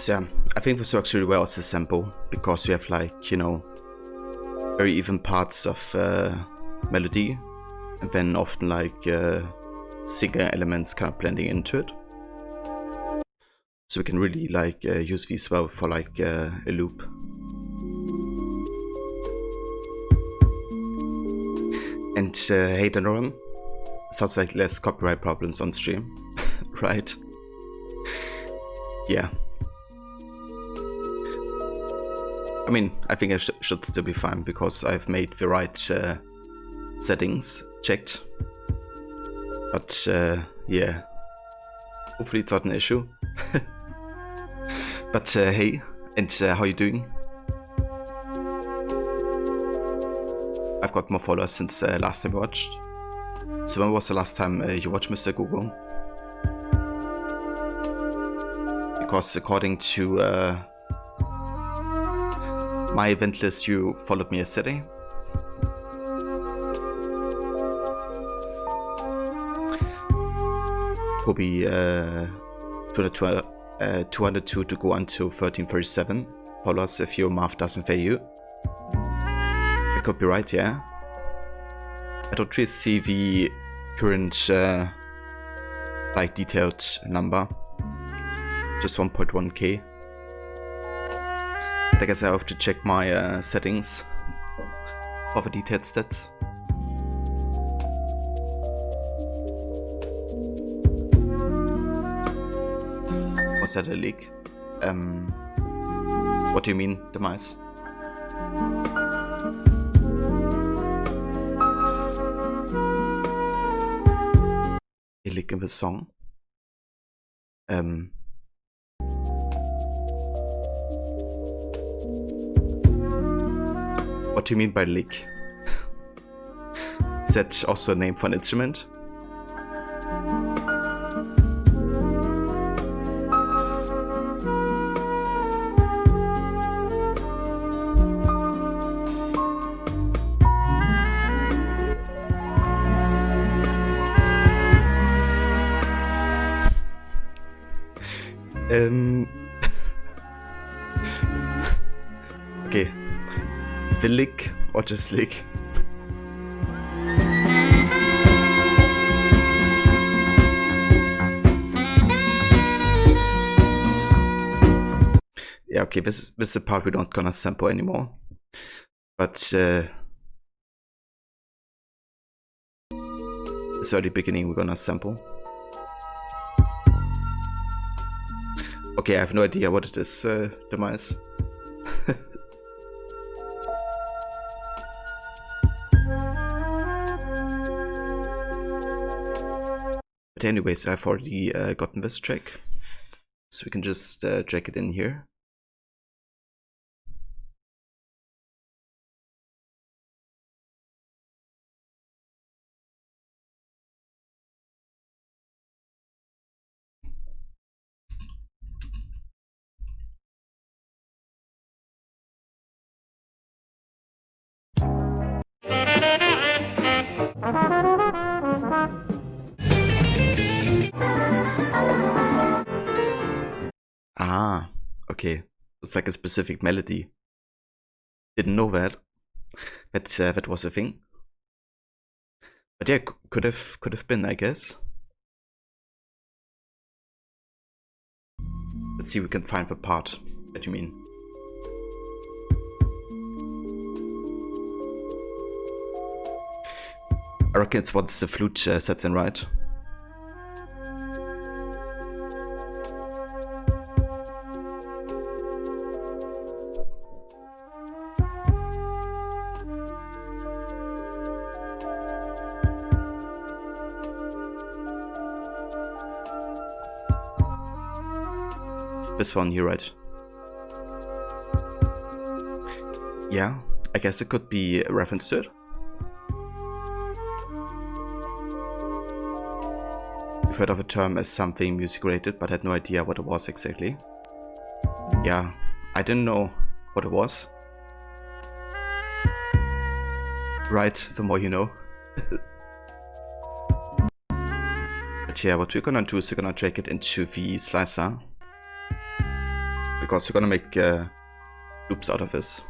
So yeah, I think this works really well as a sample because we have like, you know, very even parts of melody and then often like singer elements kind of blending into it. So we can really like use these well for like a loop. And hey Danoran, sounds like less copyright problems on stream, right? Yeah. I mean, I think I should still be fine because I've made the right settings checked. But yeah, hopefully it's not an issue. But hey, and how you doing? I've got more followers since last time I watched. So when was the last time you watched Mr. Google? Because according to my event list, you followed me yesterday. Kobe 202 to go on to 1337 followers if your math doesn't fail you. I could be right, yeah. I don't really see the current like detailed number. Just 1.1k. I guess I have to check my settings for the detailed stats. Was that a leak? What do you mean, Demise? A leak in the song? What do you mean by lick? Is that also a name for an instrument? Okay. The lick or just lick? Yeah, okay, this is the part we're not gonna sample anymore. But this early beginning we're gonna sample. Okay, I have no idea what it is, Demise. But anyways, I've already gotten this track, so we can just drag it in here. Ah, okay. It's like a specific melody. Didn't know that. That was a thing. But yeah, could have been, I guess. Let's see if we can find the part that you mean. I reckon it's once the flute sets in, right? This one here, right? Yeah, I guess it could be a reference to it. I've heard of a term as something music related, but had no idea what it was exactly. Yeah, I didn't know what it was. Right, the more you know. But yeah, what we're gonna do is we're gonna drag it into the slicer. because you're gonna make loops out of this.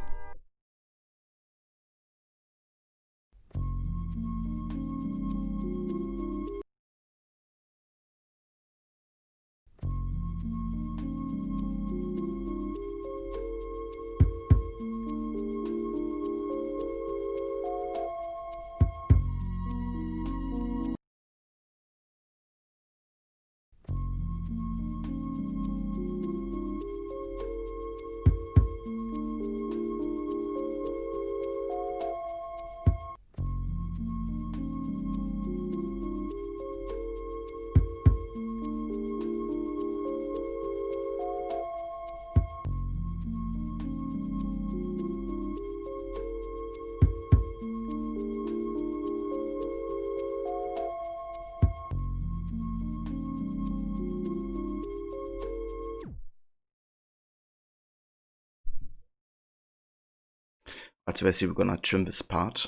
So basically we're gonna trim this part.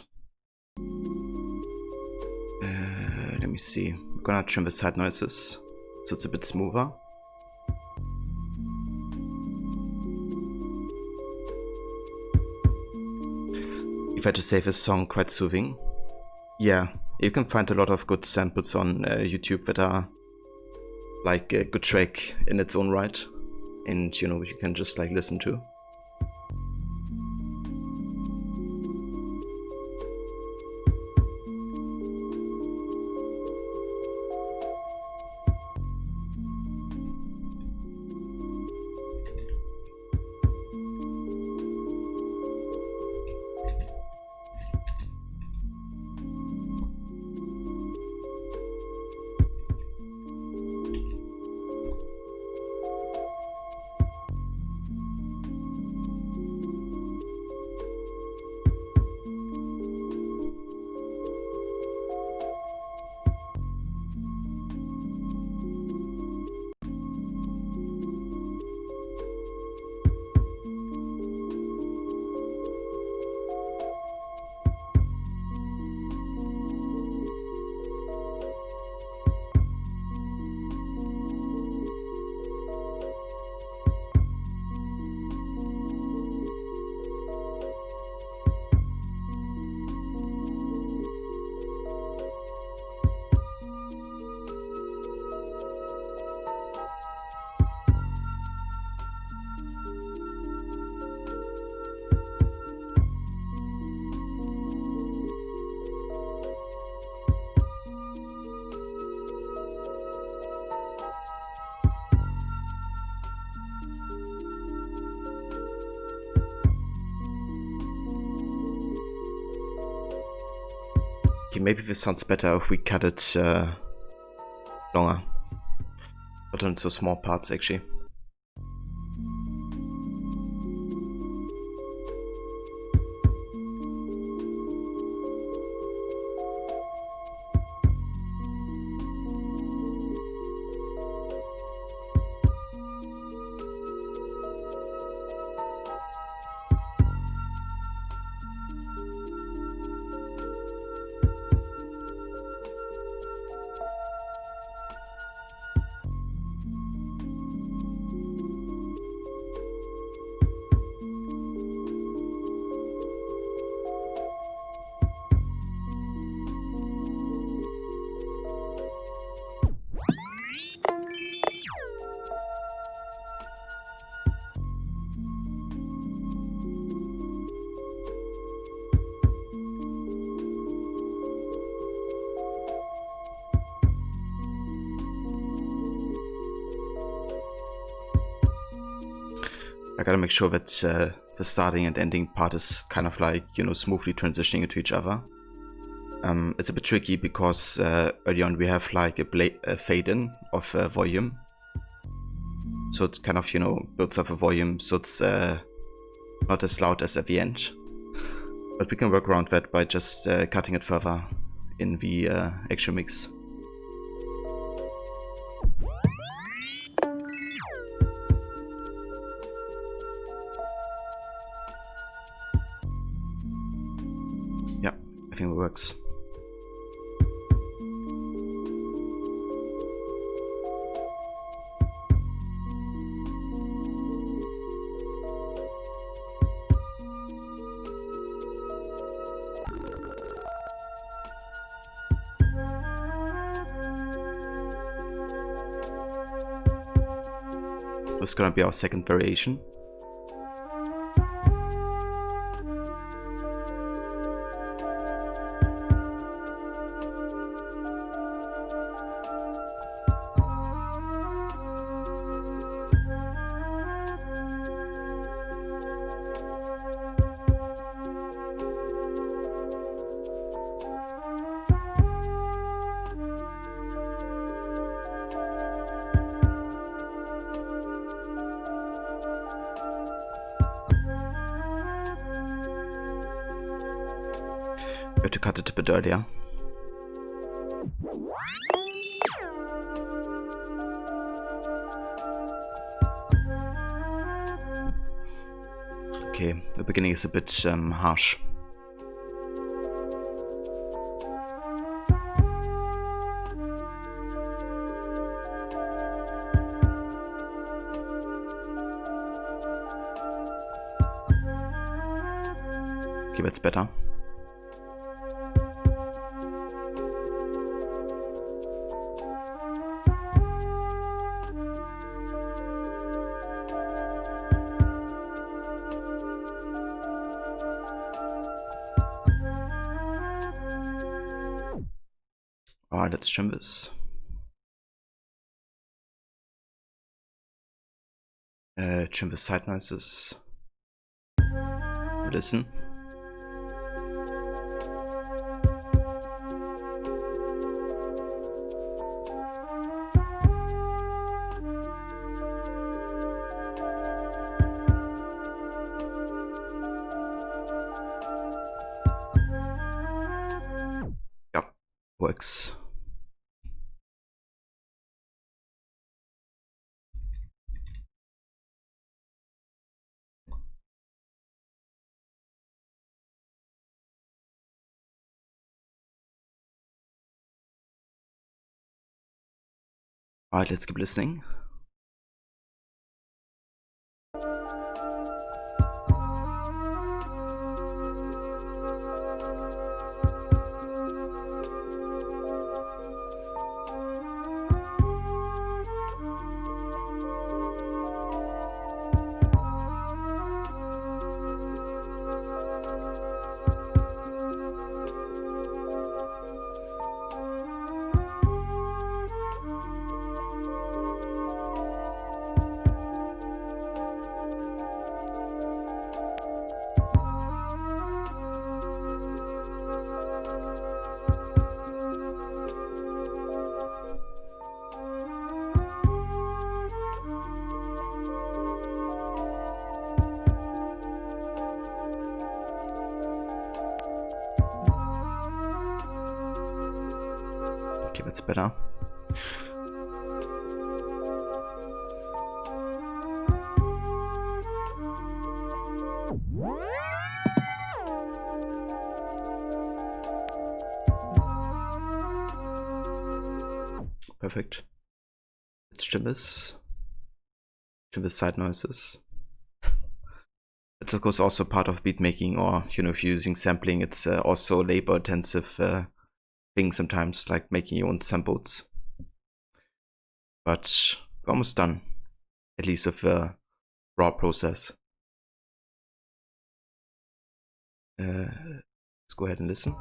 Let me see. We're gonna trim the side noises so it's a bit smoother. If I had to say this song quite soothing. Yeah, you can find a lot of good samples on YouTube that are like a good track in its own right, and you know, you can just like listen to. Okay, maybe this sounds better if we cut it longer, but on so small parts actually. I gotta make sure that the starting and ending part is kind of like, you know, smoothly transitioning into each other. It's a bit tricky because early on we have like a fade in of volume. So it kind of, you know, builds up a volume so it's not as loud as at the end. But we can work around that by just cutting it further in the actual mix. Yeah, I think it works. It's gonna be our second variation. We have to cut it a bit earlier. Okay, the beginning is a bit harsh. Okay, that's better. Alright, let's trim this. Trim the side noises. Listen. Yep, works. Alright, let's keep listening. Okay, that's better. Perfect. Let's trim this. Trim the side noises. It's of course also part of beat making, or if you're using sampling, it's also labor intensive thing sometimes, like making your own samples. But we're almost done, at least with the raw process. Let's go ahead and listen.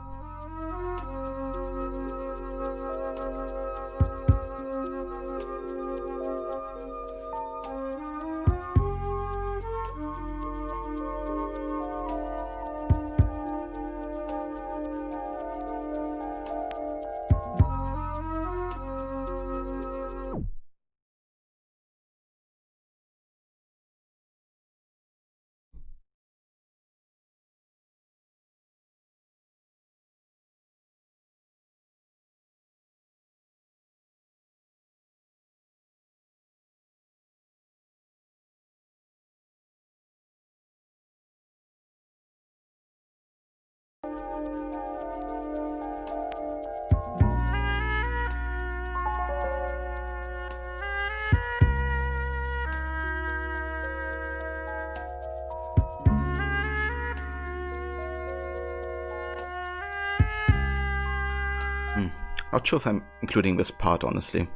Not sure if I'm including this part, honestly.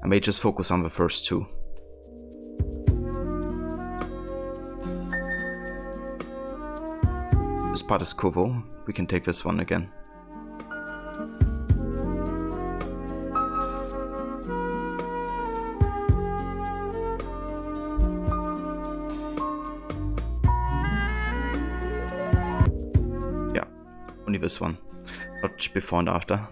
I may just focus on the first two. This part is Kovo. We can take this one again. Yeah, only this one, not before and after.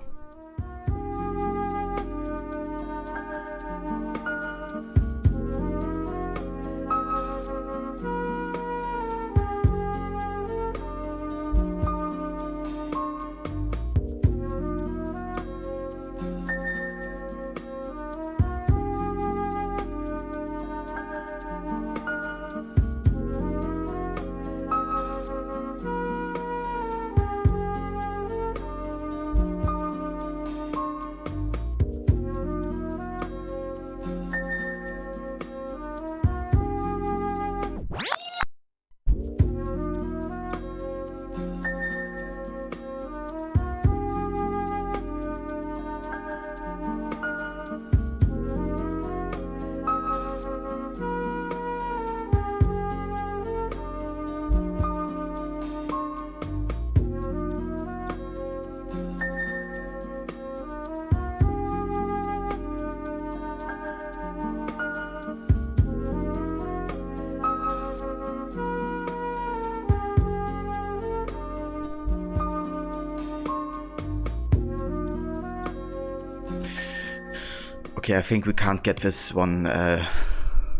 Okay, I think we can't get this one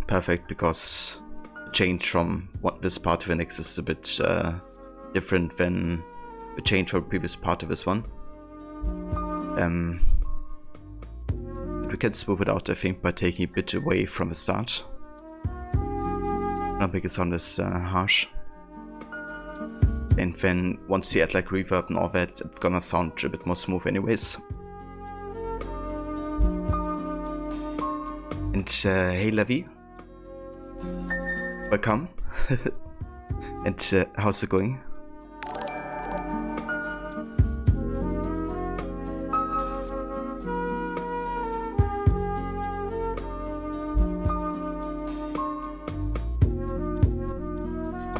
perfect because the change from this part to the next is a bit different than the change from the previous part to this one. We can smooth it out, I think, by taking a bit away from the start. Not make it sound as harsh. And then once you add like reverb and all that, it's gonna sound a bit more smooth anyways. And hey Levi, welcome. And how's it going?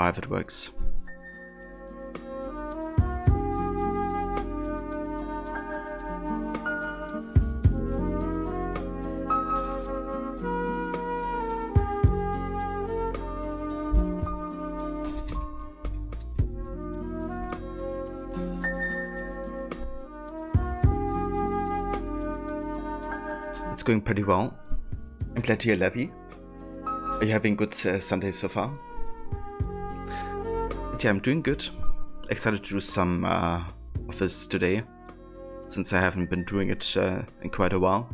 If it works. It's going pretty well. I'm glad to hear, Levi. Are you having good Sunday so far? Yeah, I'm doing good. Excited to do some of this today, since I haven't been doing it in quite a while.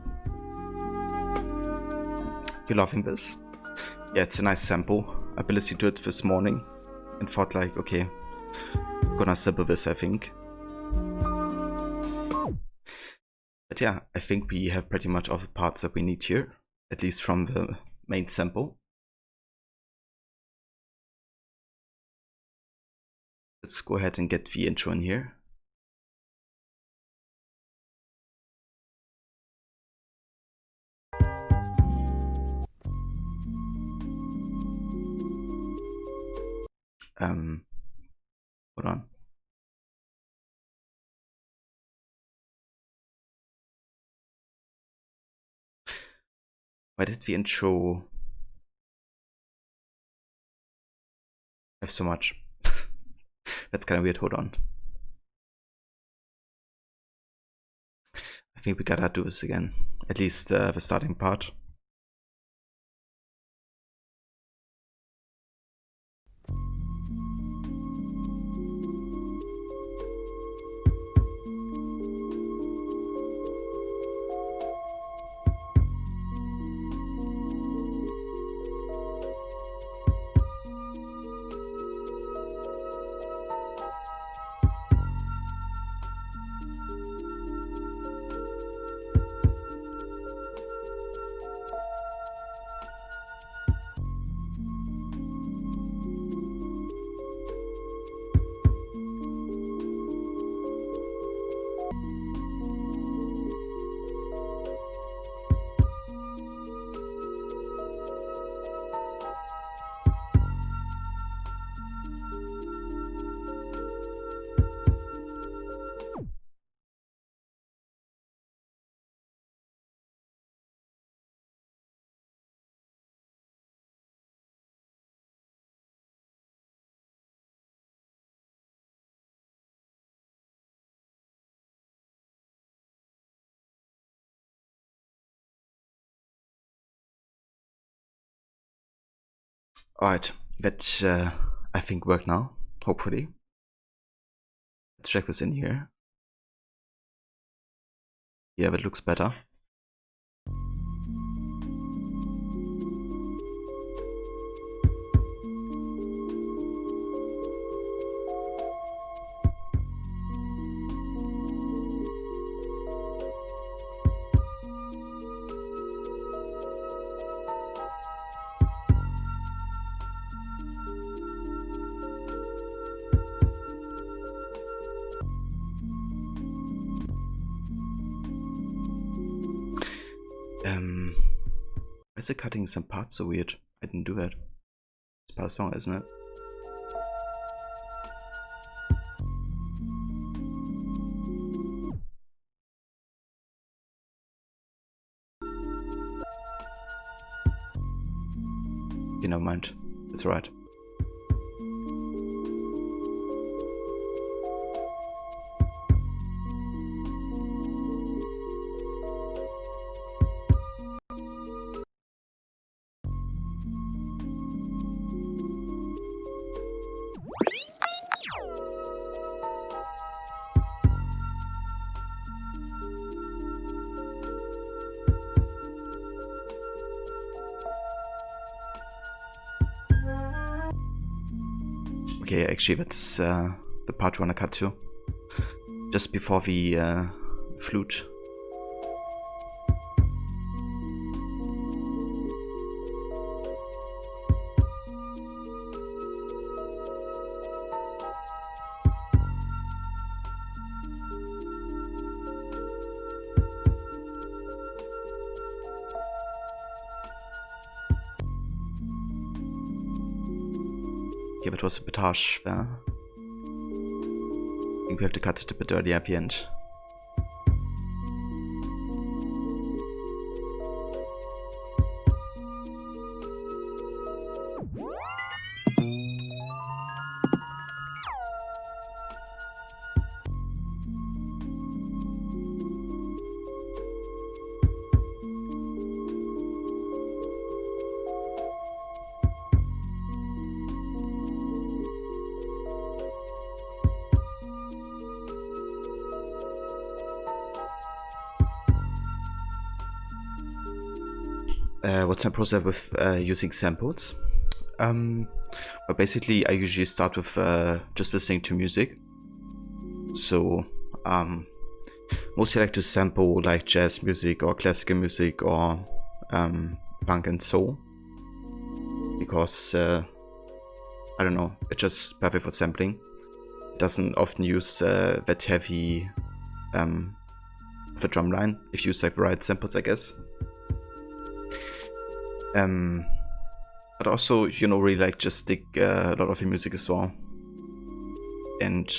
You loving this? Yeah, it's a nice sample. I've been listening to it this morning and thought like, okay, I'm gonna sample this, I think. But yeah, I think we have pretty much all the parts that we need here, at least from the main sample. Let's go ahead and get the intro in here. Hold on. Why did the intro have so much? That's kind of weird. Hold on. I think we gotta do this again. At least the starting part. Alright, that I think worked now, hopefully. Let's check this in here. Yeah, that looks better. Why is it cutting some parts so weird? I didn't do that. It's part of the song, isn't it? Okay, never mind. It's alright. Okay, actually that's the part we wanna cut to. Just before the flute. Yeah, that was a bit harsh there. I think we have to cut it a bit earlier at the end. What's my process with using samples? But basically I usually start with just listening to music. So mostly I like to sample like jazz music or classical music or punk and soul, because I don't know, it's just perfect for sampling. It doesn't often use that heavy of a drum line if you use like the right samples, I guess. But also, you know, really like just dig a lot of the music as well. And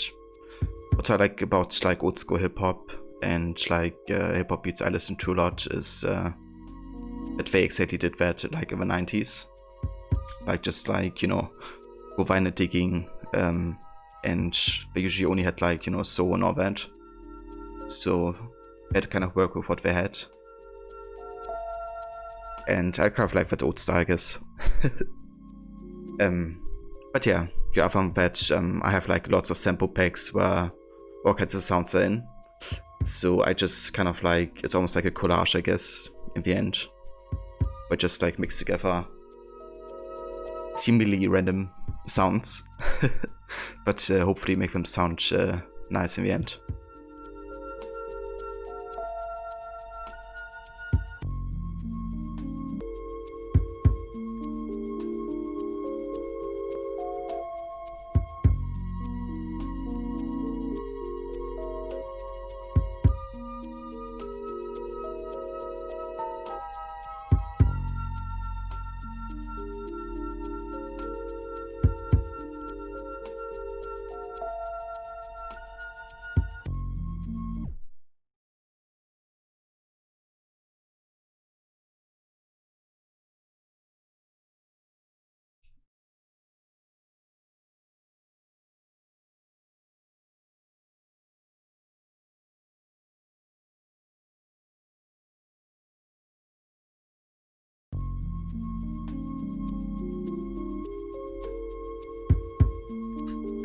what I like about like old school hip hop and like hip hop beats I listen to a lot is that they exactly did that like in the 90s. Like just like, you know, go vinyl digging, and they usually only had like, you know, soul and all that. So they had to kind of work with what they had. And I kind of like that old style, I guess. But yeah, other than that, I have like lots of sample packs where all kinds of sounds are in. So I just kind of like, it's almost like a collage, I guess, in the end. But just like mix together seemingly random sounds, but hopefully make them sound nice in the end.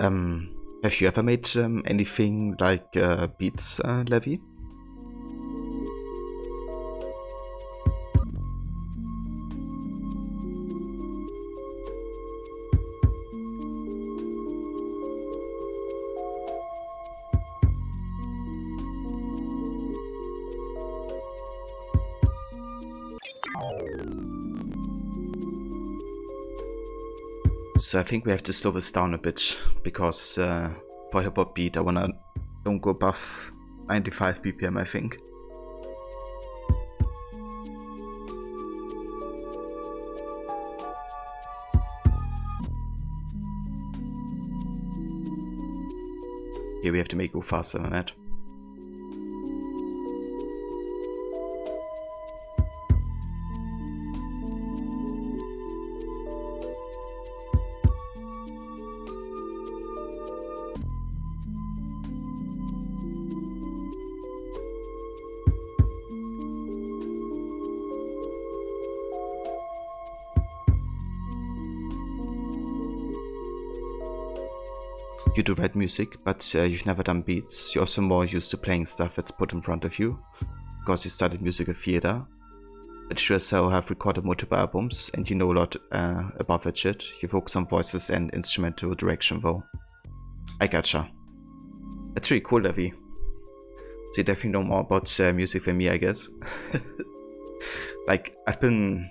Have you ever made anything like beats, Levi? So I think we have to slow this down a bit, because for hip hop beat I wanna don't go above 95 BPM, I think. Here we have to make it go faster than that. You do rap music, but you've never done beats. You're also more used to playing stuff that's put in front of you, because you studied musical theater. But you also have recorded multiple albums, and you know a lot about that shit. You focus on voices and instrumental direction though. I gotcha. That's really cool, Levi. So you definitely know more about music than me, I guess. Like, I've been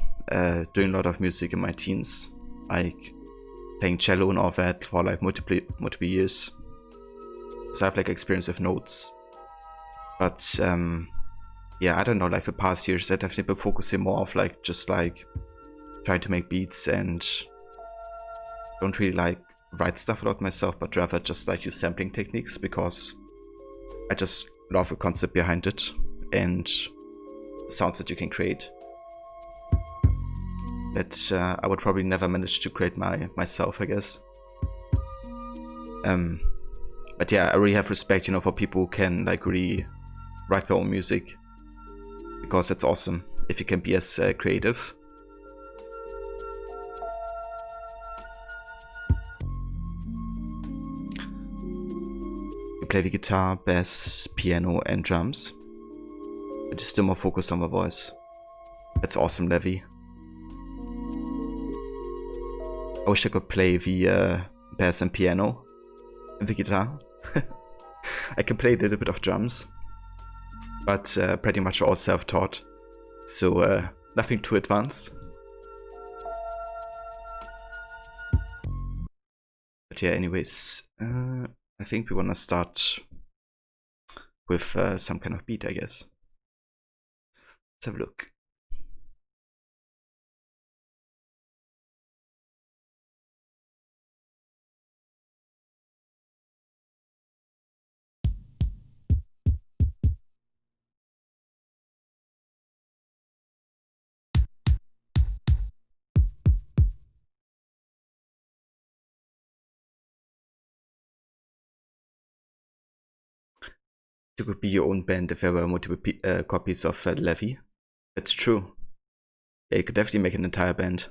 doing a lot of music in my teens. Like, playing cello and all that for like multiple years. So I have like experience with notes. But yeah, I don't know, like the past years I've definitely been focusing more of like just like trying to make beats, and don't really like write stuff a lot myself, but rather just like use sampling techniques, because I just love the concept behind it and the sounds that you can create. That I would probably never manage to create myself, I guess. But yeah, I really have respect, you know, for people who can like really write their own music, because that's awesome if you can be as creative. You play the guitar, bass, piano, and drums, but you're still more focused on the voice. That's awesome, Levi. I wish I could play the bass and piano and the guitar. I can play a little bit of drums, but pretty much all self-taught, so nothing too advanced. But yeah, anyways, I think we wanna start with some kind of beat, I guess. Let's have a look. You could be your own band if there were multiple copies of Levi. That's true. Yeah, you could definitely make an entire band.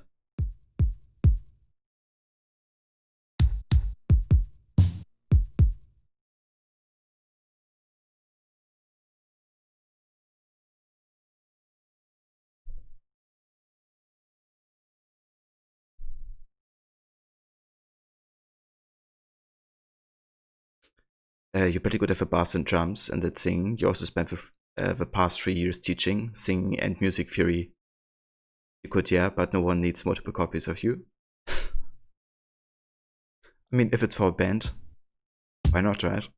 You're pretty good at the bass and drums and at singing. You also spent the past 3 years teaching singing and music theory. You could, yeah, but no one needs multiple copies of you. I mean, if it's for a band, why not, right?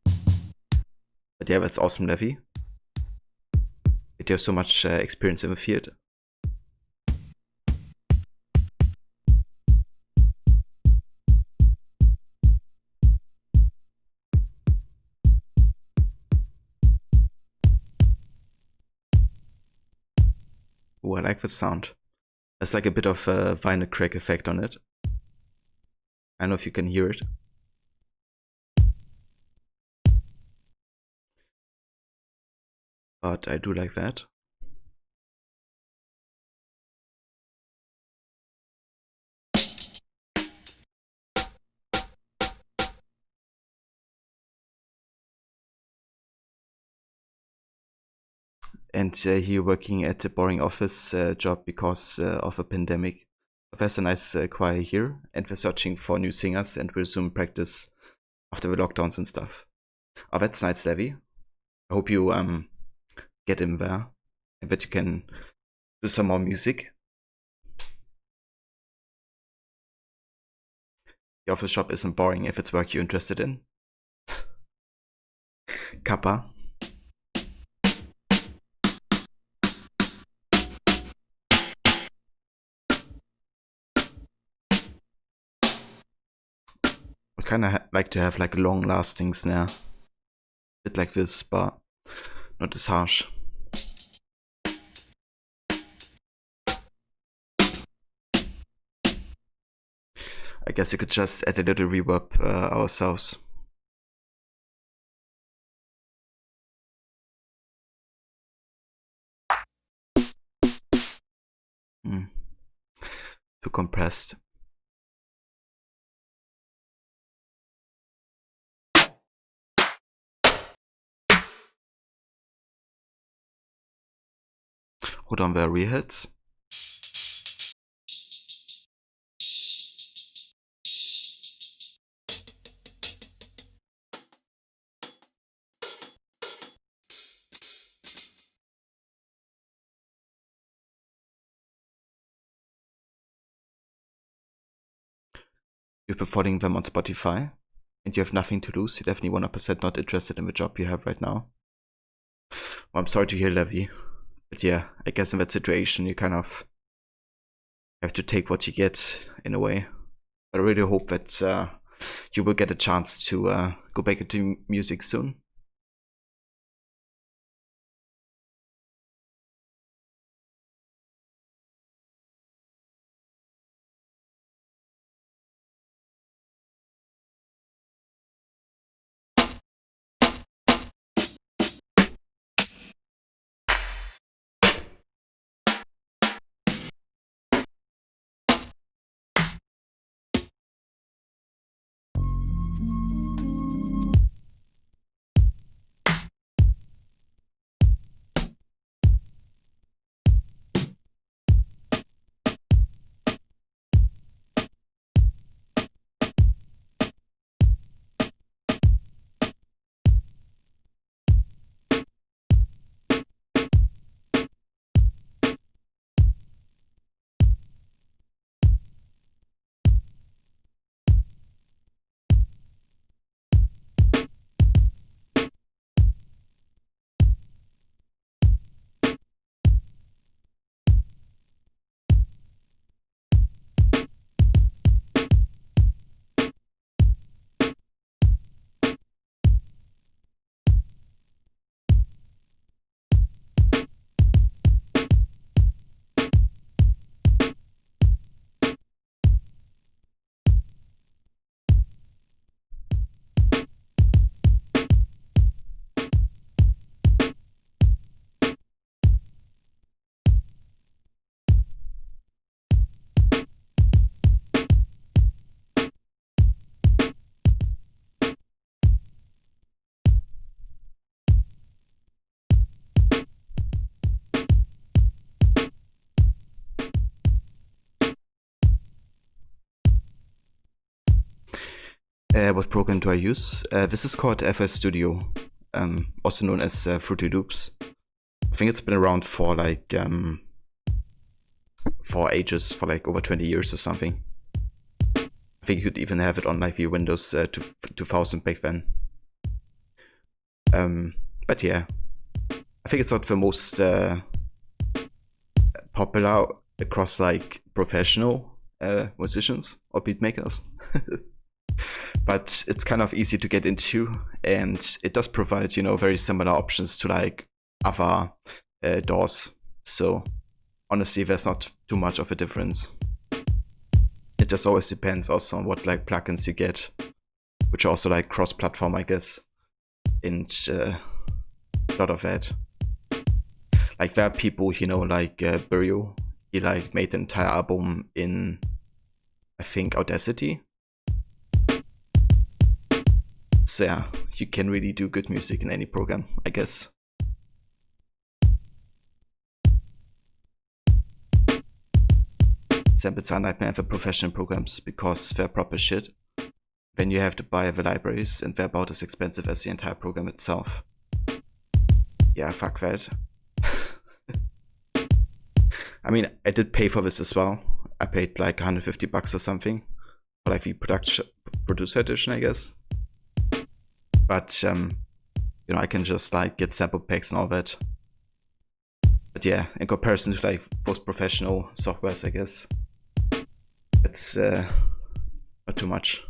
But yeah, that's awesome, Levi. You have so much experience in the field. Ooh, I like the sound. There's like a bit of a vinyl crack effect on it. I don't know if you can hear it. But I do like that. and here working at a boring office job because of a pandemic. There's a nice choir here, and we're searching for new singers and resume practice after the lockdowns and stuff. Oh, that's nice, Levi. I hope you get in there and that you can do some more music. The office job isn't boring if it's work you're interested in. Kappa. I'd kind of like to have like a long-lasting snare. Bit like this, but not as harsh. I guess you could just add a little reverb ourselves. Too compressed. Hold on, there are re-hits. You've been following them on Spotify, and you have nothing to lose. You're definitely 100% not interested in the job you have right now. Well, I'm sorry to hear, Levi. But yeah, I guess in that situation, you kind of have to take what you get in a way. But I really hope that you will get a chance to go back into music soon. What program do I use? This is called FL Studio, also known as Fruity Loops. I think it's been around for like for ages, for like over 20 years or something. I think you could even have it on like the Windows 2000 back then. But yeah, I think it's not the most popular across like professional musicians or beat makers. But it's kind of easy to get into, and it does provide, you know, very similar options to like other DAWs. So honestly, there's not too much of a difference. It just always depends also on what like plugins you get, which are also like cross-platform, I guess, and a lot of that. Like there are people, you know, like Burial, he like made the entire album in, I think, Audacity. So yeah, you can really do good music in any program, I guess. samples are a nightmare for professional programs because they're proper shit. Then you have to buy the libraries, and they're about as expensive as the entire program itself. Yeah, fuck that. I mean, I did pay for this as well. I paid like $150 or something for like the producer edition, I guess. But you know, I can just like get sample packs and all that. But yeah, in comparison to like most professional softwares, I guess it's not too much.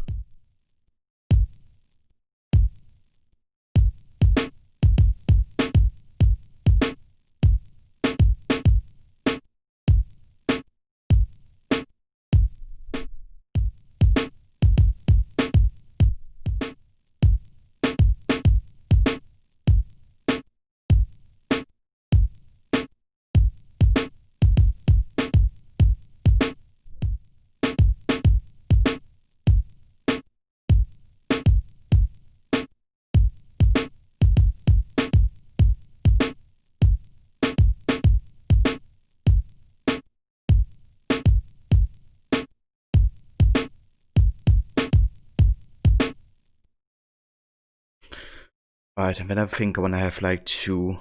Right, and then I think I want to have like two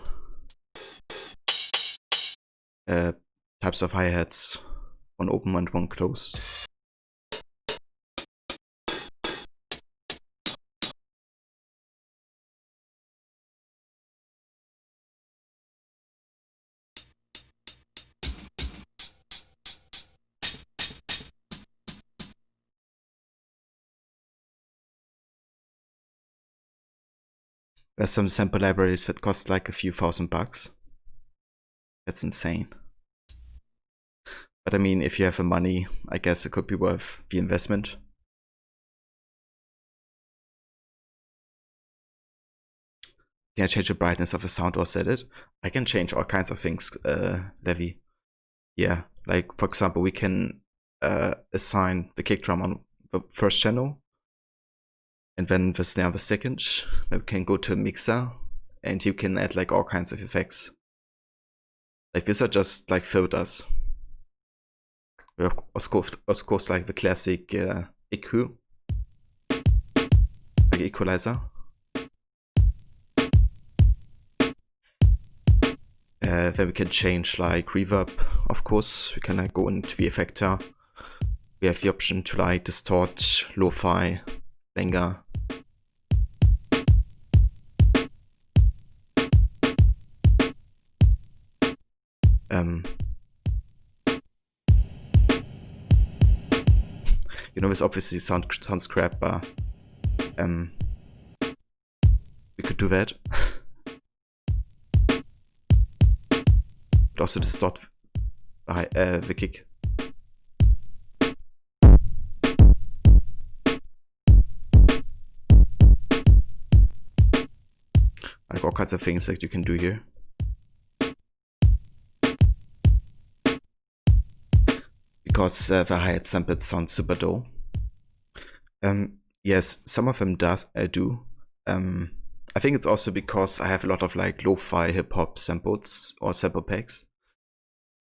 types of hi-hats, one open and one closed. There's some sample libraries that cost like a few $1,000. That's insane. But I mean, if you have the money, I guess it could be worth the investment. Can I change the brightness of the sound or set it? I can change all kinds of things, Levi. Yeah, like for example, we can assign the kick drum on the first channel, and then the snare on the second. Then we can go to a mixer, and you can add like all kinds of effects. Like these are just like filters. We have of course like the classic EQ, like equalizer. Then we can change like reverb, of course. We can like go into the effector. We have the option to like distort, lo-fi, linger. You know, this obviously sounds crap, but we could do that. But also distort the kick. Like all kinds of things that you can do here. Because the hi-hat samples sound super dull. Yes, some of them do. I think it's also because I have a lot of like lo-fi hip-hop samples or sample packs.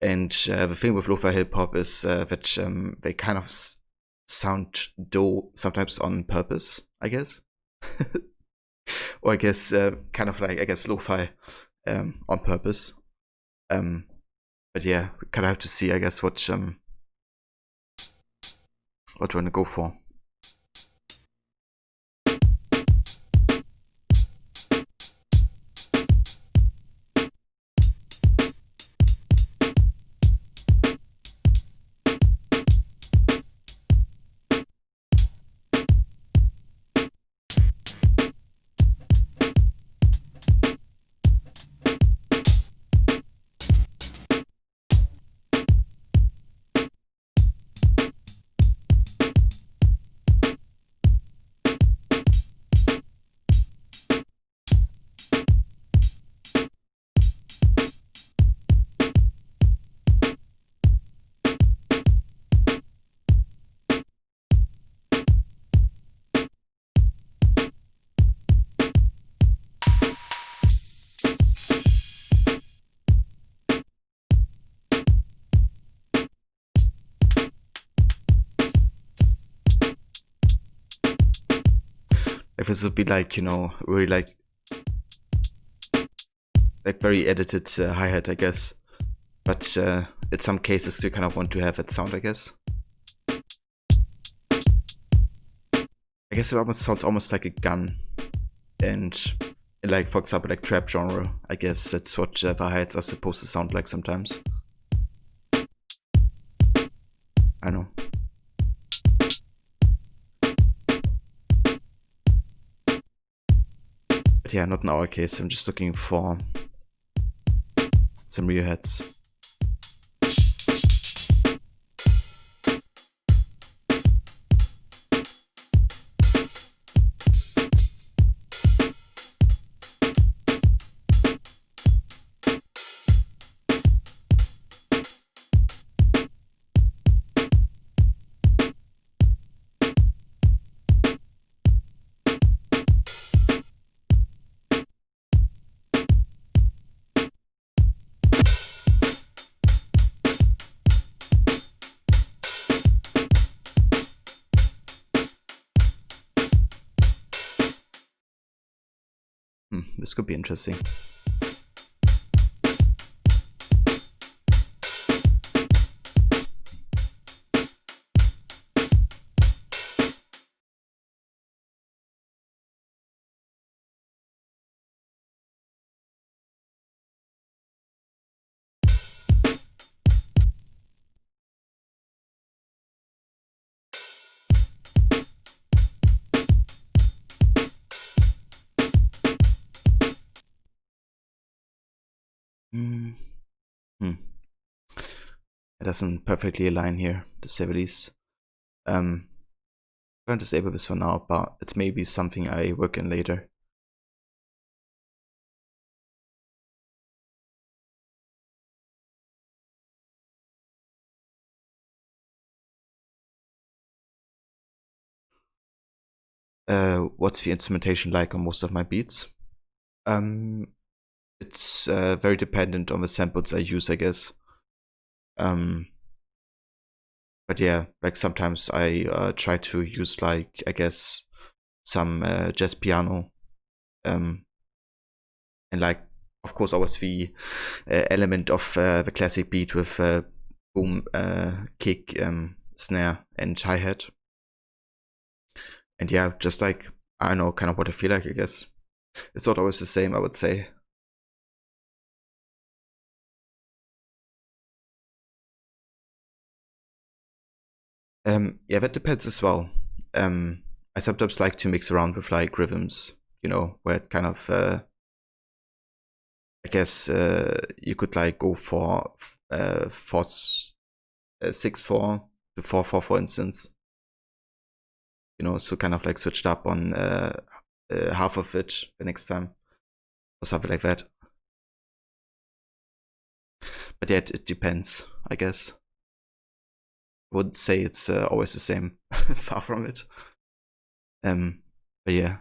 And the thing with lo-fi hip-hop is that they kind of sound dull sometimes on purpose, I guess. Or I guess kind of like, I guess, lo-fi on purpose. But yeah, we kind of have to see, I guess, what we're gonna go for. if this would be like, you know, really like very edited hi-hat, I guess. But in some cases you kind of want to have that sound, I guess. I guess it almost sounds almost like a gun. And like, for example, like trap genre, I guess that's what the hi-hats are supposed to sound like sometimes. I know. But yeah, not in our case. I'm just looking for some real heads. This could be interesting. It doesn't perfectly align here, to say the least. I'm going to disable this for now, but it's maybe something I work in later. What's the instrumentation like on most of my beats? It's very dependent on the samples I use, I guess. But yeah, like sometimes I try to use like, I guess, some jazz piano, and like, of course, always the element of the classic beat with boom, kick, snare, and hi-hat. And yeah, just like, I don't know, kind of what I feel like, I guess. It's not always the same, I would say. Yeah, that depends as well. I sometimes like to mix around with like rhythms, you know, where it kind of, I guess you could like go for 6/4 to 4/4, for instance. You know, so kind of like switched up on half of it the next time, or something like that. But yeah, it depends, I guess. I wouldn't say it's always the same. Far from it. But yeah.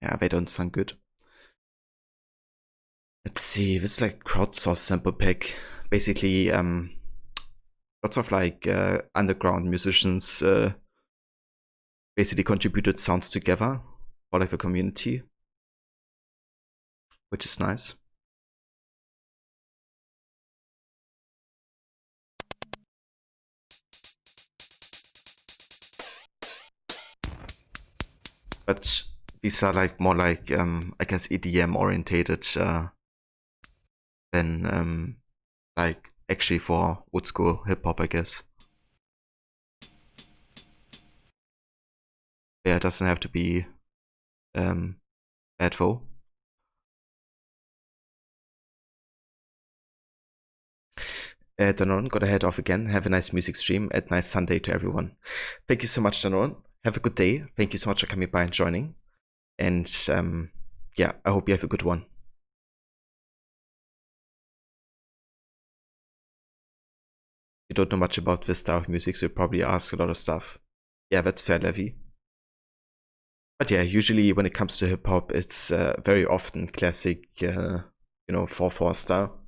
Yeah, they don't sound good. Let's see, this is like crowdsourced sample pack. Basically, lots of like underground musicians basically contributed sounds together for like the community, which is nice. But these are like more like I guess EDM orientated than like actually for old school hip hop, I guess. Yeah, it doesn't have to be bad though. Danon, gotta head off again. Have a nice music stream and nice Sunday to everyone. Thank you so much, Danon. Have a good day. Thank you so much for coming by and joining. And yeah, I hope you have a good one. You don't know much about this style of music, so you probably ask a lot of stuff. Yeah, that's fair, Levy. But yeah, usually when it comes to hip hop, it's very often classic, 4/4 style,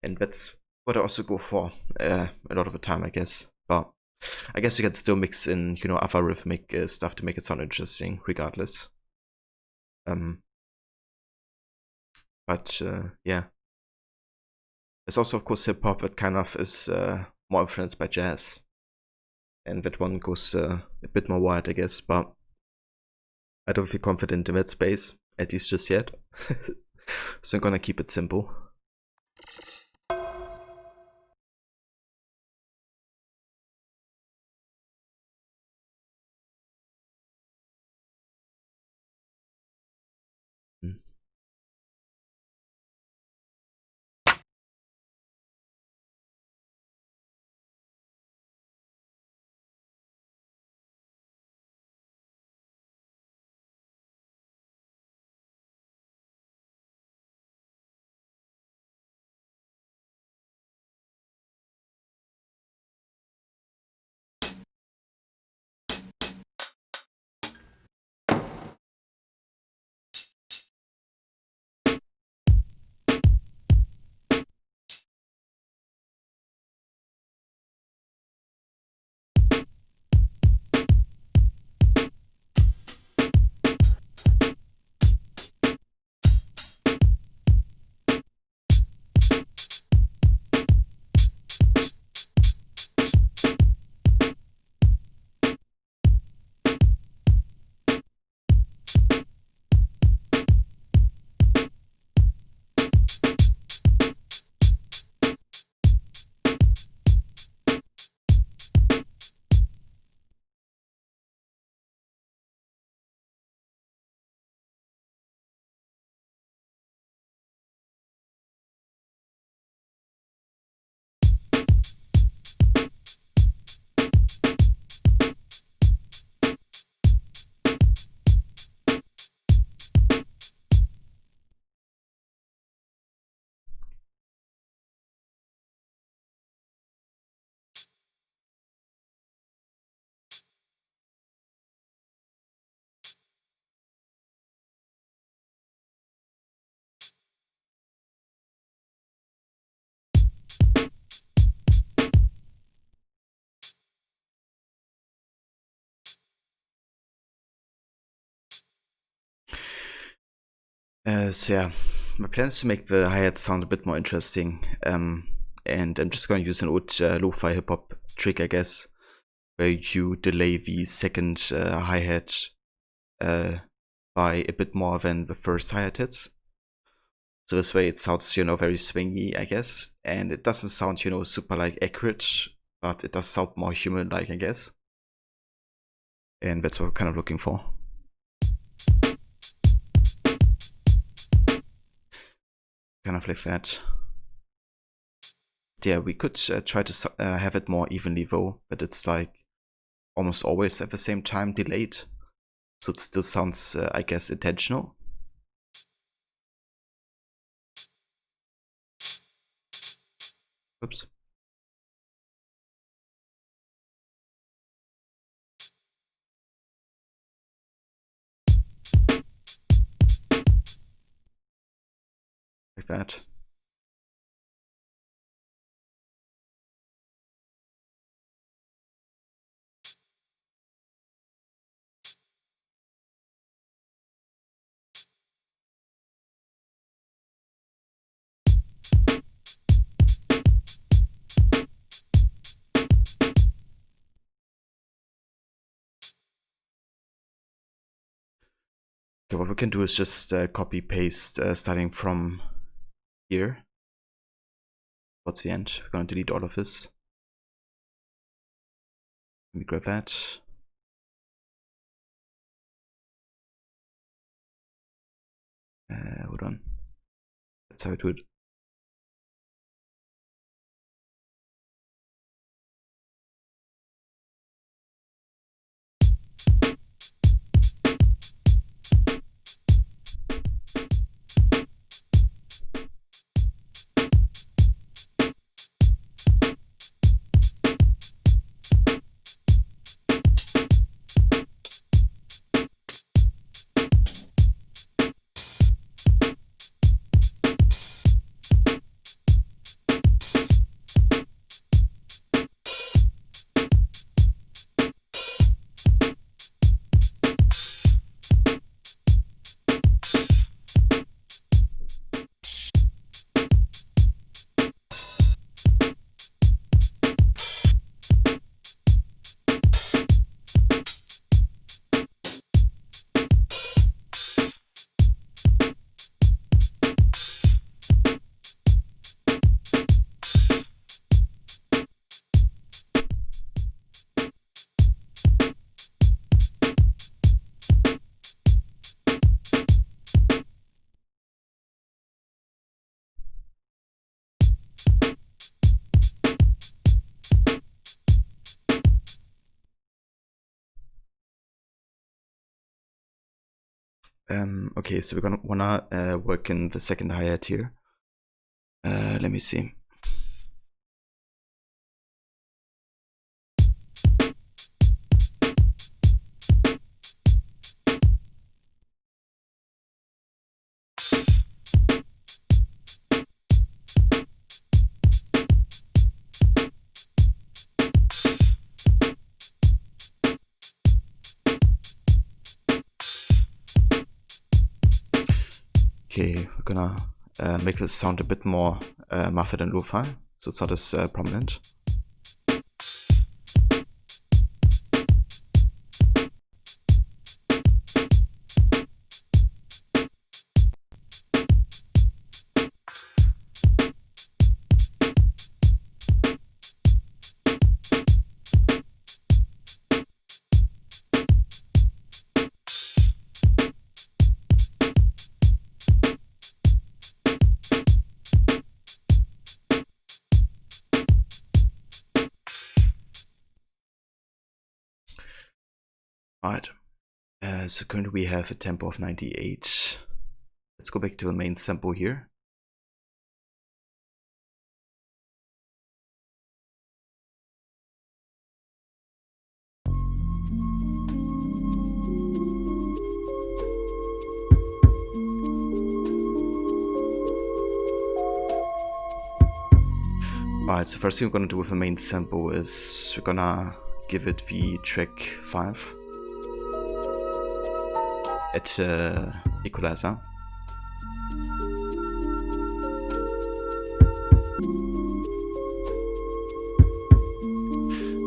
and that's what I also go for a lot of the time, I guess. But I guess you can still mix in, other rhythmic stuff to make it sound interesting, regardless. But yeah, there's also, of course, hip hop that kind of is more influenced by jazz, and that one goes a bit more wide, I guess. But I don't feel confident in that space, at least just yet. So I'm gonna keep it simple. Mm. So yeah, my plan is to make the hi-hats sound a bit more interesting. And I'm just going to use an old lo-fi hip-hop trick, I guess, where you delay the second hi-hat by a bit more than the first hi-hat hits. So this way it sounds, very swingy, I guess. And it doesn't sound, super like accurate, but it does sound more human-like, I guess. And that's what I'm kind of looking for. Kind of like that. Yeah, we could try to have it more evenly though, but it's like almost always at the same time delayed. So it still sounds, I guess, intentional. Oops. Like that. Okay, what we can do is just copy paste starting from here. What's the end? We're gonna delete all of this. Let me grab that. Hold on. That's how I do it. Okay, so we're gonna wanna work in the second hi-hat here. Let me see. Okay, we're gonna make this sound a bit more muffled and lo-fi, so it's not as prominent. Alright, so currently we have a tempo of 98. Let's go back to the main sample here. Alright, so first thing we're gonna do with the main sample is we're gonna give it the track 5 at equalizer.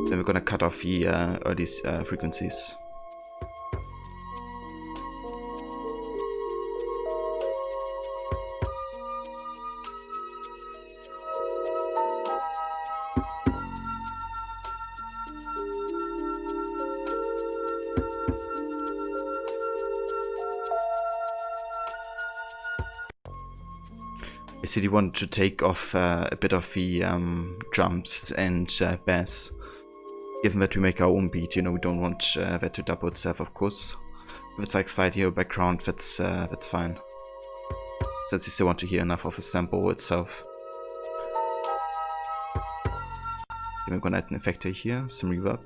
Then we're gonna cut off the early frequencies. I really want to take off a bit of the drums and bass. Given that we make our own beat, you know, we don't want that to double itself, of course. If it's like slightly in the background, that's fine. Since you still want to hear enough of the sample itself. Okay, we're gonna add an effector here, some reverb.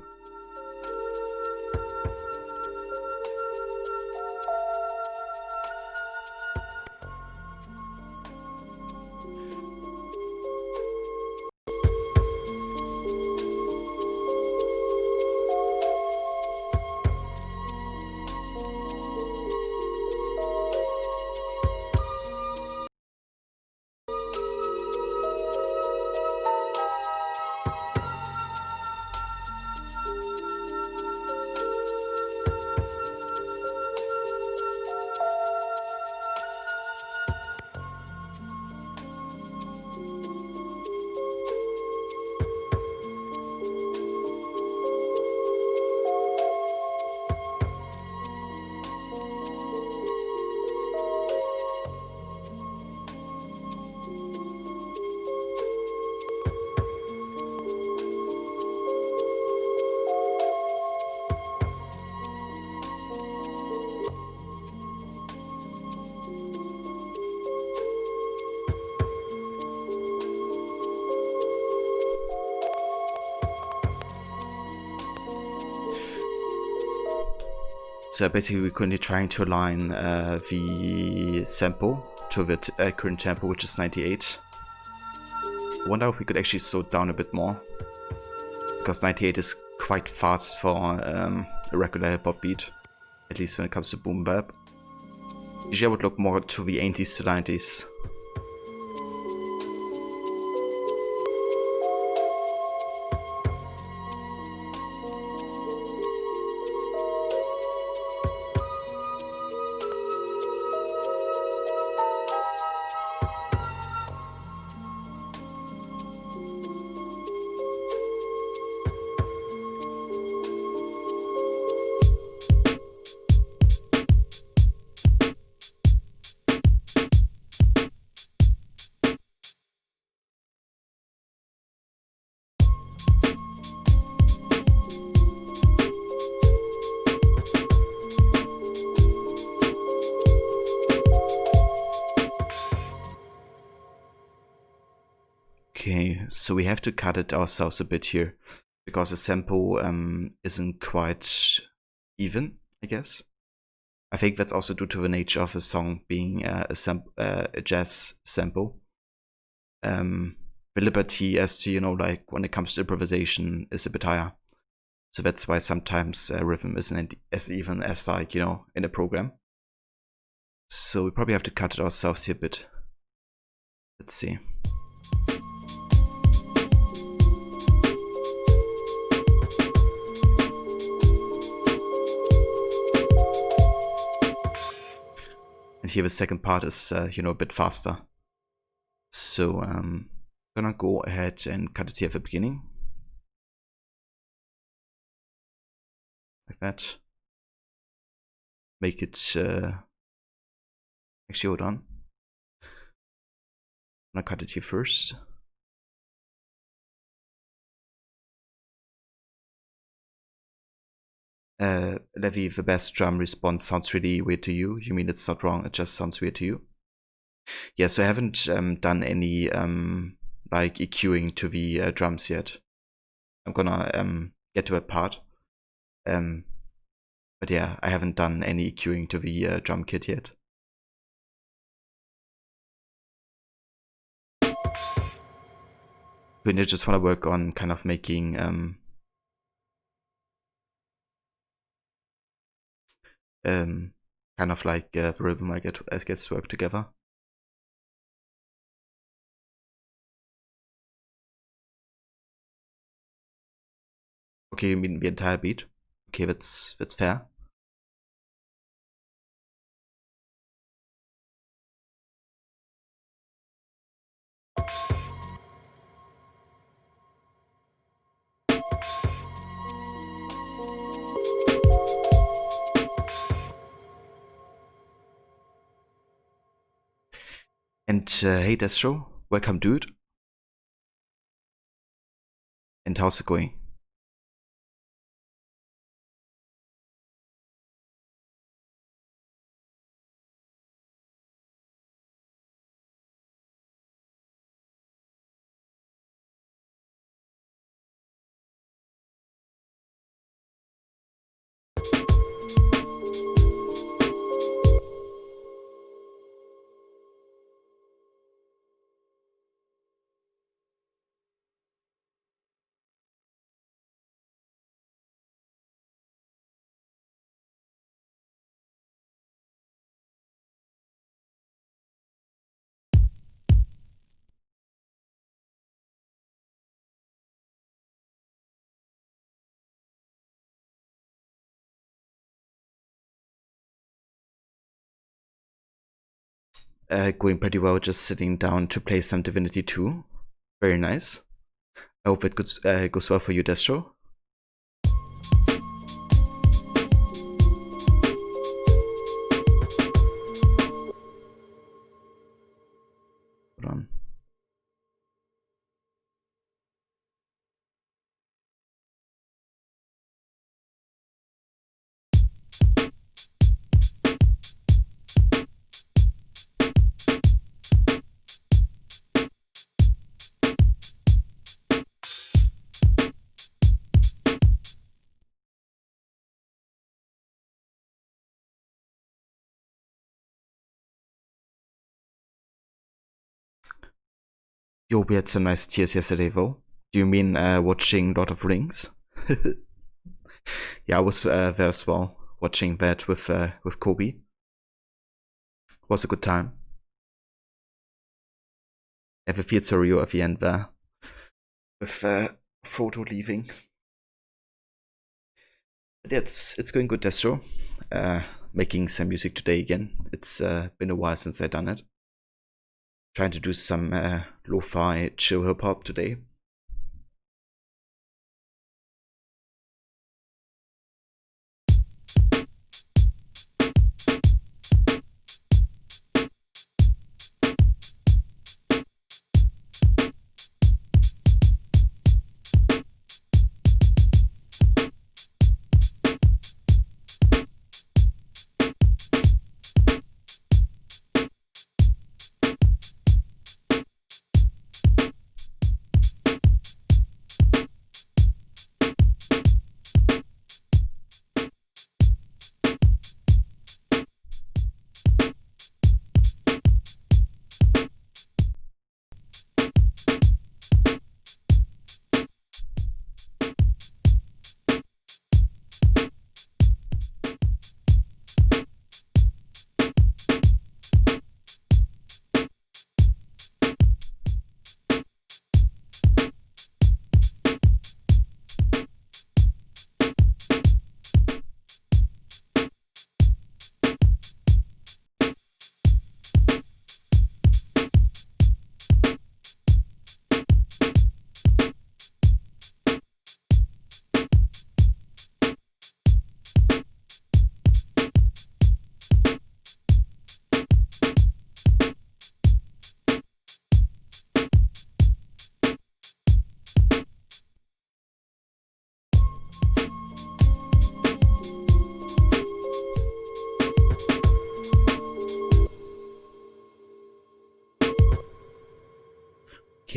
So basically we're currently trying to align the sample to the current tempo, which is 98. I wonder if we could actually slow it down a bit more, because 98 is quite fast for a regular hip-hop beat, at least when it comes to boom bap. Usually I would look more to the 80s to 90s. Okay, so we have to cut it ourselves a bit here because the sample isn't quite even, I guess. I think that's also due to the nature of the song being a jazz sample. The liberty as to, like when it comes to improvisation is a bit higher. So that's why sometimes rhythm isn't as even as like, in a program. So we probably have to cut it ourselves here a bit. Let's see. And here the second part is, a bit faster. So I'm gonna go ahead and cut it here at the beginning. Like that. Make it, actually hold on. I'm gonna cut it here first. Levy, the bass drum response sounds really weird to you. You mean it's not wrong, it just sounds weird to you? Yeah, so I haven't done any like EQing to the drums yet. I'm gonna get to that part. But yeah, I haven't done any EQing to the drum kit yet. We just want to work on kind of making kind of like the rhythm I guess work together. Okay, you mean the entire beat? Okay, that's fair. And hey Destro, welcome dude. And how's it going? Going pretty well, just sitting down to play some Divinity 2. Very nice. I hope it goes well for you, Destro. Hold on. Yo, we had some nice tears yesterday, though. Do you mean watching Lord of Rings? Yeah, I was there as well, watching that with Kobe. Was a good time. I have a feel sorry at the end there, with Frodo leaving. But yeah, it's going good, Destro. Making some music today again. It's been a while since I've done it. Trying to do some lo-fi chill hip hop today.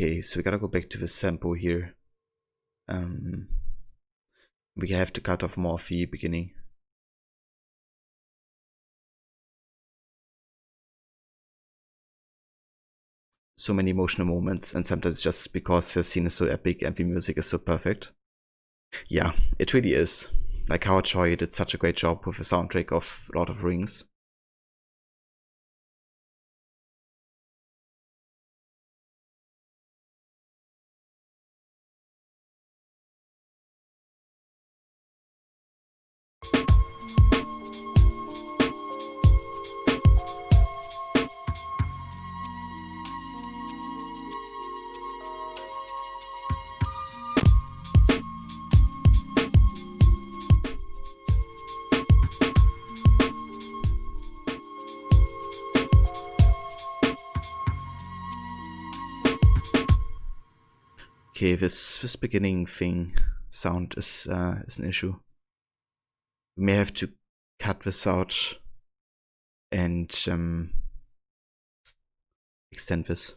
Okay, so we gotta go back to the sample here. We have to cut off more of the beginning. So many emotional moments, and sometimes just because the scene is so epic and the music is so perfect. Yeah, it really is. Like Howard Choi did such a great job with the soundtrack of Lord of the Rings. Okay, this beginning thing sound is an issue. We may have to cut this out and extend this.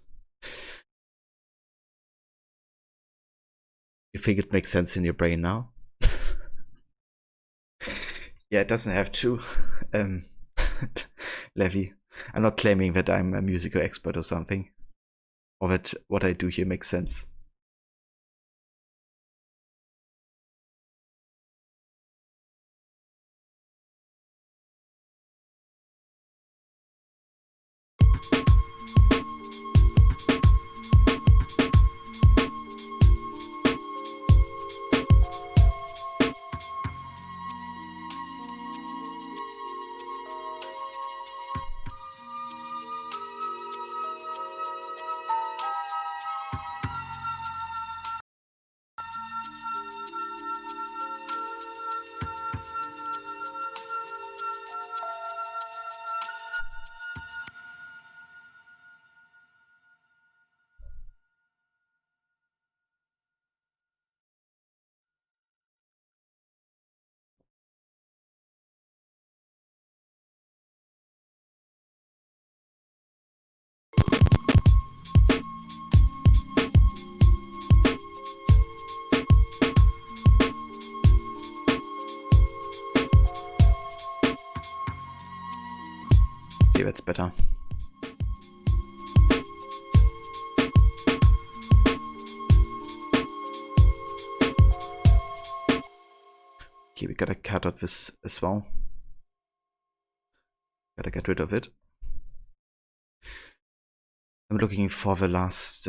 You think it makes sense in your brain now? Yeah, it doesn't have to. Levy, I'm not claiming that I'm a musical expert or something, or that what I do here makes sense. Okay, that's better. Okay, we gotta cut out this as well. Gotta get rid of it. I'm looking for the last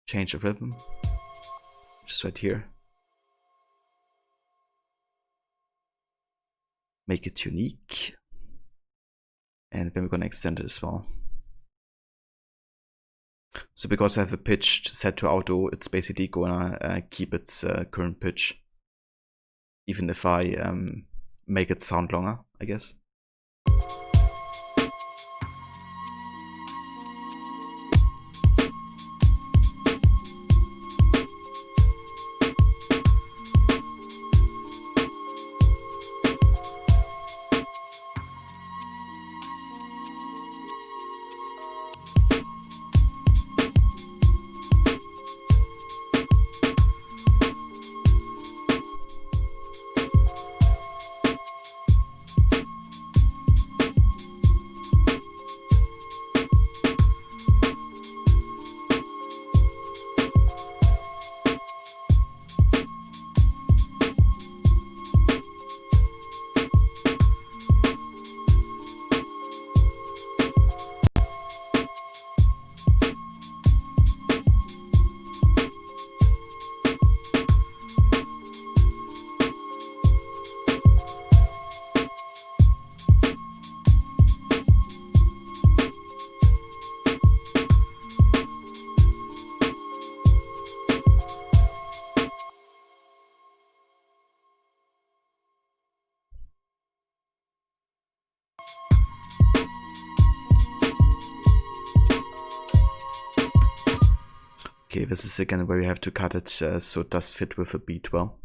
change of rhythm. Just right here. Make it unique. And then we're gonna extend it as well. So because I have a pitch set to auto, it's basically gonna keep its current pitch. Even if I make it sound longer, I guess. Okay, this is again where we have to cut it so it does fit with the beat well.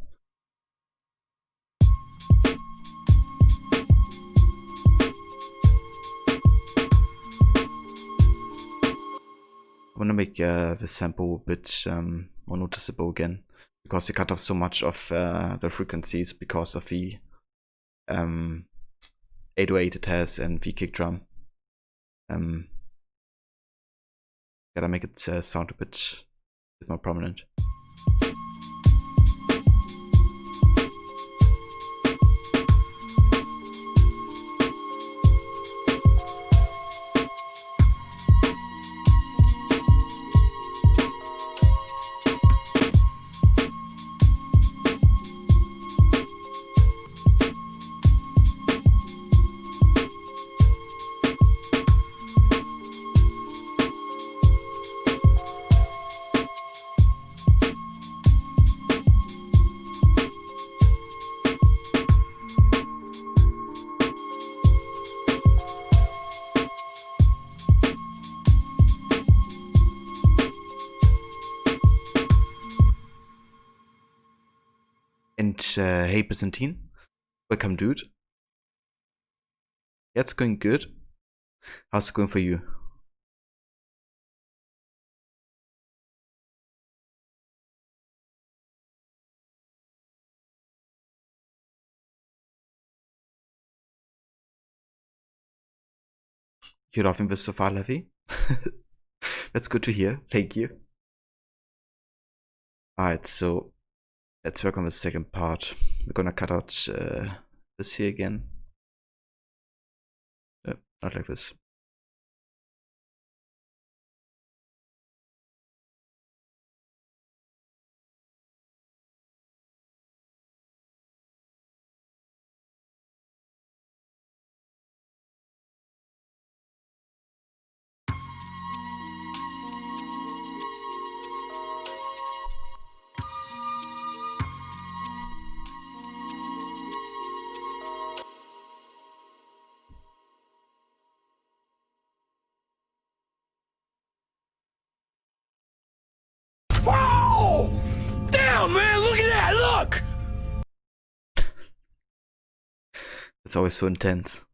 I want to make the sample a bit more noticeable again, because we cut off so much of the frequencies because of the 808 it has and the kick drum. Gotta make it sound a bit more prominent. And hey Byzantine, welcome dude. Yeah, it's going good. How's it going for you? You're loving this so far, Levy? That's good to hear, thank you. Alright, so let's work on the second part. We're gonna cut out this here again. Not like this. Whoa! Damn, man, look at that, look! It's always so intense.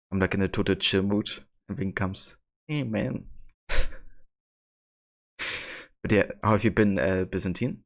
I'm like in a total chill mood, and then comes, hey man. But yeah, how have you been, Byzantine?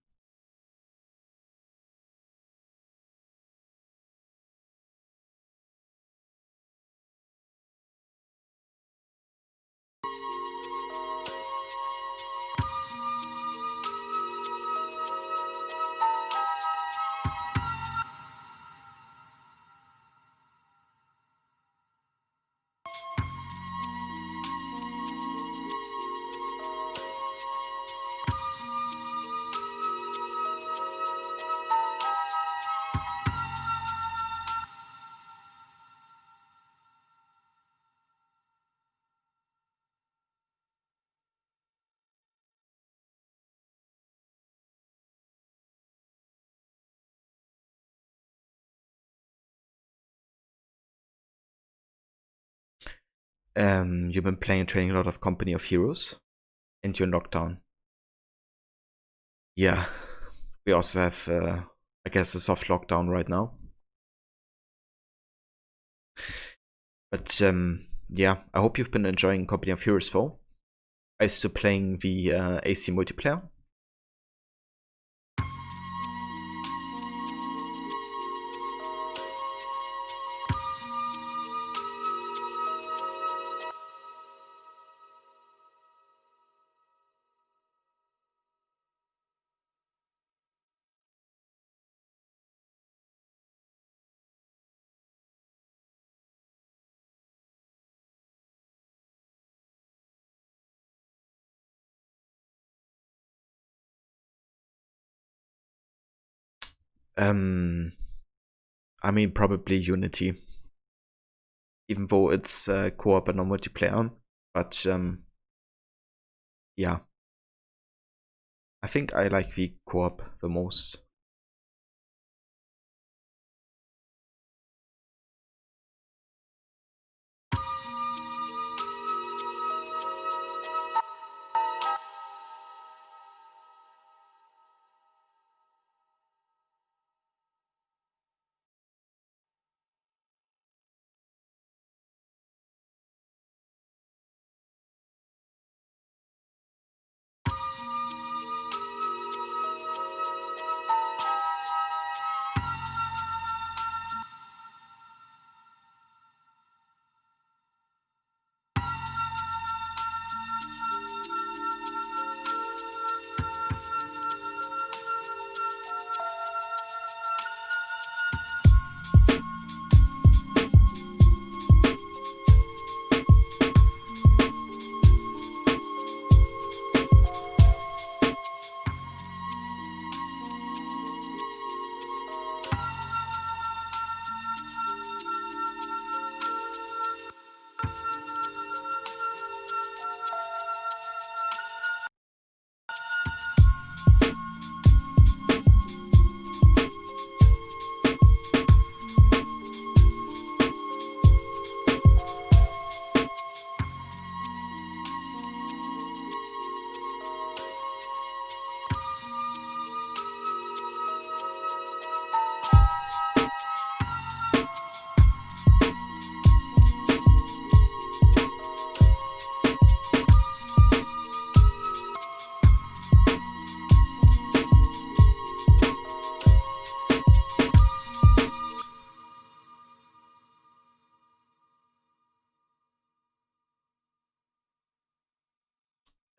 You've been playing and training a lot of Company of Heroes, and you're in lockdown. Yeah, we also have, I guess, a soft lockdown right now. But yeah, I hope you've been enjoying Company of Heroes though. Are you still playing the AC multiplayer? I mean, probably Unity, even though it's co-op and not multiplayer. But yeah, I think I like the co-op the most.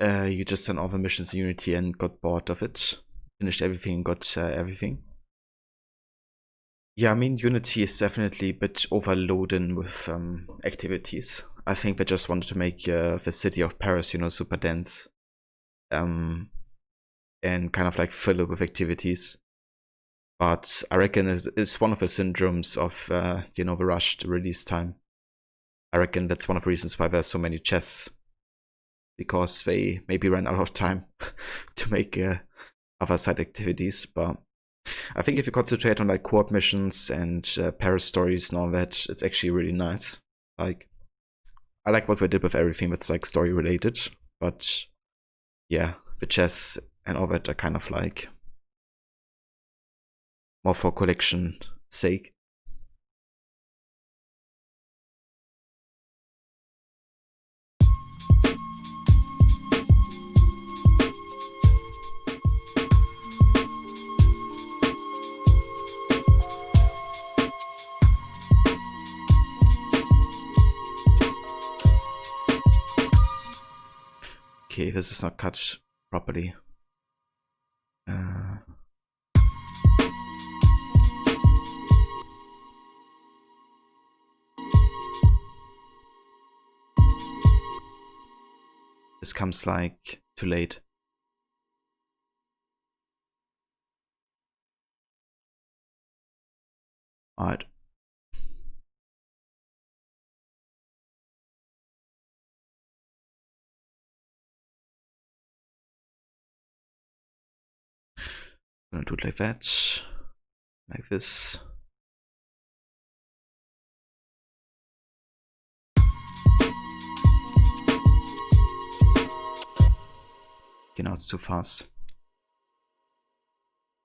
You just done all the missions in Unity and got bored of it. Finished everything and got everything. Yeah, I mean, Unity is definitely a bit overloaded with activities. I think they just wanted to make the city of Paris, you know, super dense. And kind of like fill it with activities. But I reckon it's one of the syndromes of, you know, the rushed release time. I reckon that's one of the reasons why there's so many chests. Because they maybe ran out of time to make other side activities. But I think if you concentrate on like co-op missions and Paris stories and all that, it's actually really nice. Like, I like what they did with everything that's like story related. But yeah, the chests and all that are kind of like more for collection sake. Okay, this is not cut properly. This comes like too late. Alright. I'm gonna do it like that. Like this. Okay, now it's too fast.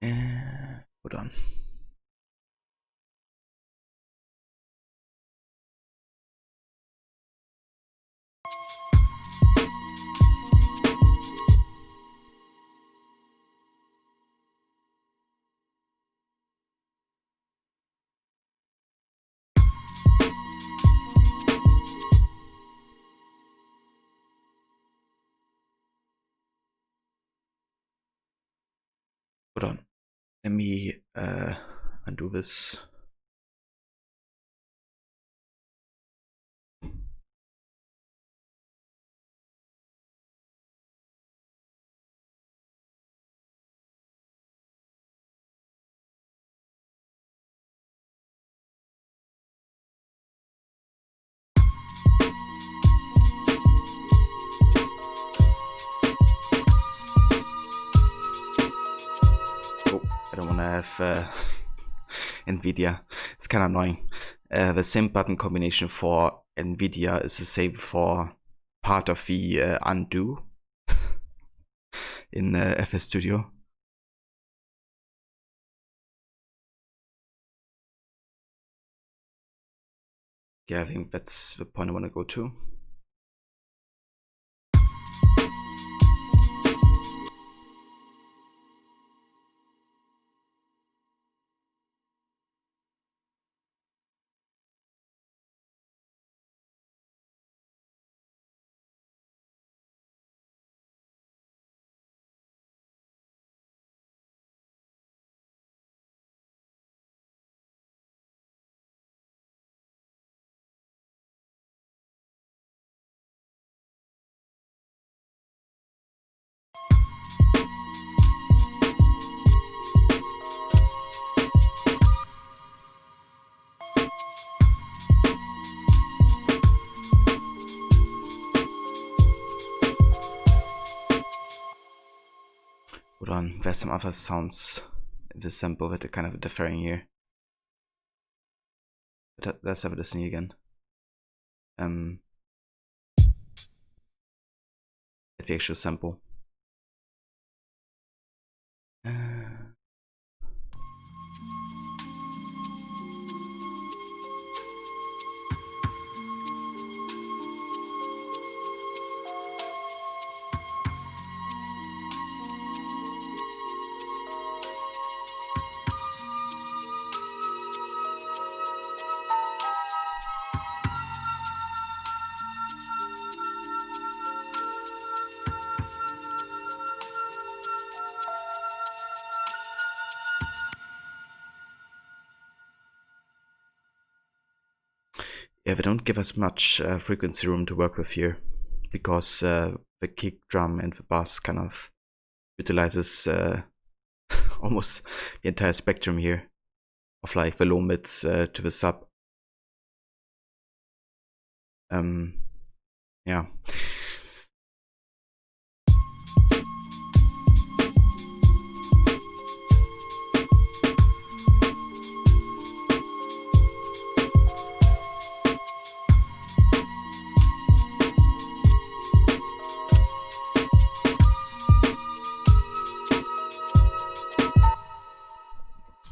Hold on. Hold on. Let me undo this. Oh, I don't want to have NVIDIA. It's kind of annoying. The same button combination for NVIDIA is the same for part of the undo in FS Studio. Yeah, I think that's the point I want to go to. Hold on, there's some other sounds in the sample that are kind of differing here. But let's have a listen again. At the actual sample. Yeah, they don't give us much frequency room to work with here, because the kick drum and the bass kind of utilizes almost the entire spectrum here of like the low mids to the sub. Yeah.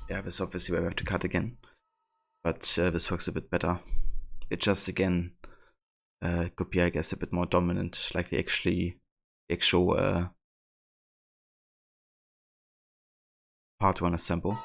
Yeah, this obviously where we have to cut again, but this works a bit better. It just again could be, I guess, a bit more dominant, like the actual part one sample.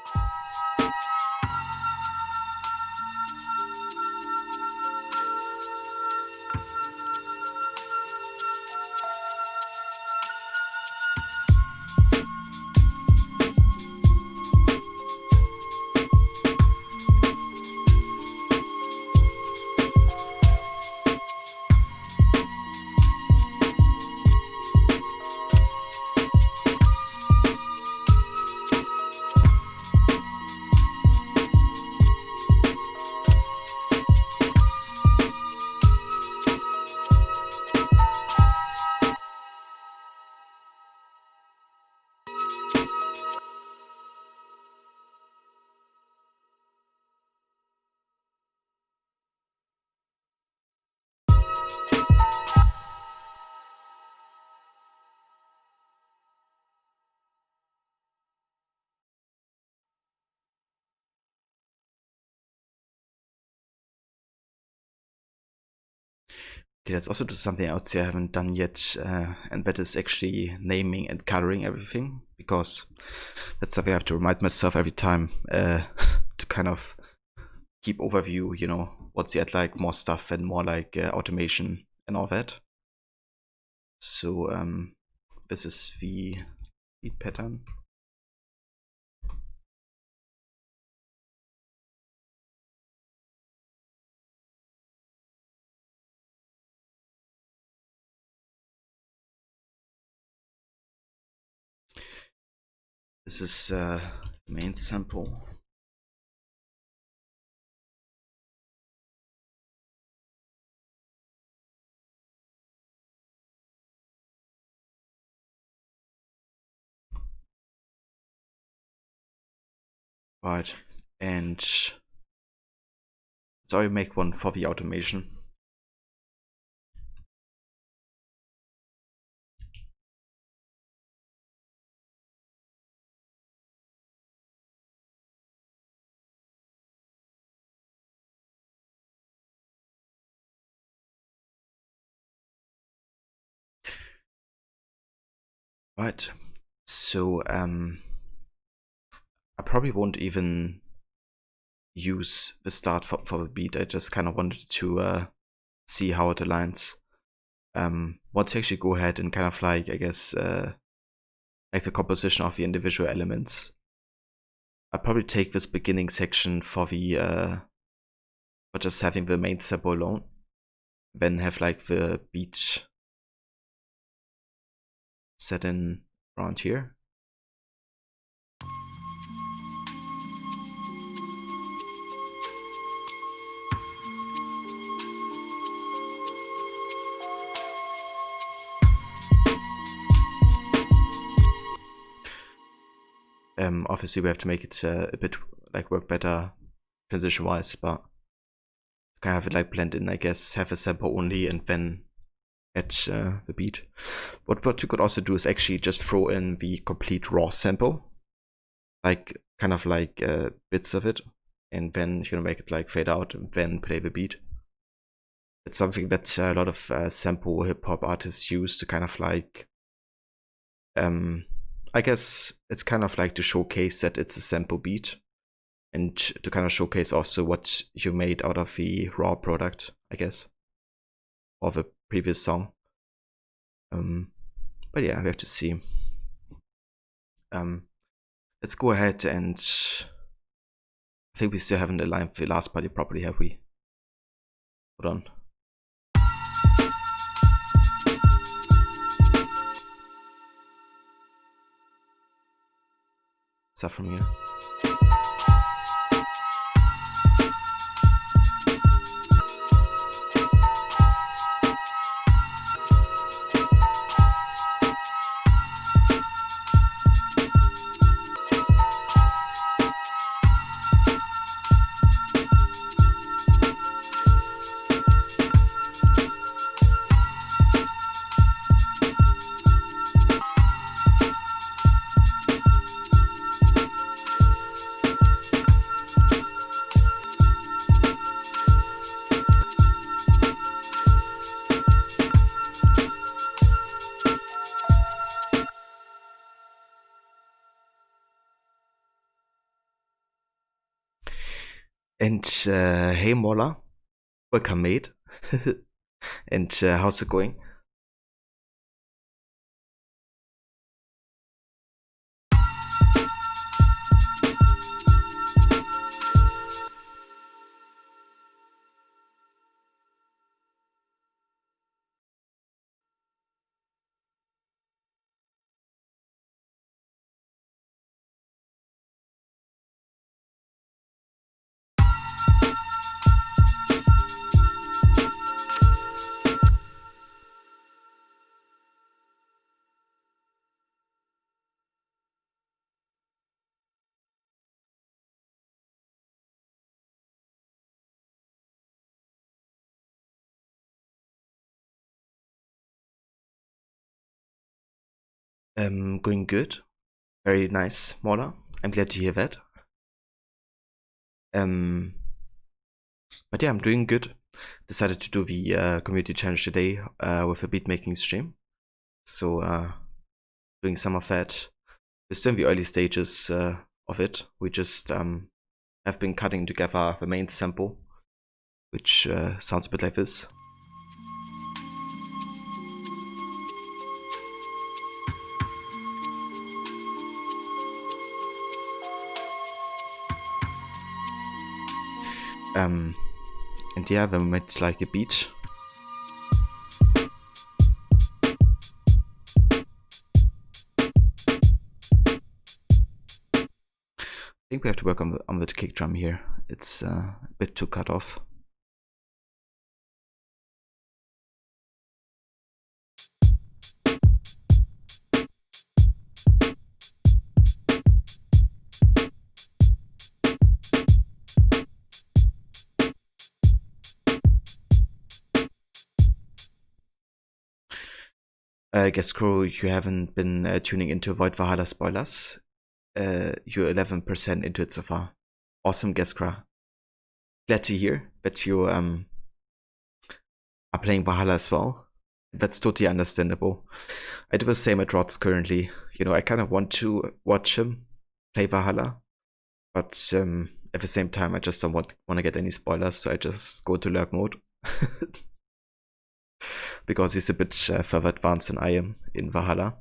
Okay, let's also do something else here I haven't done yet, and that is actually naming and coloring everything, because that's something I have to remind myself every time to kind of keep overview, you know, what's yet like more stuff and more like automation and all that. So this is the beat pattern. This is main sample. Right, and so I make one for the automation. Right, so I probably won't even use the start for the beat. I just kind of wanted to see how it aligns. Want to actually go ahead and kind of like, I guess, like the composition of the individual elements. I'll probably take this beginning section for the for just having the main sample alone, then have like the beat set in around here. Obviously we have to make it a bit like work better transition wise, but kind of have it like blend in, I guess, have a sample only and then add the beat. What you could also do is actually just throw in the complete raw sample, like kind of like bits of it, and then you can make it like fade out and then play the beat. It's something that a lot of sample hip hop artists use to kind of like I guess it's kind of like to showcase that it's a sample beat, and to kind of showcase also what you made out of the raw product, I guess, or the previous song. But yeah, we have to see. Let's go ahead and I think we still haven't aligned the last party properly, have we? Hold on. What's that from here? And hey Mola, welcome mate. And how's it going? Going good. Very nice, Mola. I'm glad to hear that. But yeah, I'm doing good. Decided to do the community challenge today with a beatmaking stream. So doing some of that. We're still in the early stages of it. We just have been cutting together the main sample, which sounds a bit like this. And yeah, then we made like a beat. I think we have to work on the kick drum here. It's a bit too cut off. I guess, Crow, you haven't been tuning into Void Valhalla spoilers. You're 11% into it so far. Awesome, Geskra. Glad to hear that you are playing Valhalla as well. That's totally understandable. I do the same at Rods currently. You know, I kind of want to watch him play Valhalla, but at the same time, I just don't want to get any spoilers, so I just go to lurk mode. Because he's a bit further advanced than I am in Valhalla.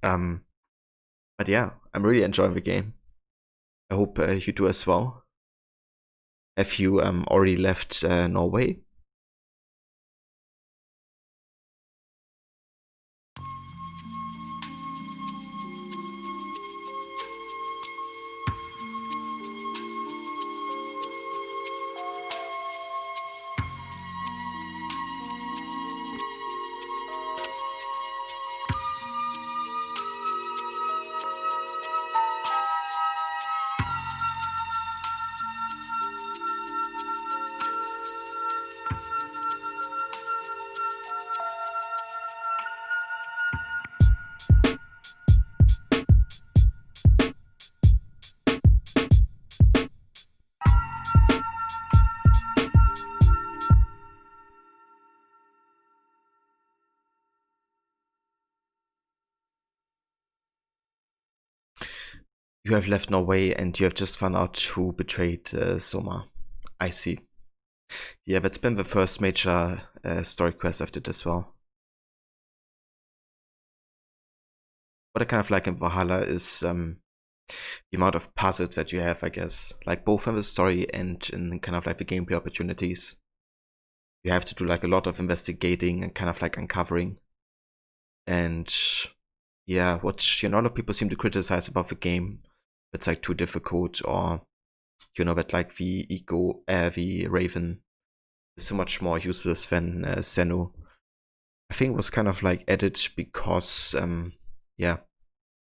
But yeah, I'm really enjoying the game. I hope you do as well. Have you already left Norway? You have left Norway and you have just found out who betrayed Soma. I see. Yeah, that's been the first major story quest I've did as well. What I kind of like in Valhalla is the amount of puzzles that you have, I guess. Like both in the story and in kind of like the gameplay opportunities. you have to do like a lot of investigating and kind of like uncovering. And yeah, what a lot of people seem to criticize about the game, it's like too difficult, or that like the Raven is so much more useless than Zeno. I think it was kind of like added because yeah,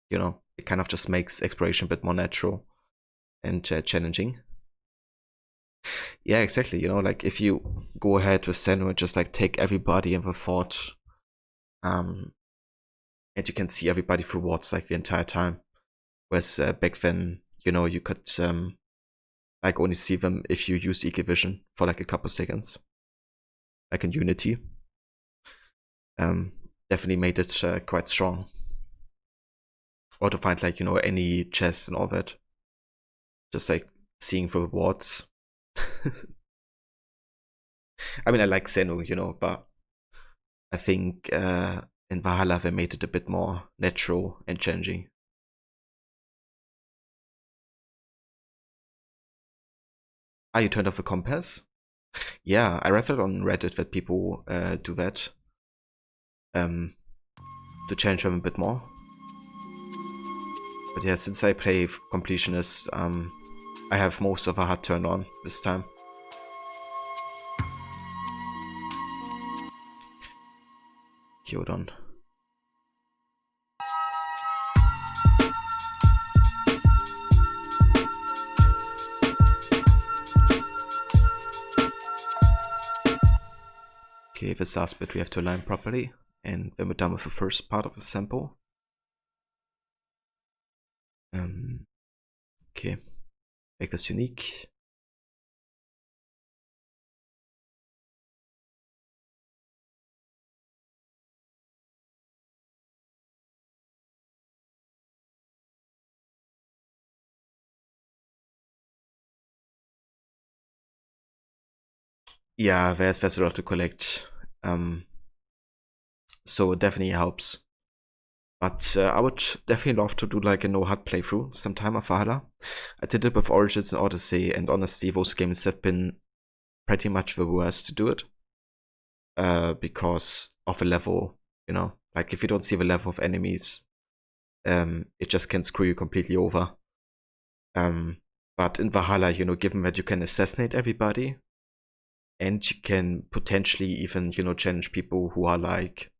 it kind of just makes exploration a bit more natural and challenging. Yeah, exactly. Like if you go ahead with Zeno and just like take everybody in the fort, and you can see everybody through wards like the entire time. Whereas back then, you could like only see them if you use Eagle Vision for like a couple seconds, like in Unity. Definitely made it quite strong. Or to find like any chests and all that, just like seeing through the wards. I mean, I like Zeno, but I think in Valhalla they made it a bit more natural and challenging. Ah, you turned off the compass? Yeah, I read that on Reddit that people do that to challenge them a bit more. But yeah, since I play completionist, I have most of a HUD turned on this time. Hold on. Okay, this last bit we have to align properly, and then we're done with the first part of the sample. Okay, make this unique. Yeah, there's a lot to collect, so it definitely helps. But I would definitely love to do like a no-HUD playthrough sometime of Valhalla. I did it with Origins and Odyssey, and honestly, those games have been pretty much the worst to do it. Because of the level, like if you don't see the level of enemies, it just can screw you completely over. But in Valhalla, given that you can assassinate everybody, and you can potentially even, challenge people who are like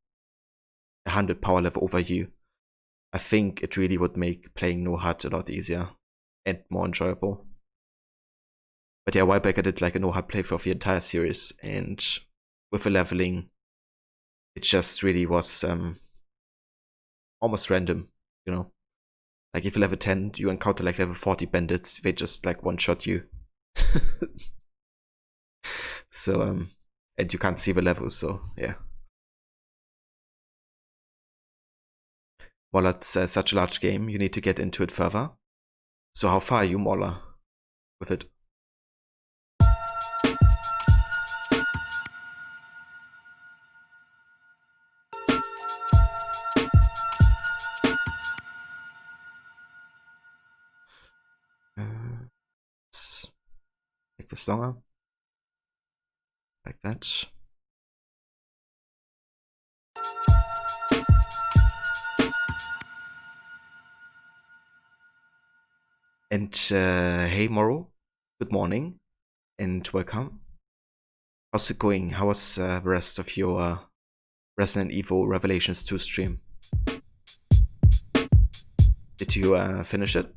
100 power level over you, I think it really would make playing no HUD a lot easier and more enjoyable. But yeah, a while back I did like a no HUD playthrough of the entire series, and with the leveling, it just really was almost random, Like if you level 10, you encounter like level 40 bandits, they just like one-shot you. So, and you can't see the levels, so yeah. Well, it's such a large game, you need to get into it further. So how far are you, Moller, with it? Let's make this longer. Like that. And hey, Moro, good morning and welcome. How's it going? How was the rest of your Resident Evil Revelations 2 stream? Did you finish it?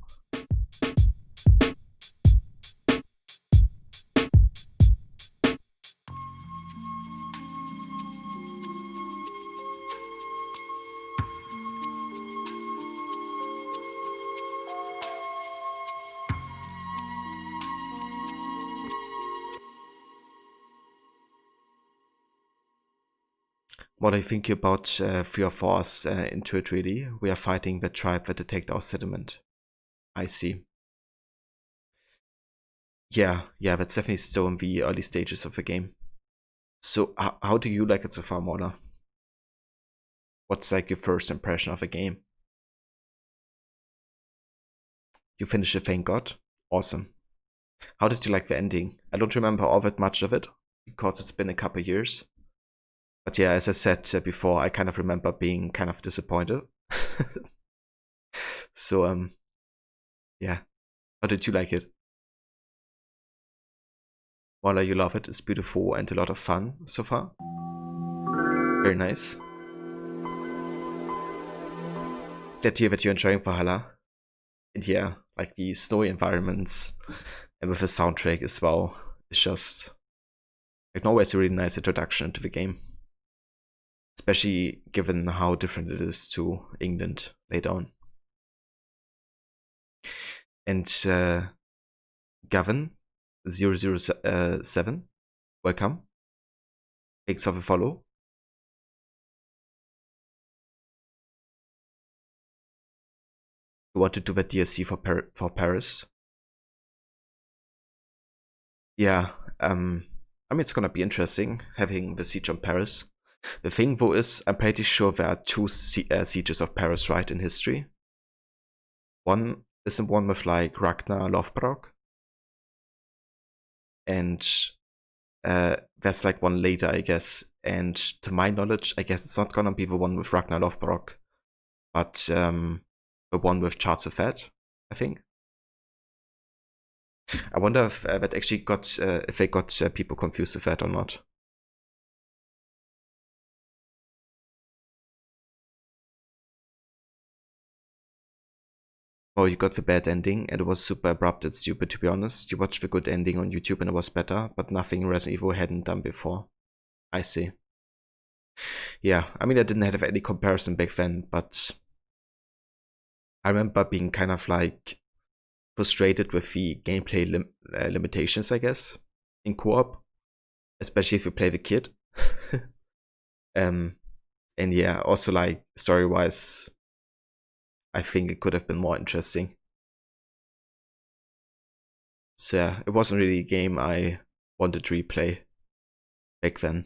What I think about 3 or 4 hours into it really, we are fighting the tribe that attacked our settlement. I see. Yeah, that's definitely still in the early stages of the game. So how do you like it so far, Mona? What's like your first impression of the game? You finished it, thank God. Awesome. How did you like the ending? I don't remember all that much of it, because it's been a couple years. But yeah, as I said before, I kind of remember being kind of disappointed. So yeah. How did you like it? Voila, you love it. It's beautiful and a lot of fun so far. Very nice. Glad to hear that you're enjoying Valhalla. And yeah, like the snowy environments and with the soundtrack as well. It's just like always a really nice introduction into the game. Especially given how different it is to England later on. And Gavin 007, welcome. Thanks for the follow. You want to do the DLC for Paris? Yeah, I mean, it's gonna be interesting having the siege on Paris. The thing though is, I'm pretty sure there are two sieges of Paris, right, in history. One isn't one with like Ragnar Lothbrok, and there's like one later, I guess. And to my knowledge, I guess it's not gonna be the one with Ragnar Lothbrok, but the one with Charles V, I think. I wonder if that actually got if they got people confused with that or not. Oh, you got the bad ending and it was super abrupt and stupid, to be honest. You watched the good ending on YouTube and it was better, but nothing Resident Evil hadn't done before. I see. Yeah, I mean, I didn't have any comparison back then, but I remember being kind of like frustrated with the gameplay limitations, I guess, in co-op, especially if you play the kid. And yeah, also like story-wise, I think it could have been more interesting. So yeah, it wasn't really a game I wanted to replay back then.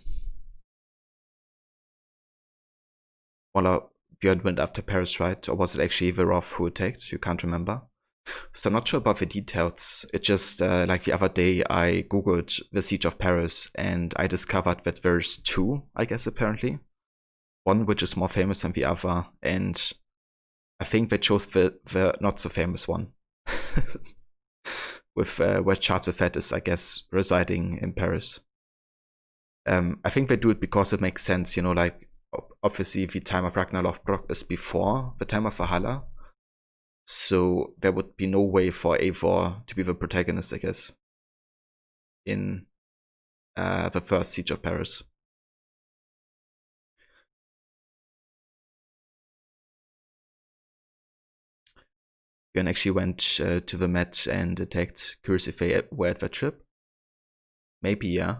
Well, Björn went after Paris, right? Or was it actually Verov who attacked? You can't remember. So I'm not sure about the details. It just, like the other day, I googled the Siege of Paris and I discovered that there's two, I guess, apparently. One which is more famous than the other, and I think they chose the not so famous one. With where Charles V is, I guess, residing in Paris. I think they do it because it makes sense, you know, like obviously the time of Ragnar Lothbrok is before the time of Valhalla. So there would be no way for Eivor to be the protagonist, I guess, in the first Siege of Paris. Björn actually went to the Met and attacked. Curious if they were at that trip. Maybe, yeah.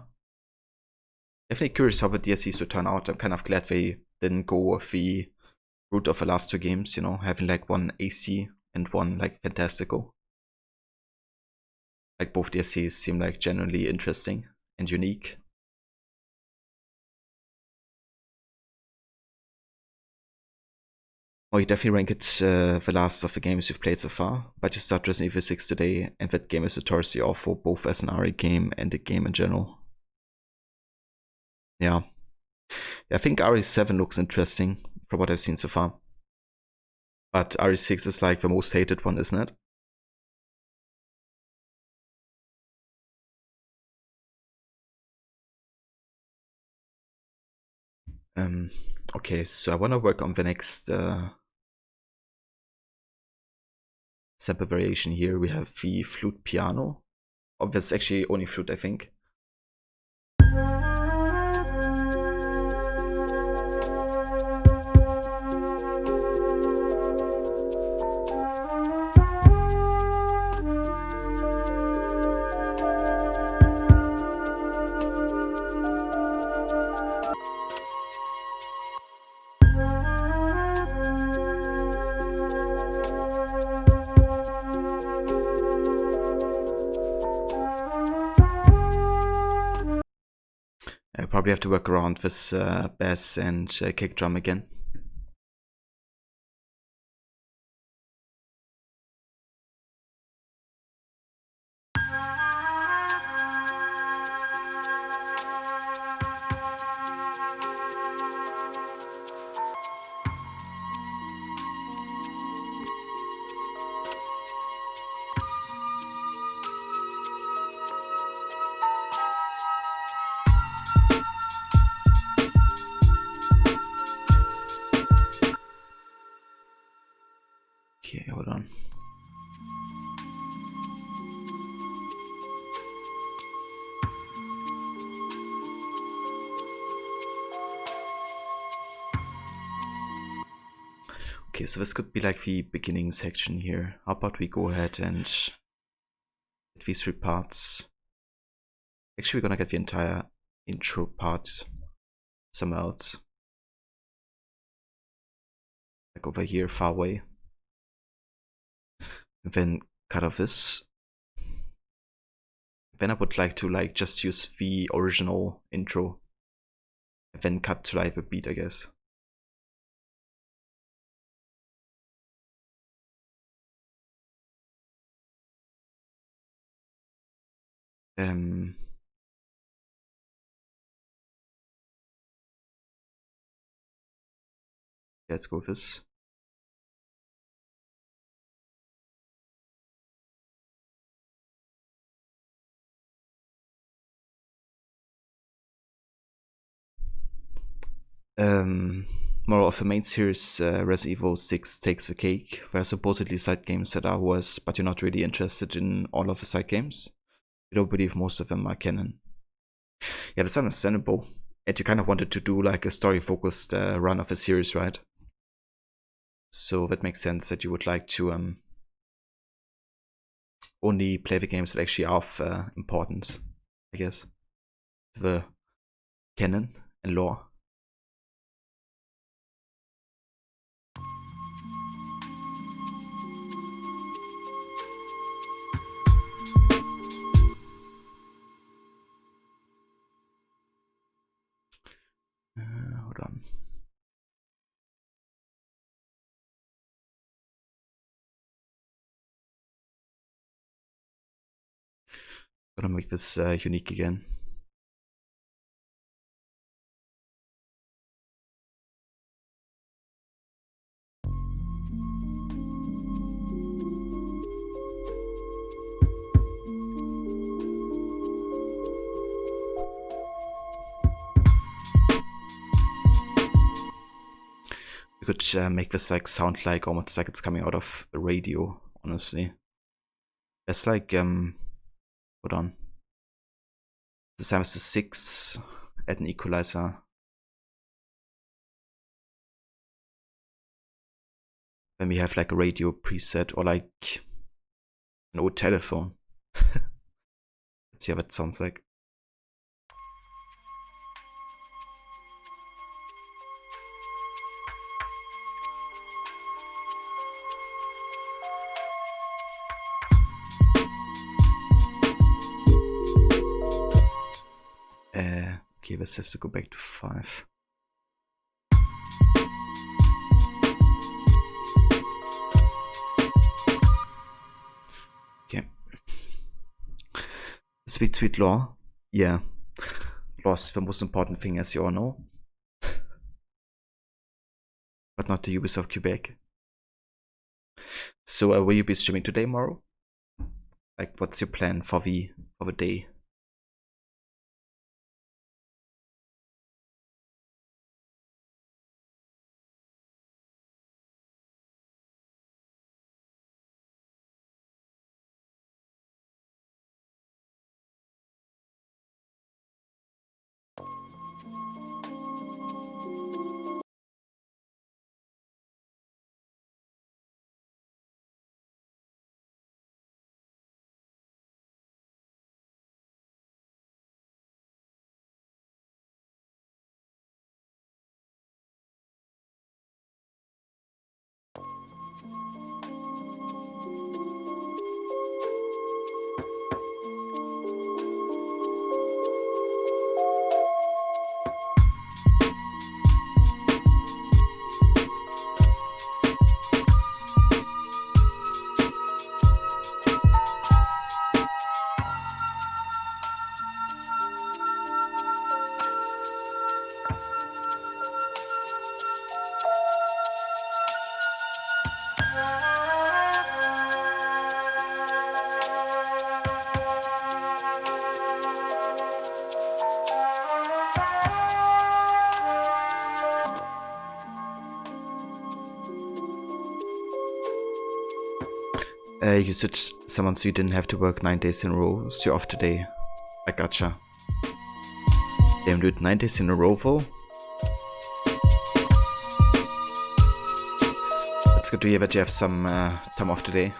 Definitely curious how the DLCs would turn out. I'm kind of glad they didn't go with the route of the last two games, you know, having like one AC and one like Fantastical. Like both DLCs seem like genuinely interesting and unique. Oh, you definitely rank it the last of the games you've played so far, but you start Resident Evil 6 today, and that game is notoriously awful, both as an RE game and a game in general. Yeah. I think RE7 looks interesting from what I've seen so far. But RE6 is like the most hated one, isn't it? Okay, so I want to work on the next sample variation here. We have the flute piano. Oh, that's actually only flute, I think. I probably have to work around this bass and kick drum again. Okay, hold on. Okay, so this could be like the beginning section here. How about we go ahead and get these 3 parts. Actually, we're gonna get the entire intro part somewhere else. Like over here, far away. And then cut off this. Then I would like to like just use the original intro. And then cut to like the beat, I guess. Let's go with this. More of a main series, Resident Evil 6 takes the cake. There are supposedly side games that are worse, but you're not really interested in all of the side games. You don't believe most of them are canon. Yeah, that's understandable. And you kind of wanted to do like a story-focused run of a series, right? So that makes sense that you would like to only play the games that actually are of importance, I guess. The canon and lore. Hold on. Gonna make this unique again. We could make this like sound like almost like it's coming out of the radio, honestly. That's like hold on. This time is to 6, add an equalizer. Then we have like a radio preset or like an old telephone. Let's see how that sounds like. Okay, this has to go back to 5. Okay. Sweet, sweet lore. Yeah. Lore's the most important thing, as you all know. But not the Ubisoft Quebec. So will you be streaming today, Morrow? Like, what's your plan for the day? You switched someone so you didn't have to work 9 days in a row, so you're off today. I gotcha. Damn, dude, 9 days in a row though? It's good to hear that you have some time off today.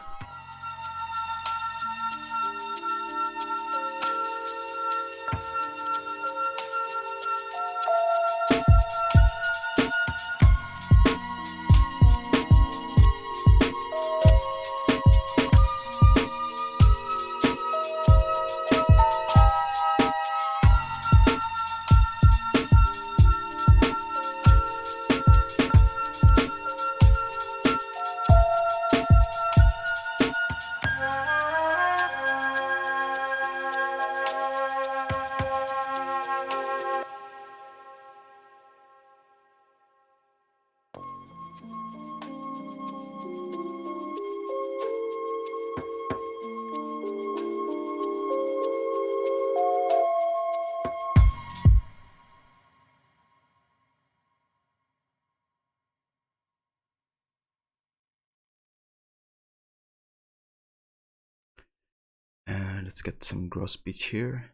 Let's get some gross beat here.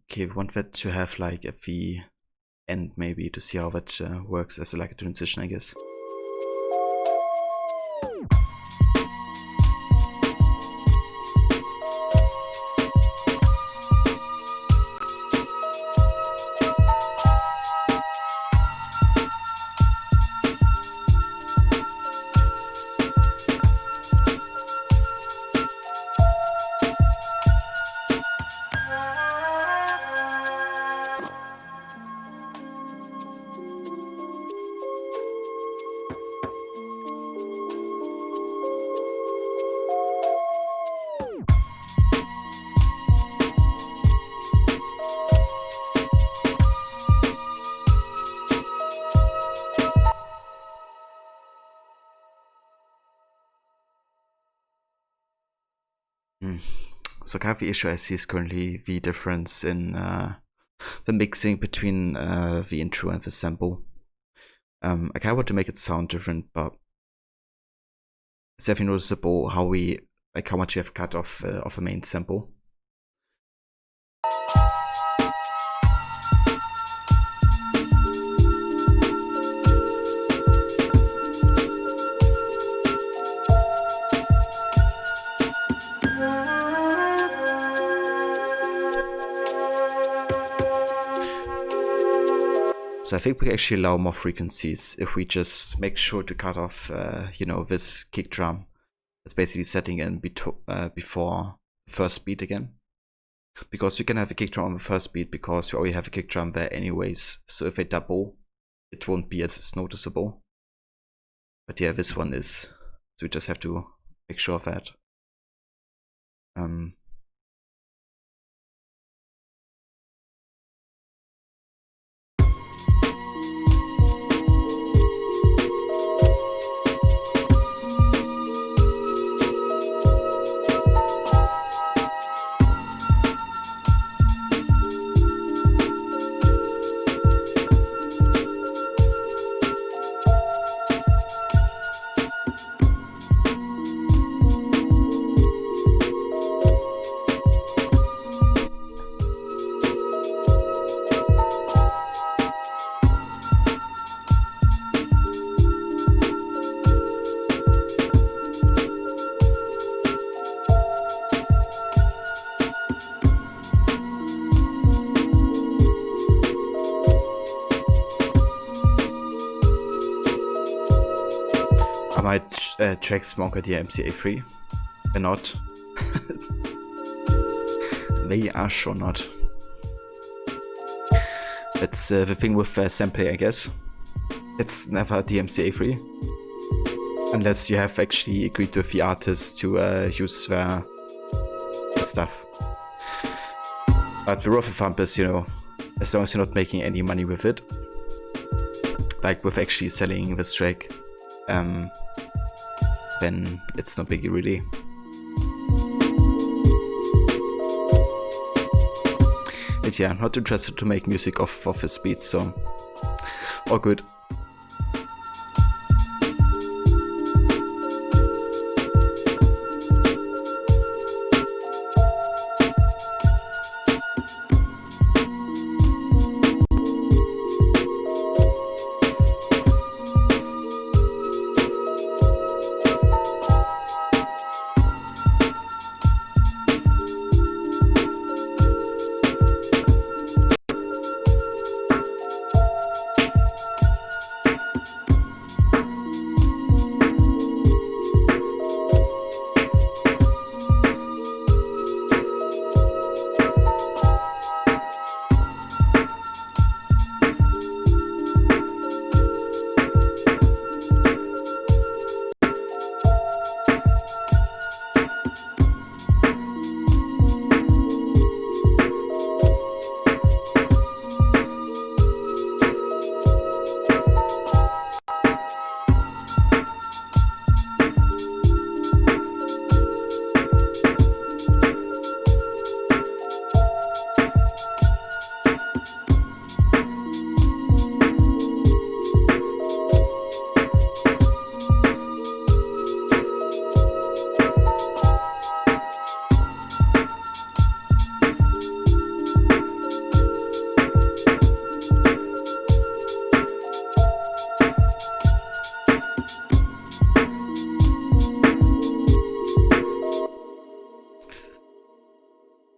Okay, we want that to have like at the end maybe to see how that works as like a transition, I guess. So kind of the issue I see is currently the difference in the mixing between the intro and the sample. I kind of want to make it sound different, but it's definitely noticeable how how much we have cut off of a main sample. So I think we can actually allow more frequencies if we just make sure to cut off, you know, this kick drum. It's basically setting in before the first beat again. Because we can have a kick drum on the first beat because we already have a kick drum there anyways. So if they double, it won't be as noticeable. But yeah, this one is. So we just have to make sure of that. Track Smonker the MCA3. They're not. They are sure not. That's the thing with sampling, I guess. it's never DMCA free. Unless you have actually agreed with the artist to use their stuff. But the rough thumb is, you know, as long as you're not making any money with it, like with actually selling this track, then it's no biggie really. But yeah, I'm not interested to make music off of his beats, so all good.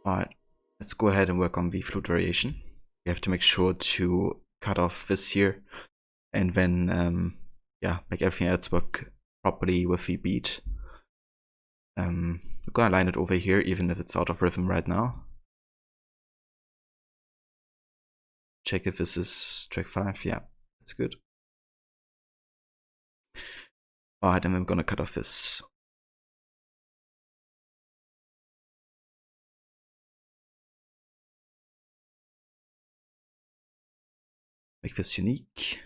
Alright, let's go ahead and work on the flute variation. We have to make sure to cut off this here and then yeah, make everything else work properly with the beat. We're gonna line it over here even if it's out of rhythm right now. Check if this is track 5, yeah, that's good. Alright, and I'm gonna cut off this. Make this unique.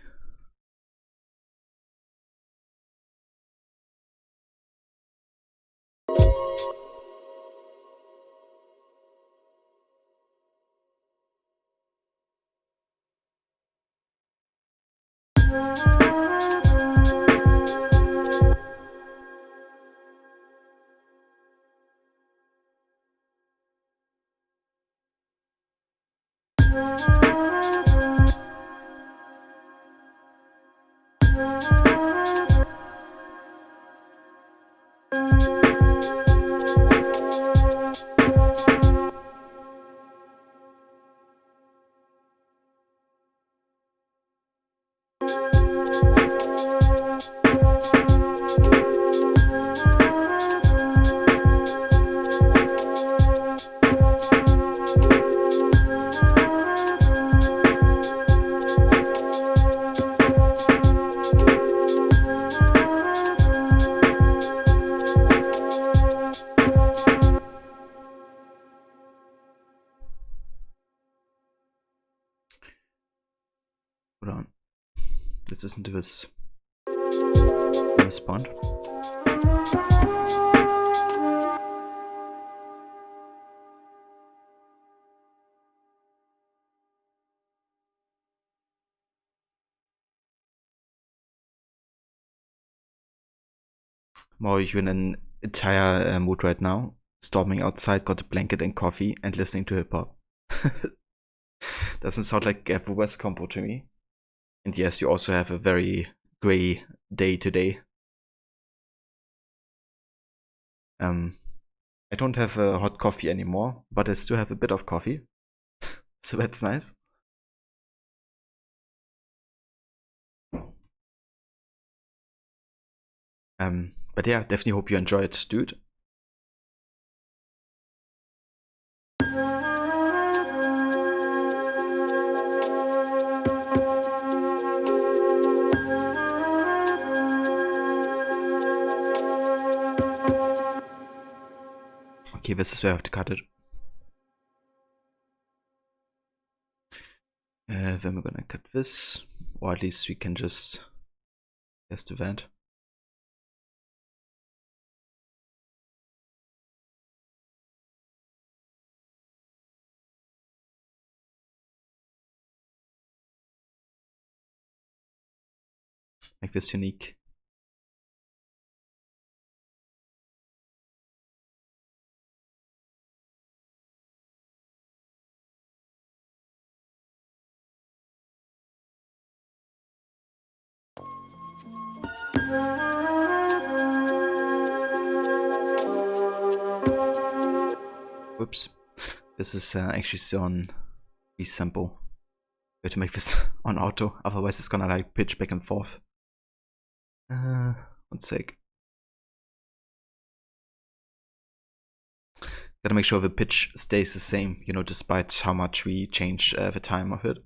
Hold on. Let's listen to this respond. More you in an entire mood right now. Storming outside, got a blanket and coffee, and listening to hip hop. Doesn't sound like the worst combo to me. And yes, you also have a very gray day today. I don't have a hot coffee anymore, but I still have a bit of coffee. So that's nice. But yeah, definitely hope you enjoyed, dude. Okay, this is where I have to cut it. Then we're gonna cut this, or at least we can just test the vent. Make this unique. Whoops. This is actually still on resample. We have to make this on auto, otherwise it's gonna like pitch back and forth. 1 sec. Gotta make sure the pitch stays the same, you know, despite how much we change the time of it.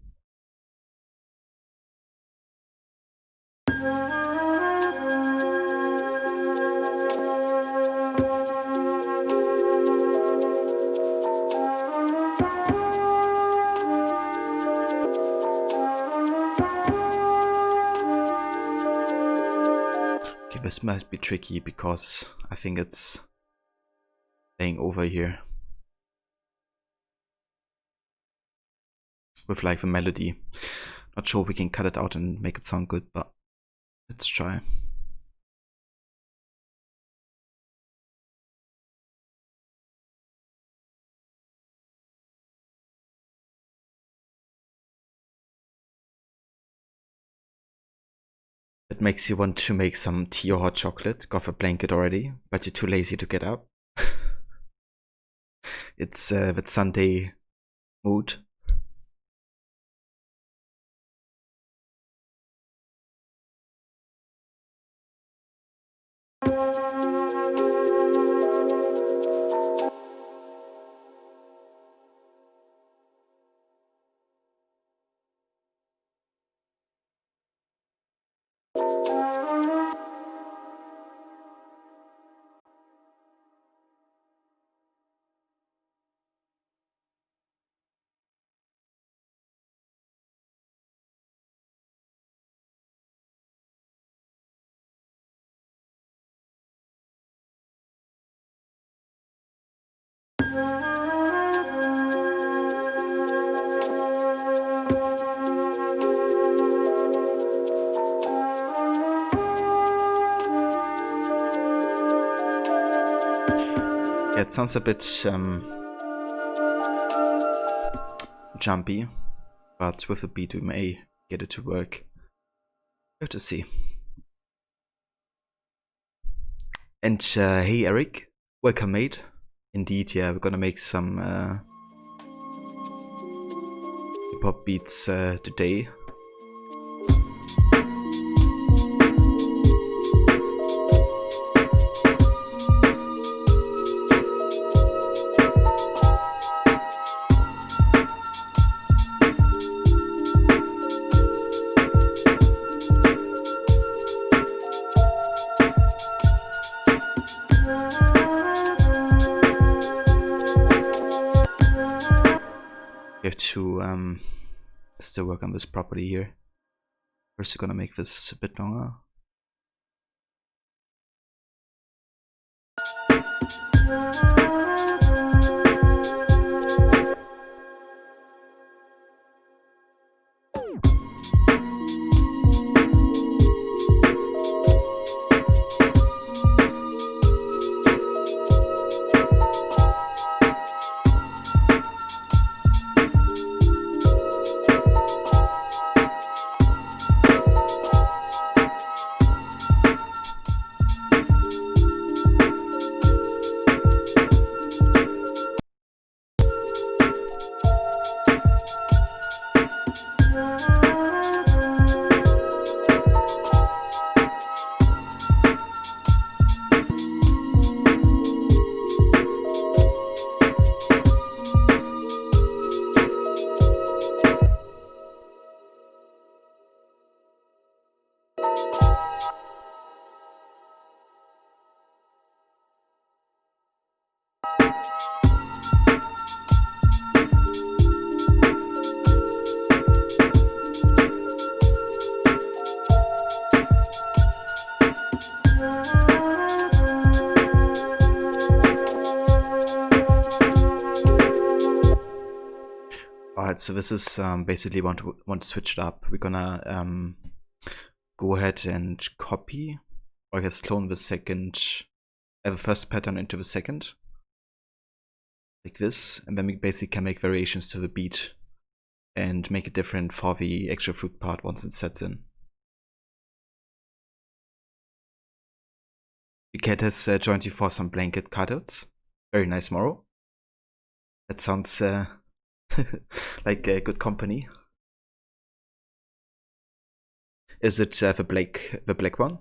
Okay, this might be tricky because I think it's laying over here with like the melody. Not sure we can cut it out and make it sound good, but let's try. It makes you want to make some tea or hot chocolate, got a blanket already, but you're too lazy to get up. It's that Sunday mood. Yeah, it sounds a bit jumpy, but with a beat we may get it to work. We have to see. And hey Eric, welcome mate. Indeed, yeah, we're gonna make some hip-hop beats today. We have to still work on this property here. First, we're gonna make this a bit longer. Alright, so this is basically want to switch it up. We're gonna go ahead and copy, or I guess clone the first pattern into the second, like this, and then we basically can make variations to the beat and make it different for the extra flute part once it sets in. The cat has joined you for some blanket cutouts. Very nice, Morrow. That sounds like a good company. Is it the black one?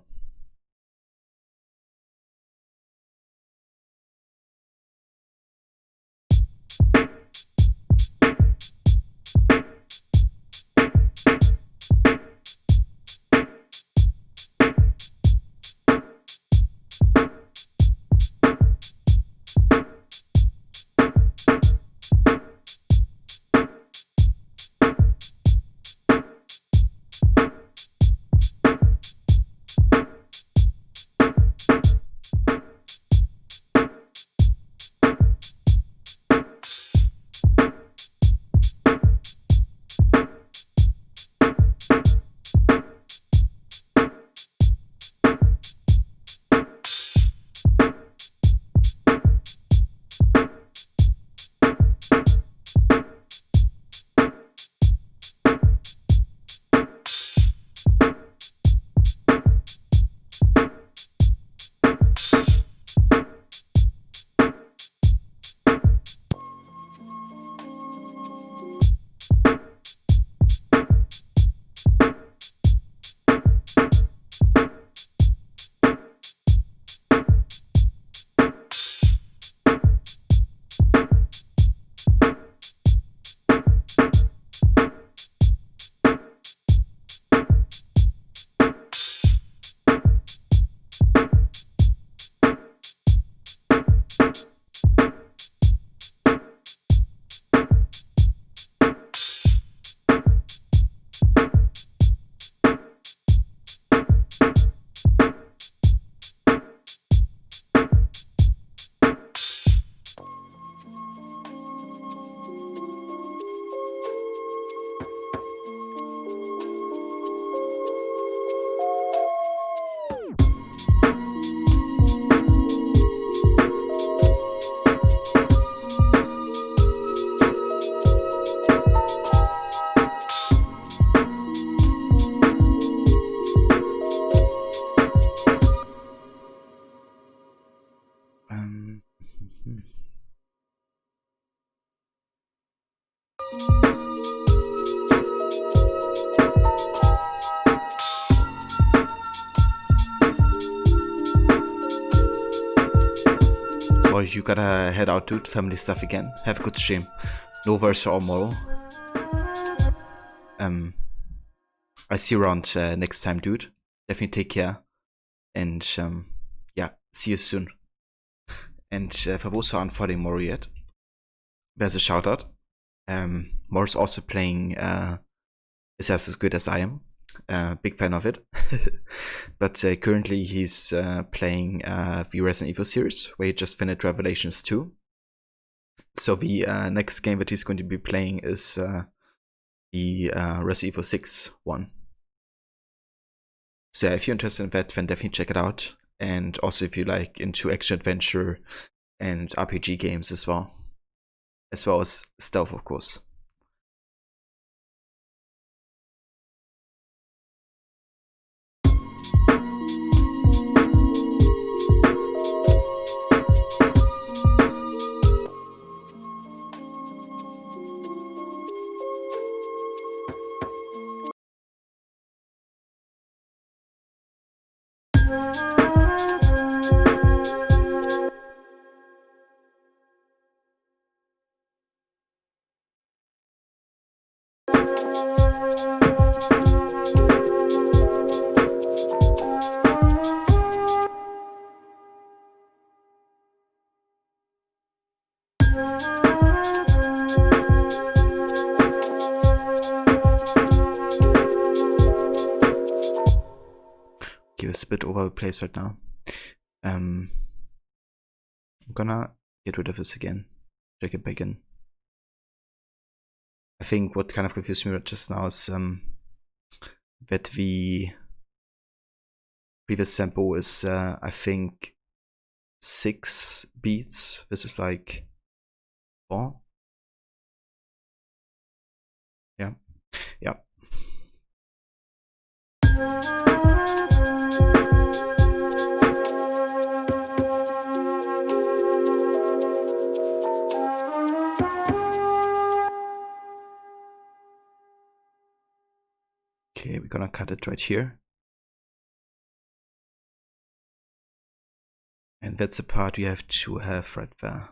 Or you gotta head out, dude. Family stuff again. Have a good stream. No verse or more. I see you around next time, dude. Definitely take care. And yeah, see you soon. And for those who aren't following Moro yet, there's a shout out. Moro's also playing is as good as I am. Big fan of it. But currently he's playing the Resident Evil series, where he just finished Revelations 2. So the next game that he's going to be playing is the Resident Evil 6 one. So yeah, if you're interested in that, then definitely check it out. And also if you like into action adventure and RPG games as well as stealth, of course. Okay, it's a bit over the place right now. I'm gonna get rid of this again. Check it back in. I think what kind of confused me just now is that the previous tempo is I think 6 beats. This is like 4. Yeah. Okay, we're gonna cut it right here. And that's the part we have to have right there.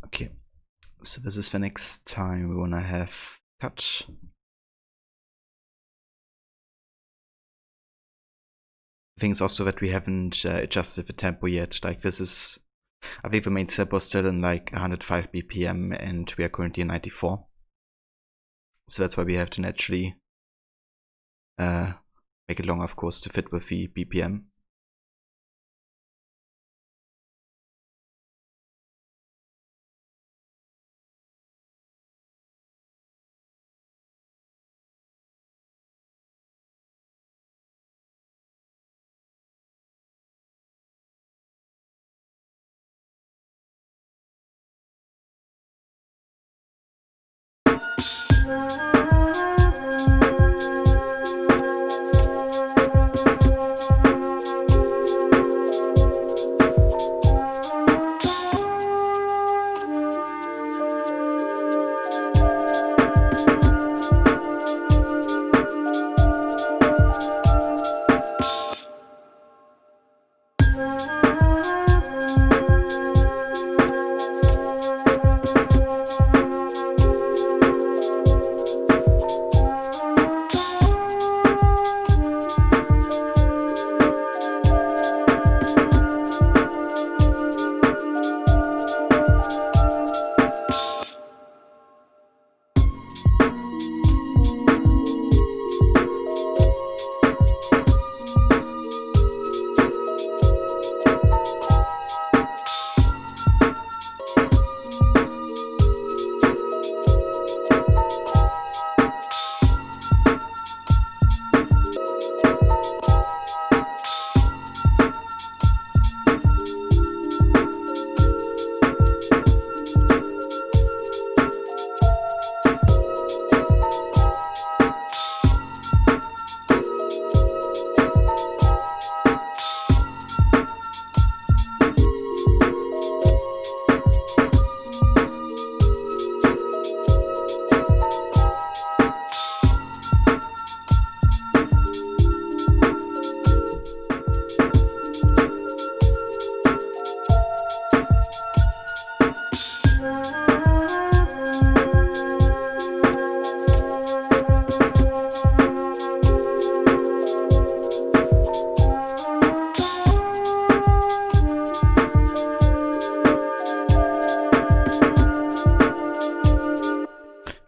Okay, so this is the next time we wanna have cut. The thing is also that we haven't adjusted the tempo yet. Like this is, I think the main tempo is still in like 105 BPM and we are currently in 94. So that's why we have to naturally make it long, of course, to fit with the BPM.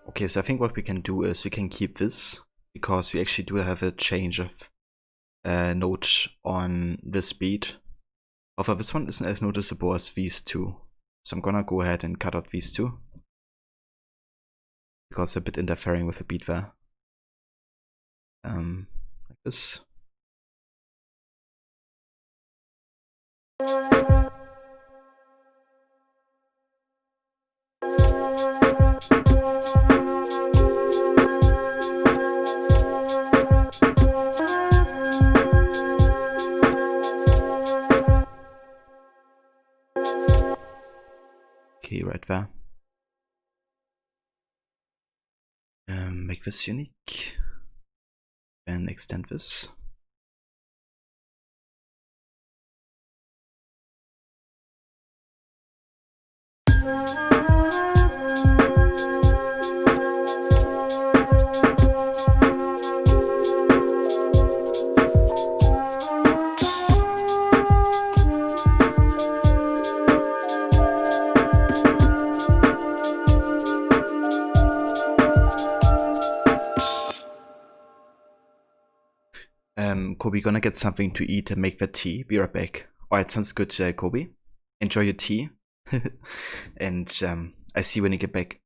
Okay, so I think what we can do is we can keep this, because we actually do have a change of note on this beat. Although this one isn't as noticeable as these two. So I'm gonna go ahead and cut out these two, because they're a bit interfering with the beat there. this. Okay, right there. Make this unique. And extend this. Kobe, gonna get something to eat and make that tea. Be right back. Alright, sounds good, Kobe. Enjoy your tea. And I see you when you get back.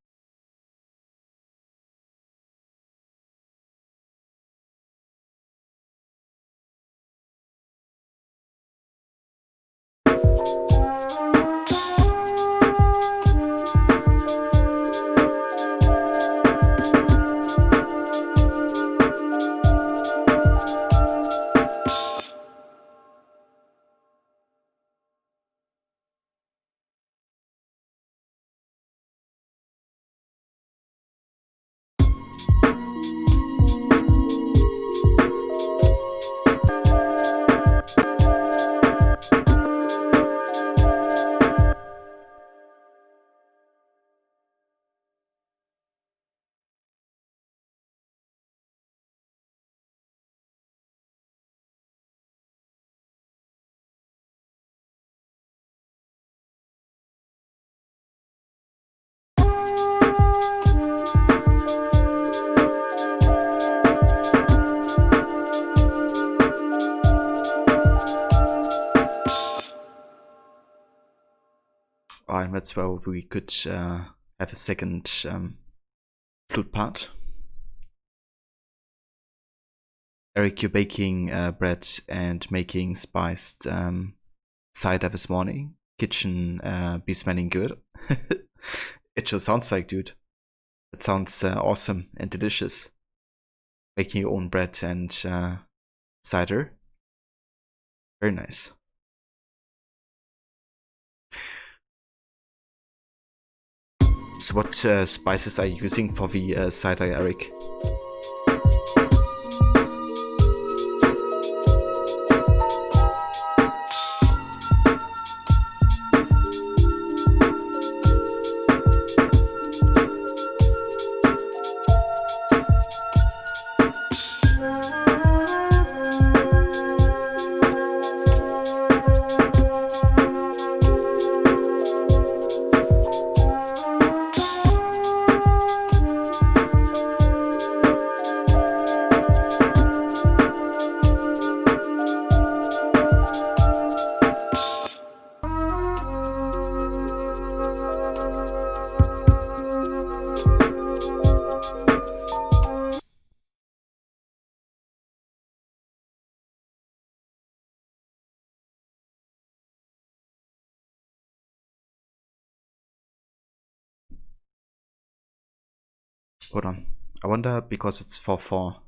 Alright, that's where we could have a second flute part. Eric, you're baking bread and making spiced cider this morning. Kitchen be smelling good. It just sounds like, dude. That sounds awesome and delicious. Making your own bread and cider. Very nice. So what spices are you using for the cider, Eric? Hold on. I wonder, because it's 4/4,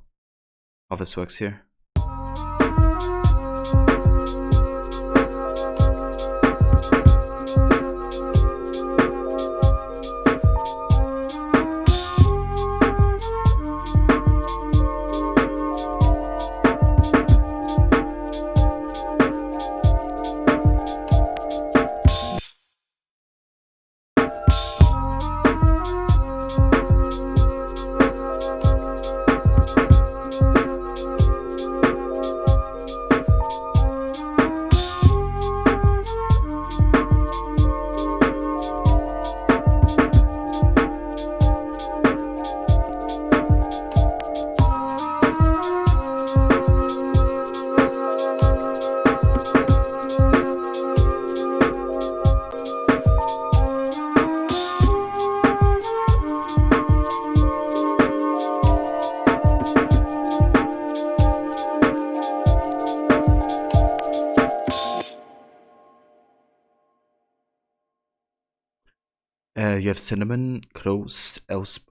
how this works here. You have cinnamon, cloves,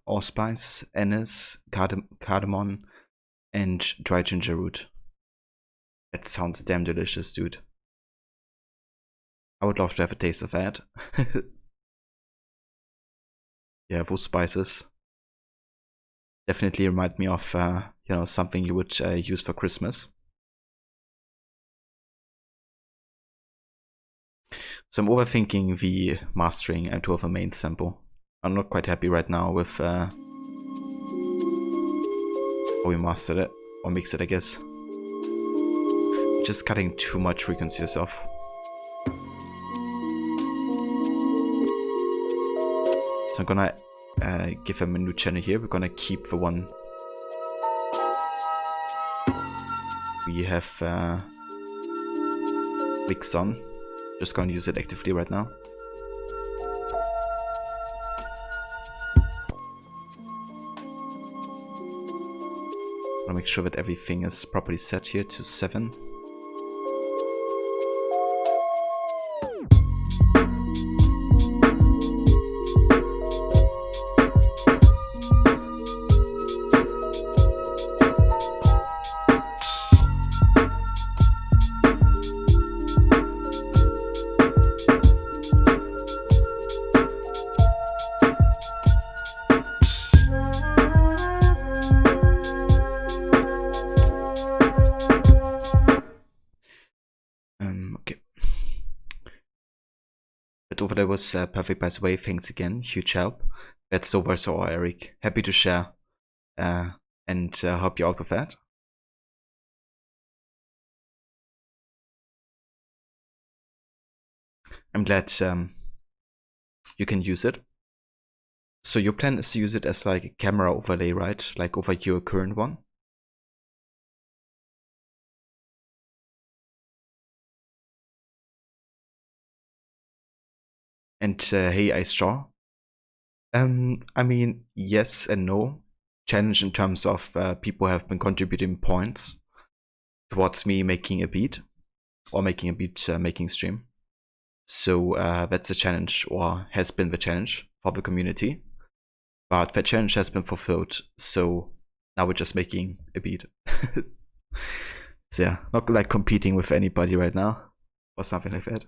allspice, anise, cardamom, and dry ginger root. That sounds damn delicious, dude. I would love to have a taste of that. Yeah, those spices definitely remind me of, something you would use for Christmas. So I'm overthinking the mastering and to have a main sample. I'm not quite happy right now with how we mastered it, or mixed it, I guess. Just cutting too much frequencies off. So I'm gonna give him a new channel here. We're gonna keep the one we have mixed on. Just gonna use it actively right now. Wanna make sure that everything is properly set here to 7. Okay. But over there was perfect, by the way. Thanks again, huge help. That's so versatile, Eric. Happy to share and help you out with that. I'm glad you can use it. So your plan is to use it as like a camera overlay, right? Like over your current one? And hey, I straw. I mean, yes and no. Challenge in terms of people have been contributing points towards me making a beat, or making a beat making stream. So that's a challenge, or has been the challenge for the community. But the challenge has been fulfilled, so now we're just making a beat. So yeah, not like competing with anybody right now, or something like that.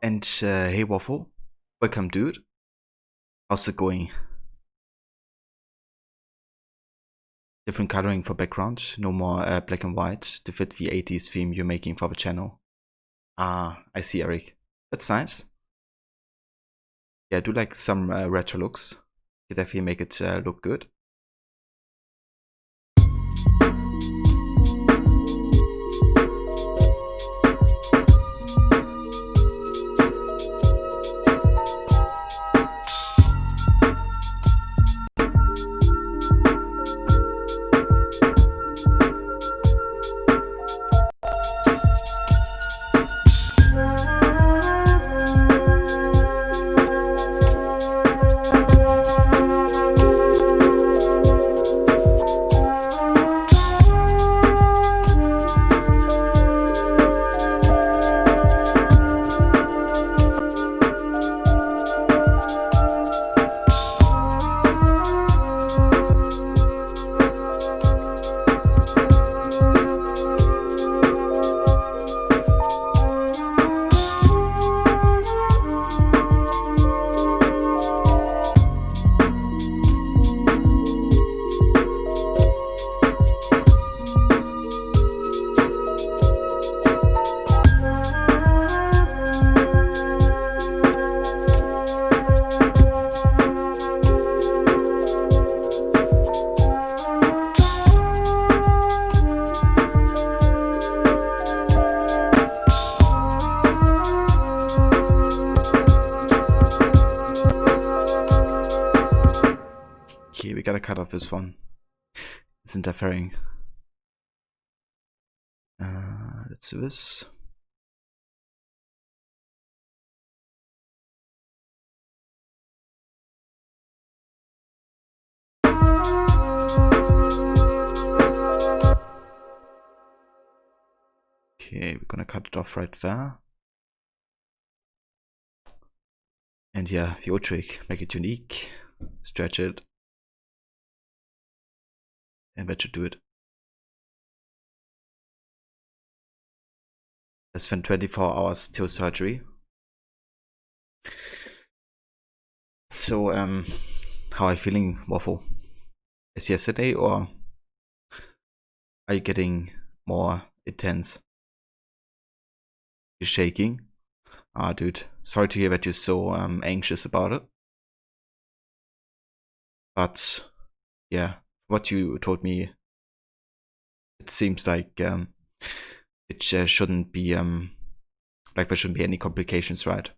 And hey Waffle, welcome dude. How's it going? Different coloring for background, no more black and white to fit the 80s theme you're making for the channel. Ah, I see, Eric. That's nice. Yeah, I do like some retro looks. You definitely make it look good. this one. It's interfering. Let's do this. Okay, we're gonna cut it off right there. And yeah, your trick, make it unique, stretch it, and that should do it. Less than 24 hours till surgery. So, how are you feeling, Waffle? As yesterday, or are you getting more intense? You're shaking? Ah, dude, sorry to hear that you're so anxious about it. But yeah, what you told me, it seems like it shouldn't be like there shouldn't be any complications, right?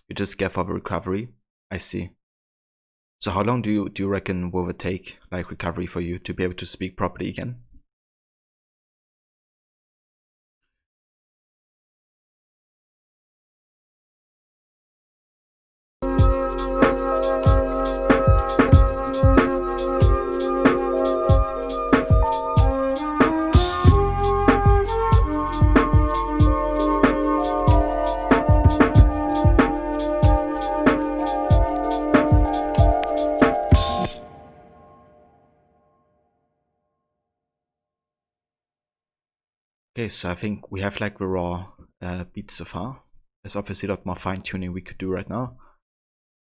You just get for the recovery. I see. So how long do you reckon will it take, like, recovery for you to be able to speak properly again? Okay, so I think we have like the raw beats so far. There's obviously a lot more fine tuning we could do right now,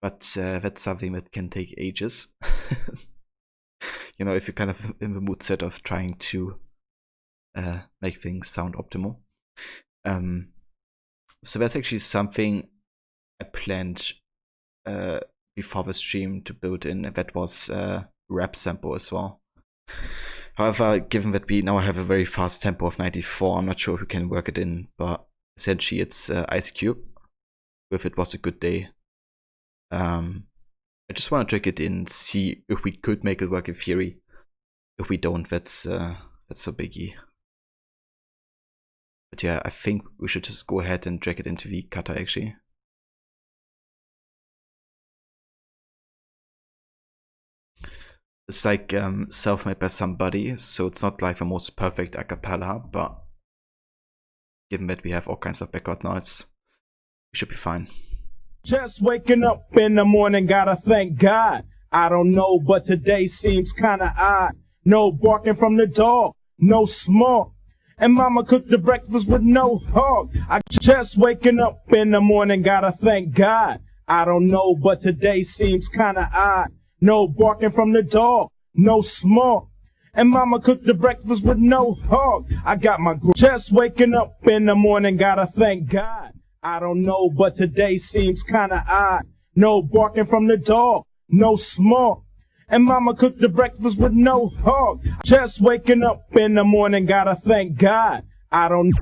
but that's something that can take ages. You know, if you're kind of in the mood set of trying to make things sound optimal. So that's actually something I planned before the stream to build in, and that was rap sample as well. However, given that we now have a very fast tempo of 94, I'm not sure if we can work it in, but essentially it's Ice Cube with It Was a Good Day. I just want to check it in, see if we could make it work in theory. If we don't, that's so biggie. But yeah, I think we should just go ahead and drag it into the cutter actually. It's like self-made by somebody, so it's not like the most perfect a cappella, but given that we have all kinds of background noise, we should be fine. Just waking up in the morning, gotta thank God. I don't know, but today seems kinda odd. No barking from the dog, no smoke. And mama cooked the breakfast with no hog. I just waking up in the morning, gotta thank God. I don't know, but today seems kinda odd. No barking from the dog, no smoke. And mama cooked the breakfast with no hog. I got my just waking up in the morning, gotta thank God. I don't know, but today seems kinda odd. No barking from the dog, no smoke. And mama cooked the breakfast with no hog. Just waking up in the morning, gotta thank God. I don't.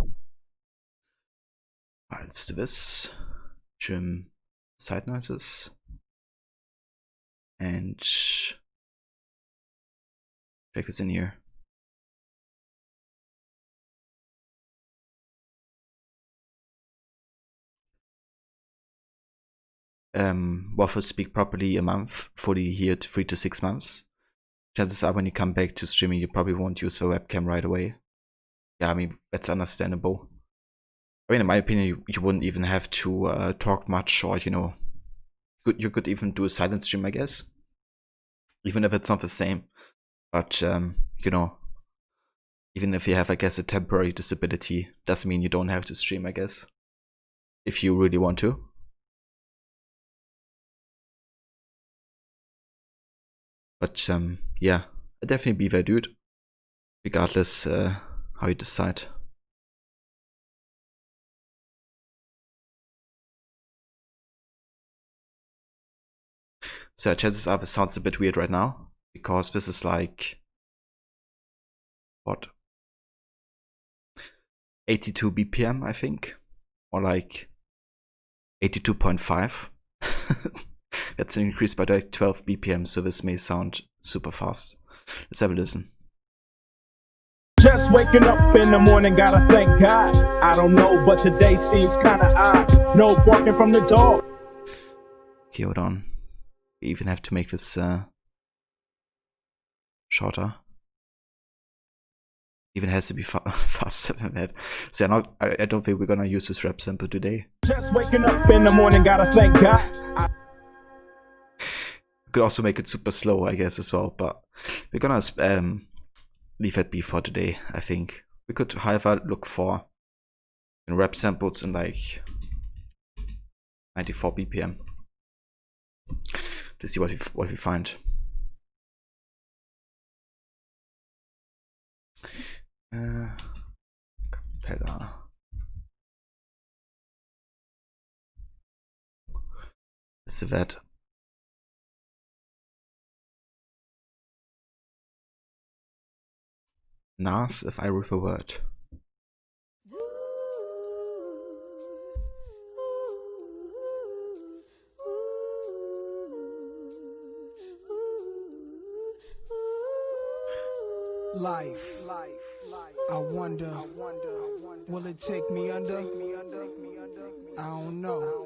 Alright, let's do this. Trim side noises. And check this in here. Waffle speak properly a month, fully here 3 to 6 months. Chances are when you come back to streaming, you probably won't use a webcam right away. Yeah, I mean, that's understandable. I mean, in my opinion, you wouldn't even have to talk much, or, you know, you could even do a silent stream, I guess. Even if it's not the same. But, you know, even if you have, I guess, a temporary disability, doesn't mean you don't have to stream, I guess. If you really want to. But, yeah, I'd definitely be there, dude. Regardless how you decide. So chances are this sounds a bit weird right now, because this is like, what? 82 BPM, I think, or like 82.5. That's increased by like 12 BPM, so this may sound super fast. Let's have a listen. Just waking up in the morning, gotta thank God. I don't know, but today seems kinda odd. No barking from the dog. Okay, hold on. We even have to make this shorter. Even has to be faster than that. So yeah, I don't think we're gonna use this rap sample today. Just waking up in the morning, gotta thank God. We could also make it super slow, I guess, as well, but we're gonna leave that be for today, I think. We could, however, look for rap samples in like 94 BPM to see what we find. Compeller. Is that? Nas, if I rip a word. Life, I wonder, will it take me under? I don't know.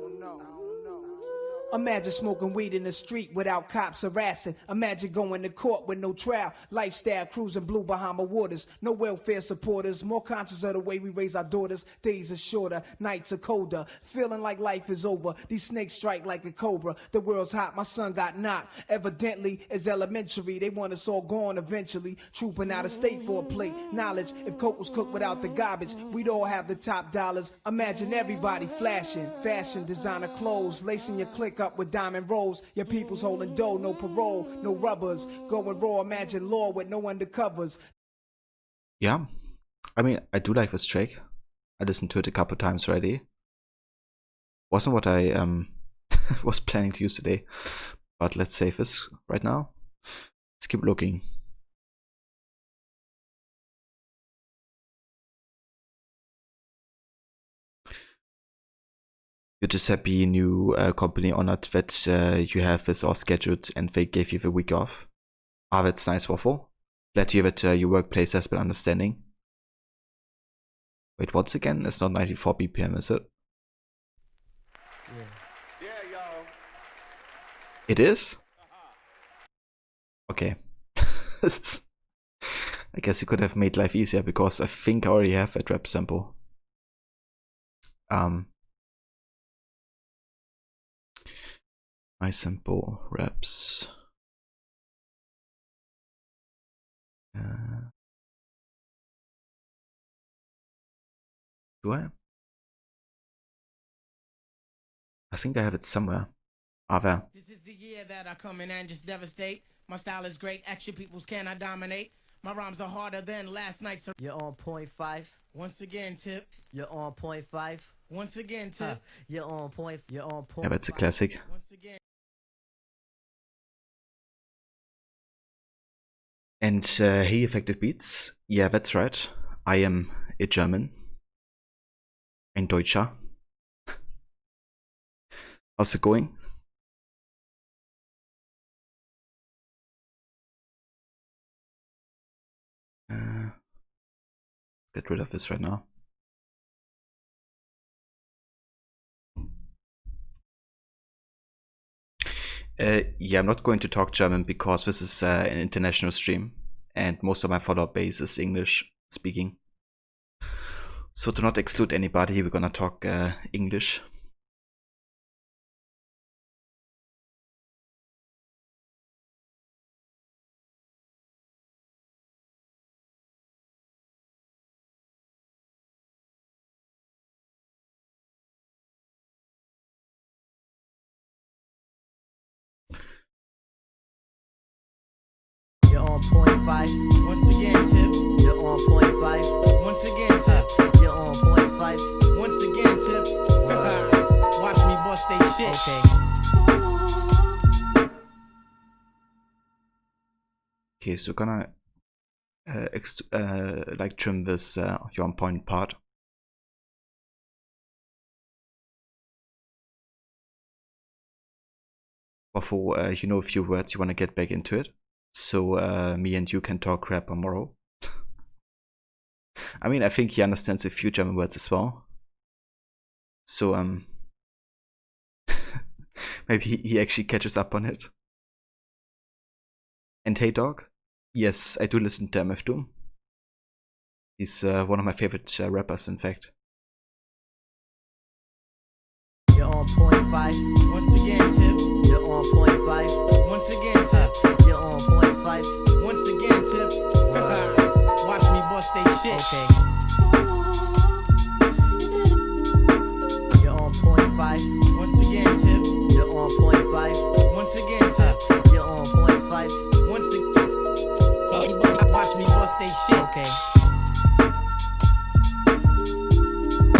Imagine smoking weed in the street without cops harassing. Imagine going to court with no trial. Lifestyle cruising blue Bahama waters. No welfare supporters. More conscious of the way we raise our daughters. Days are shorter, nights are colder. Feeling like life is over. These snakes strike like a cobra. The world's hot, my son got knocked. Evidently, it's elementary. They want us all gone eventually. Trooping out of state for a plate. Knowledge, if coke was cooked without the garbage, we'd all have the top dollars. Imagine everybody flashing. Fashion, designer clothes. Lacing your click up with diamond rolls. Your people's holding dough, no parole, no rubbers. Going raw, imagine law with no undercovers. Yeah, I mean, I do like this track. I listened to it a couple times already. Wasn't what I was planning to use today, but let's save this right now. Let's keep looking. You're just happy new company honored that you have this all scheduled and they gave you the week off. Ah, that's nice, Waffle. Glad to hear that your workplace has been understanding. Wait, once again, it's not 94 BPM, is it? Yeah, y'all. It is? Okay. I guess you could have made life easier because I think I already have that rap sample. My sample reps. Do I? I think I have it somewhere. Ah, there. This is the year that I come in and just devastate. My style is great, action peoples cannot dominate. My rhymes are harder than last night's. You're on .5. Once again, Tip. You're on .5. Once again, Tip. You're on point. You're on point. Yeah, that's a classic. Once again. And hey, Effective Beats. Yeah, that's right. I am a German. Ein Deutscher. How's it going? Get rid of this right now. Yeah, I'm not going to talk German because this is an international stream and most of my follower base is English speaking. So to not exclude anybody, we're gonna talk English. You're on .5. Once again, Tip. You're on .5. Once again, Tip. You're on .5. Once again, Tip. Watch me bust they shit. Okay. Okay, so we're gonna like trim this your on point part. For you know a few words, you want to get back into it. So me and you can talk crap tomorrow. I mean, I think he understands a few German words as well. So maybe he actually catches up on it. And hey dog, yes, I do listen to MF Doom. He's one of my favorite rappers, in fact. You're on point five. Once again, Tip. You're on point five. Once again, Tip. You're on point five. Once again, Tip. Watch me bust they shit. Okay. You're on point five. Once again, Tip. You're on point five. Once again, Tip. You're on point five. Once again. Watch me bust they shit. Okay.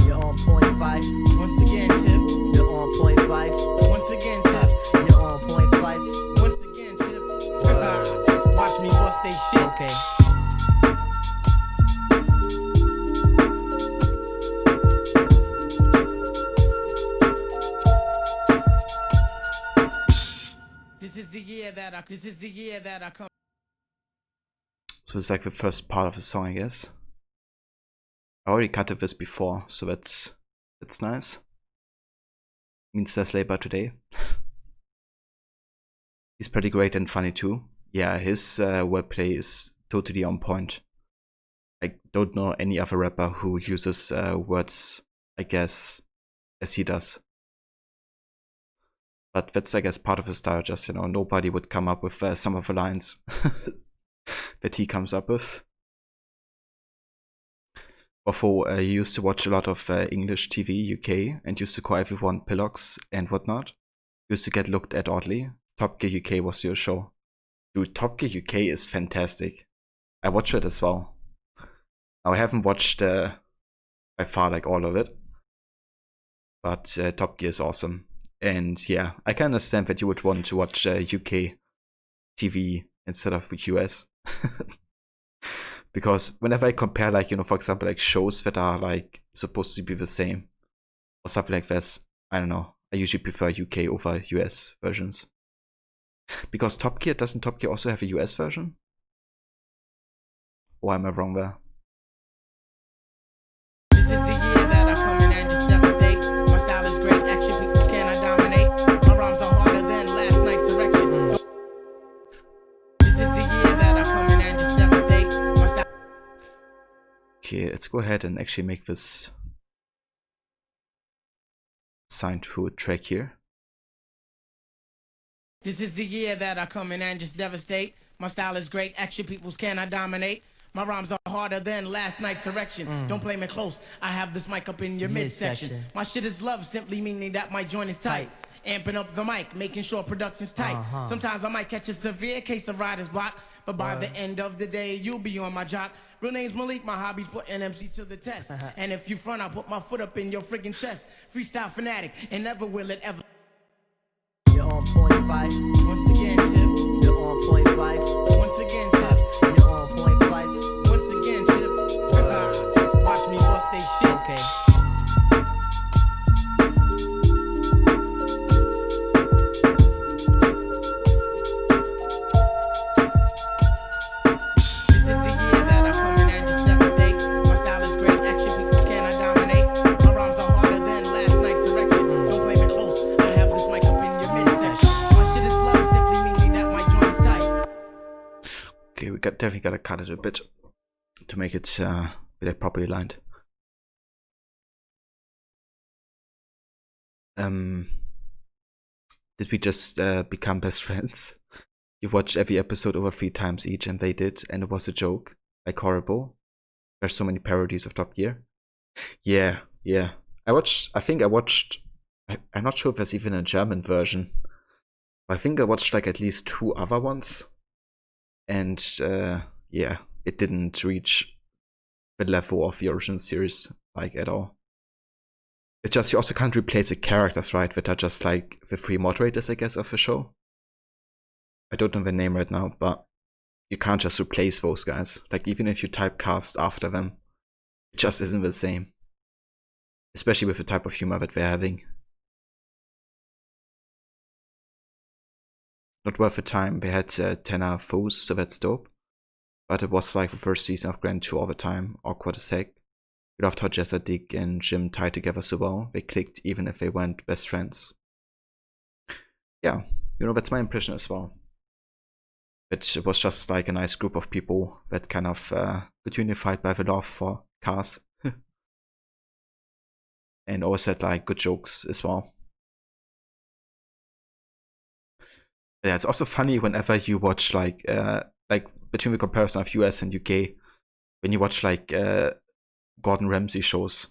You're on point five. Once again, Tip. You're on point five. Once again, Tip. You're on point five. Once again, Tip. Watch me bust they shit. Okay. This is the year that I come. So it's like the first part of the song, I guess. I already cut this before, so that's nice. Means less labor today. He's pretty great and funny too. Yeah, his wordplay is totally on point. I don't know any other rapper who uses words, I guess, as he does. But that's, I guess, part of his style. Just, you know, nobody would come up with some of the lines that he comes up with. Although he used to watch a lot of English TV UK and used to call everyone pillocks and whatnot. Used to get looked at oddly. Top Gear UK was your show. Dude, Top Gear UK is fantastic. I watch it as well. Now I haven't watched by far like all of it. But Top Gear is awesome. And yeah, I can understand that you would want to watch UK TV instead of US. Because whenever I compare, like, you know, for example, like shows that are like supposed to be the same or something like this, I don't know, I usually prefer UK over US versions. Because doesn't Top Gear also have a US version? Or am I wrong there? This is the year that I come in and just devastate. My style is great, action peoples cannot dominate. My rhymes are harder than last night's erection. This is the year that I come in and just devastate. My style. Okay, let's go ahead and actually make this signed to a track here. This is the year that I come in and just devastate. My style is great, action peoples cannot dominate. My rhymes are harder than last night's erection. Don't play me close, I have this mic up in your midsection. Midsection. My shit is love, simply meaning that my joint is tight. Amping up the mic, making sure production's tight. Sometimes I might catch a severe case of writer's block, but by the end of the day, you'll be on my jock. Real name's Malik, my hobby's putting MC to the test. And if you front, I'll put my foot up in your friggin' chest. Freestyle fanatic, and never will it ever. You're on point five. Once again, Tip. You're on point five. Once again, Tip. You're on point five. Once again, Tip. Watch me bust they shit. Okay. This is the year that I come in and just devastate. My style is great, action peoples cannot dominate. My rhymes are harder than last night's erection. Don't play me close, I have this mic up in your midsection. My shit is love, simply meaning that my joint is tight. Okay, we definitely gotta cut it a bit to make it like properly lined. Did we just become best friends? You watched every episode over 3 times each, and they did, and it was a joke. Like horrible. There's so many parodies of Top Gear. Yeah. I'm not sure if there's even a German version. I think I watched like at least 2 other ones. And yeah, it didn't reach the level of the original series, like, at all. It's just you also can't replace the characters, right? That are just like the 3 moderators, I guess, of the show. I don't know their name right now, but you can't just replace those guys. Like, even if you typecast after them, it just isn't the same. Especially with the type of humor that they're having. not worth the time. They had 10 foes, so that's dope. But it was like the first season of Grand Tour all the time, awkward as heck. We loved how Jessa, Dick, and Jim tied together so well. They clicked even if they weren't best friends. Yeah, you know, that's my impression as well. It was just like a nice group of people that kind of got unified by the love for cars. And always had like good jokes as well. Yeah, it's also funny whenever you watch like between the comparison of US and UK, when you watch like Gordon Ramsay shows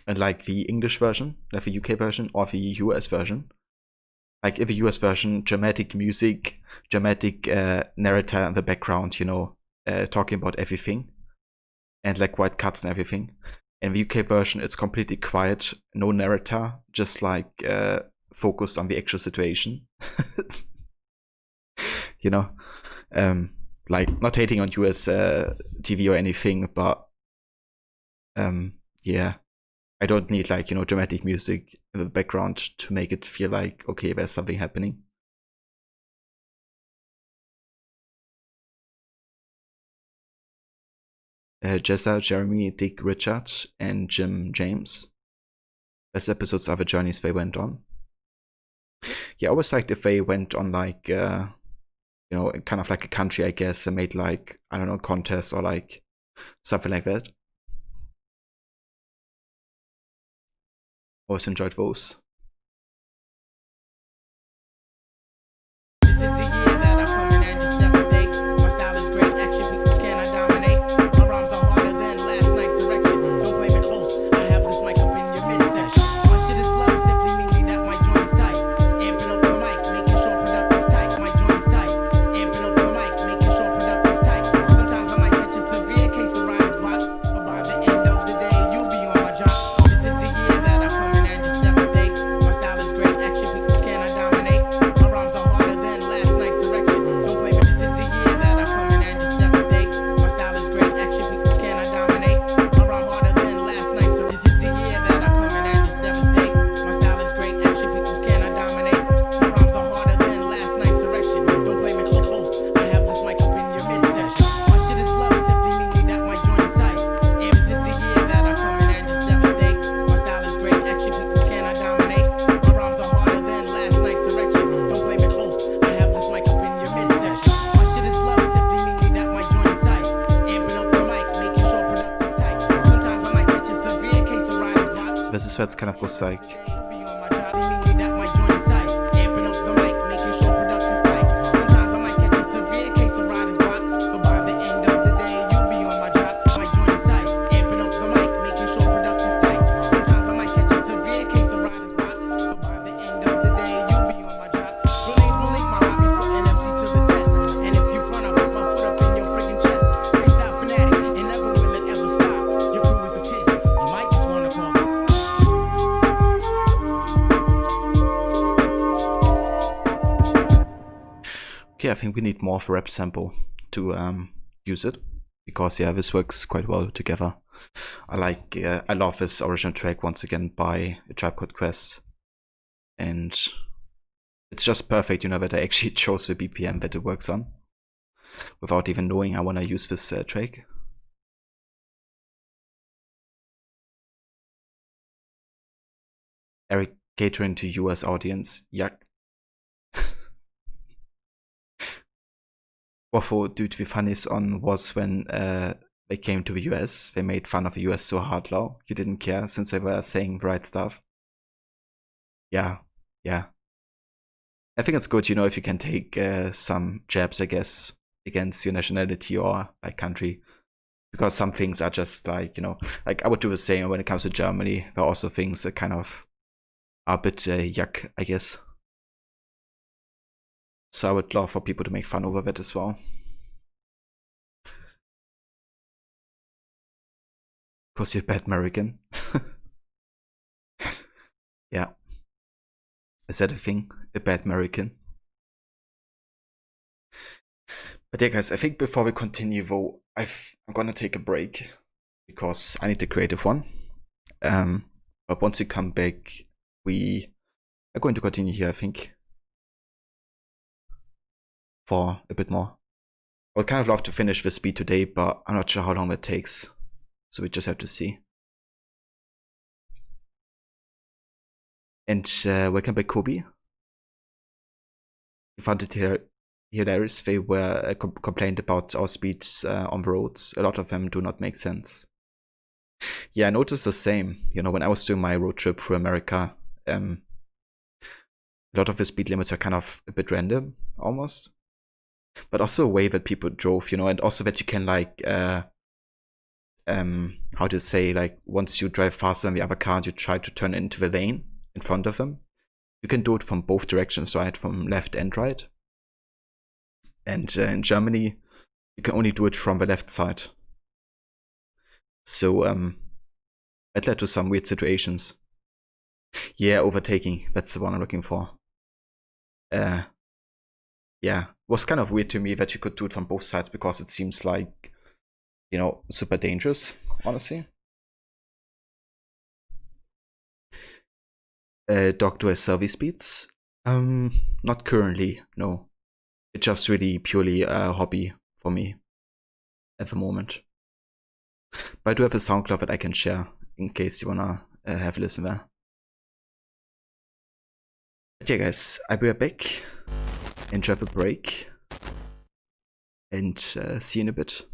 and like the English version, like the UK version or the US version. Like in the US version, dramatic music, dramatic narrator in the background, you know, talking about everything, and like white cuts and everything. In the UK version, it's completely quiet, no narrator, just like focused on the actual situation. You know, like not hating on US TV or anything, but yeah, I don't need like, you know, dramatic music in the background to make it feel like, okay, there's something happening. Jessa, Jeremy, Dick, Richard, and Jim, James. Best episodes are the journeys they went on. Yeah, I always liked if they went on like, you know, kind of like a country, I guess, and made like, I don't know, contests or like something like that. Always enjoyed those. This is the year that I come in and just devastate. My style is great, action peoples cannot dominate. My rhymes are harder than last night's erection. Don't play me close, I have this mic up in your midsection. My shit is love, simply meaning that my joint is tight. Amping up the mic, making sure production's tight. My joint is tight. Amping up the mic, making sure production's tight. Sometimes I might catch a severe case of writer's block, but by the end of the day, you'll be on my job. This is the year that I come in and just devastate. My style is great, action peoples cannot dominate. My rhymes are harder than last night's erection. Don't blame me. This is the year that I come in and just devastate. My style is great, action peoples cannot dominate. My rhyme harder than last night's erection. This is the year that I come in and just devastate. My style is great, action peoples cannot dominate. My rhymes are harder than last night's erection. Don't blame me close, I have this mic up in your midsection. My shit is love, simply meaning that my joint is tight. And this is the year that I come in and just devastate. My style is great, action peoples cannot dominate. My rhymes are harder than last night's erection. Don't blame me close, I have this mic up in your midsection. My shit is love, simply meaning that my joint is tight. Amping up the mic, making sure production's tight. Sometimes I might catch a severe case of writer's block. So this is where it's kind of goes like, You'll be on my job, meaning that my joint is tight. Amping up the mic, making sure production's tight. Sometimes I might catch a severe case of writer's block, but by the end of the day, you'll be on my job. My joint is tight. Amping up the mic, making sure production's tight. Sometimes I might catch a severe case of writer's block, but by the end of the day, you'll be on my job. Your name's Malik, my hobby's putting MC to the test. And if you front, I'll put my foot up in your freaking chest. Freestyle fanatic, and never will it ever stop. Your crew is a kiss, you might just wanna call it. okay, I think we need more of a rap sample to use it, because yeah, this works quite well together. I love this original track once again by A Tribe Called Quest, and it's just perfect, you know, that I actually chose the BPM that it works on without even knowing I want to use this track. Eric catering to US audience, yuck. Waffle, due to the funniest on was when they came to the US, they made fun of the US so hard, Law. You didn't care since they were saying the right stuff. Yeah, yeah. I think it's good, you know, if you can take some jabs, I guess, against your nationality or like country, because some things are just like, you know, like I would do the same when it comes to Germany. There are also things that kind of are a bit yuck, I guess. So I would love for people to make fun over that as well. Because you're bad American. Yeah. Is that a thing? A bad American? But yeah, guys, I think before we continue, though, I'm gonna take a break because I need a creative one. But once we come back, we are going to continue here, I think. for a bit more. I would kind of love to finish this beat today, but I'm not sure how long that takes. So we just have to see. And welcome back, Kobe. You found it hilarious. They were complained about our speeds on the roads. A lot of them do not make sense. Yeah, I noticed the same. You know, when I was doing my road trip through America, a lot of the speed limits are kind of a bit random, almost. But also a way that people drove, you know, and also that you can like, how to say, like once you drive faster than the other car, you try to turn into the lane in front of them. You can do it from both directions, right? From left and right. And in Germany, you can only do it from the left side. So that led to some weird situations. Yeah, overtaking. That's the one I'm looking for. Yeah, it was kind of weird to me that you could do it from both sides because it seems like, you know, super dangerous, honestly. Doc, do I sell these speeds? Not currently, no. It's just really purely a hobby for me at the moment. But I do have a SoundCloud that I can share in case you wanna have a listen there. But yeah, guys, I'll be right back. Enjoy the break. And see you in a bit.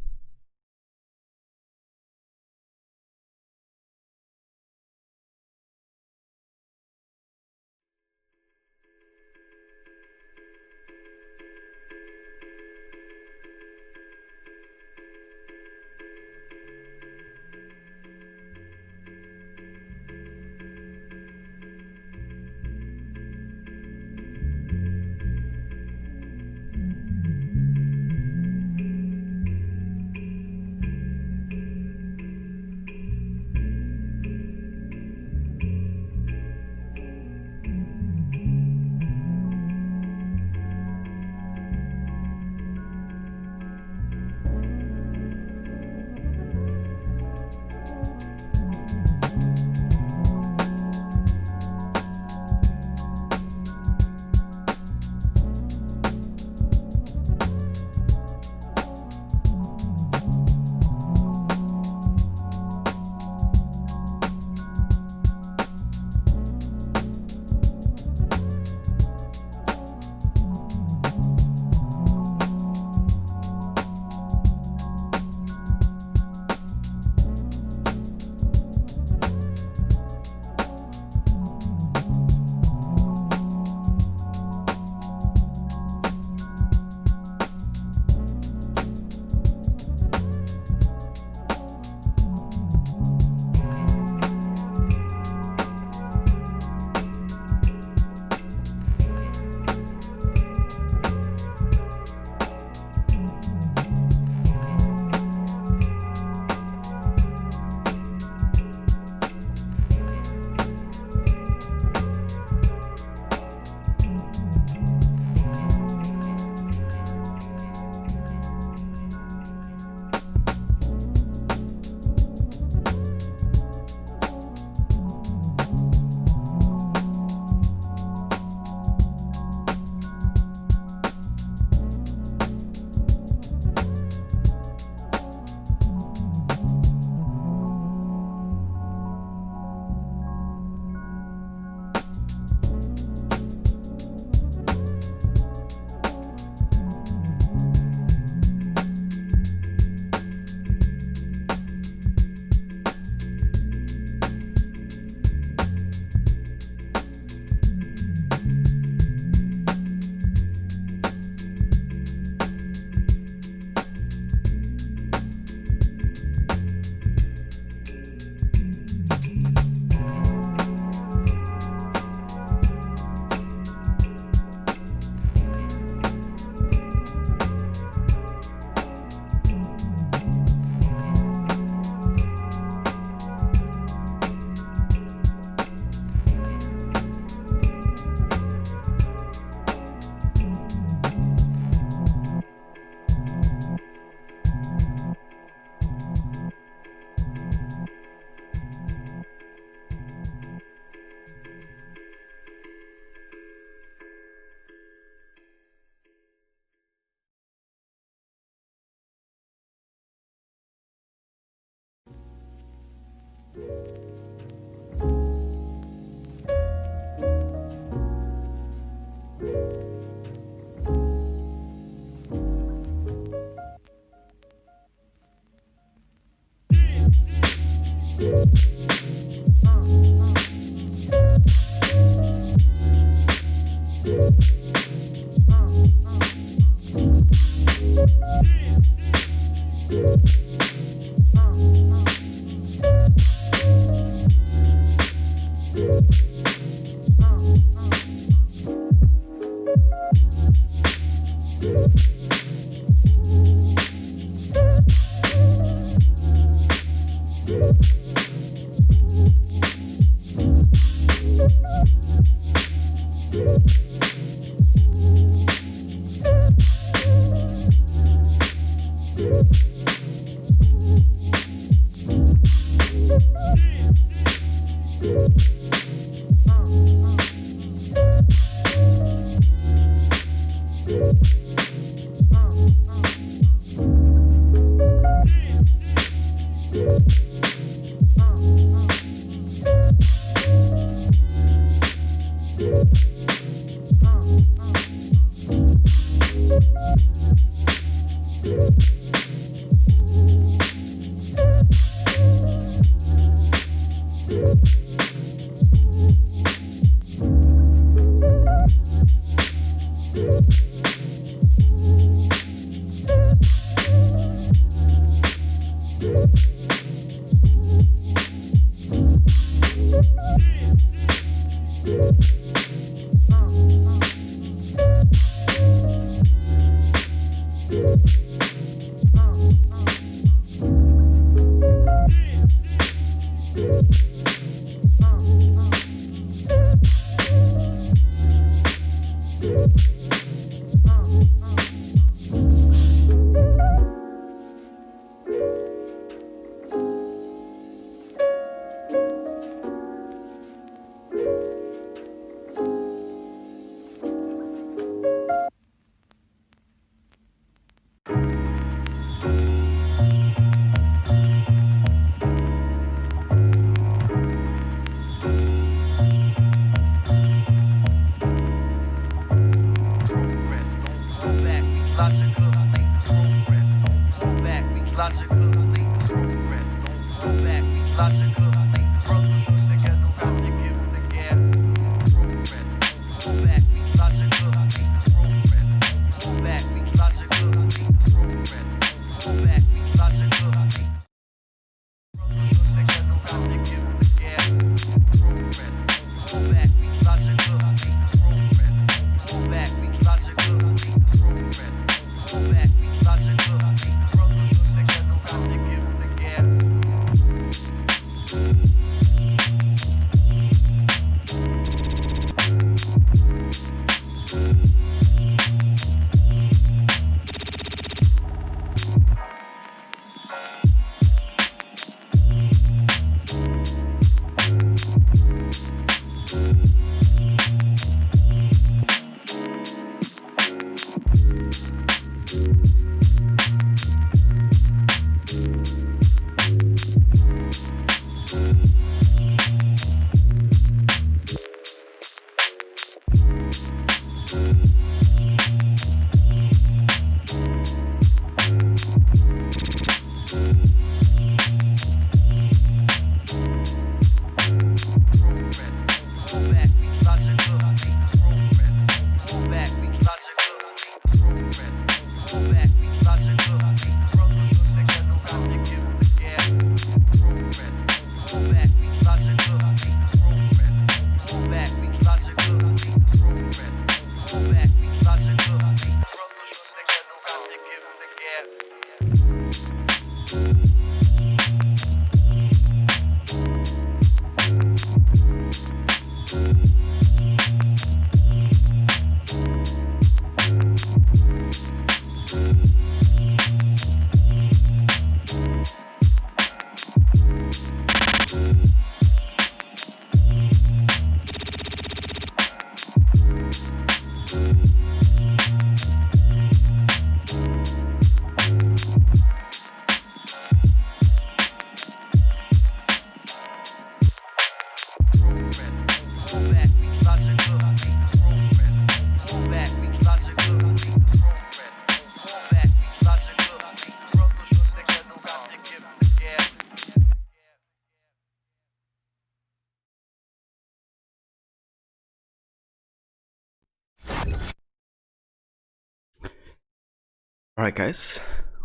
Alright guys,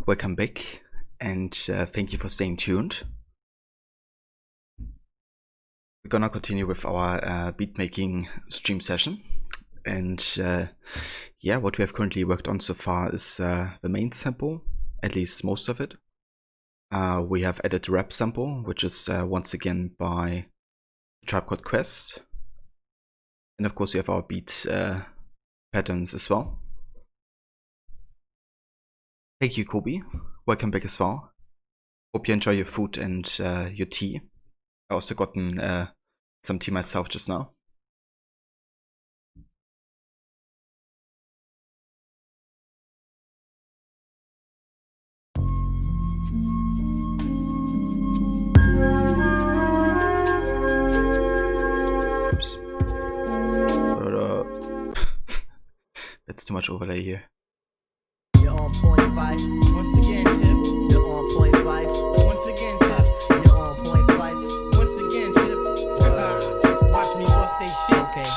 welcome back, and thank you for staying tuned. We're gonna continue with our beat making stream session, and yeah, what we have currently worked on so far is the main sample, at least most of it. We have added the rap sample, which is once again by Tribe Called Quest, and of course we have our beat patterns as well. Thank you, Kobe. Welcome back as well. Hope you enjoy your food and your tea. I also gotten some tea myself just now. Oops. That's too much overlay here. 5. Once again, tip. You're on point 5. Once again, tip. You're on point 5. Once again, tip. Watch me bust they shit. Okay.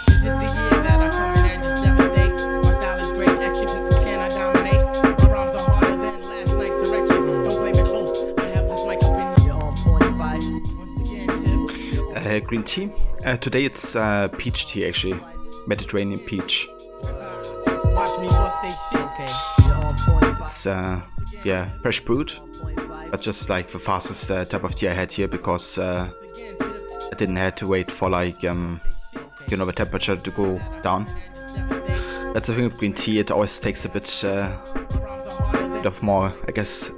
This is the year that I come in and just devastate. My style is great, action peoples cannot dominate. My rhymes are harder than last night's erection. Don't play me close, I have this mic up in you. You're on point 5. Once again, tip. Green tea. Today it's peach tea actually. Mediterranean peach. Watch me bust they shit. Okay. You're on point 5. It's yeah, fresh brewed. Point 5. But just like the fastest type of tea I had here because I didn't have to wait for like you know, the temperature to go down. That's the thing with green tea, it always takes a bit of more, I guess,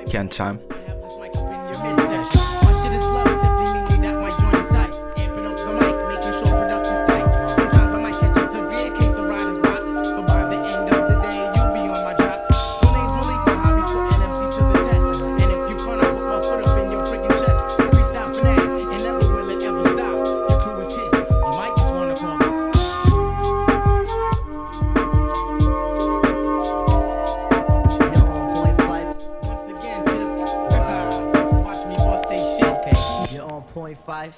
can time. Have this mic up in your midsection. My shit is love, simply meaning that my joint is tight. Amping up the mic, making sure production's tight. Sometimes I might catch a severe case of writer's block, but by the end of the day, you'll be on my jock. My name's Malik, my hobby's putting MC to the test. And if you fun, I put my foot up in your friggin' chest. Freestyle fanatic, and never will it ever stop. Your crew is his, you might just wanna call it. You're on point 5. Once again, tip. Watch me bust they shit. Okay. You're on point 5.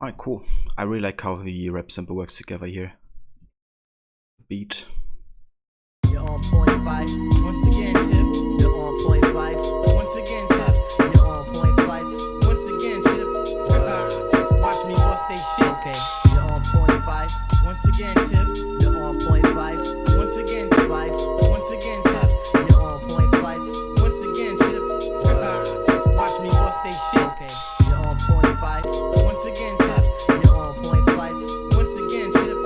Alright, cool. I really like how the rap sample works together here. Beat. You're on point 5. Once again, tip. You're on point 5. Once again, tip. You're on point 5. Once again, tip. Watch me bust they shit. Okay. You're on point 5. Once again, tip. You're on point 5. Once again, tip. 5. Once again, tip. You're on point 5. Once again, tip. Watch me bust they shit. Okay. You're on point 5. Once again, tip. You're on point 5. Once again, tip.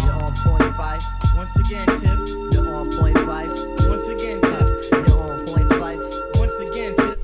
You're on point 5. Once again, tip. You're on point 5. Once again, tip. You're on point 5. Once again, tip.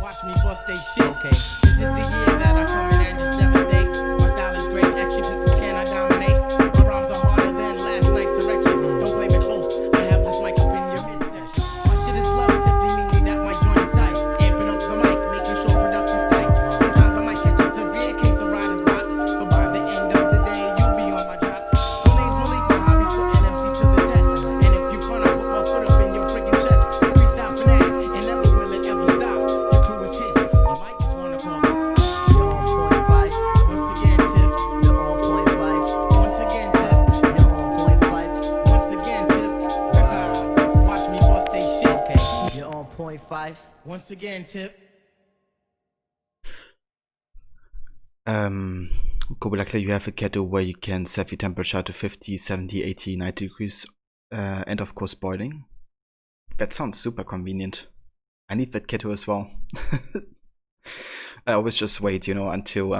Watch me bust they shit. Okay. This is the year that I come in and just devastate. My style is great, action peoples cannot dominate. My rhymes are harder than last night's erection. Don't play me close, I have this mic up in your midsection. My shit is love, simply meaning that my joint is tight. Amping up the mic, making sure production's tight. Sometimes I might catch a severe case of writer's block, but by the end of the day, you'll be on my jock. My name's Malik, my hobby's putting MC to the test. And if you fun, I put my foot up in your friggin' chest. Freestyle fanatic, and never will it ever stop. Your crew is his, you might just wanna call it. You're on point 5. Once again, tip. You're on point 5. Once again, tip. You're on point 5. Once again, tip. Watch me bust they shit. Okay. You're on point 5. Once again, tip. Cool, luckily you have a kettle where you can set the temperature to 50, 70, 80, 90 degrees and of course boiling. That sounds super convenient. I need that kettle as well. I always just wait, you know, until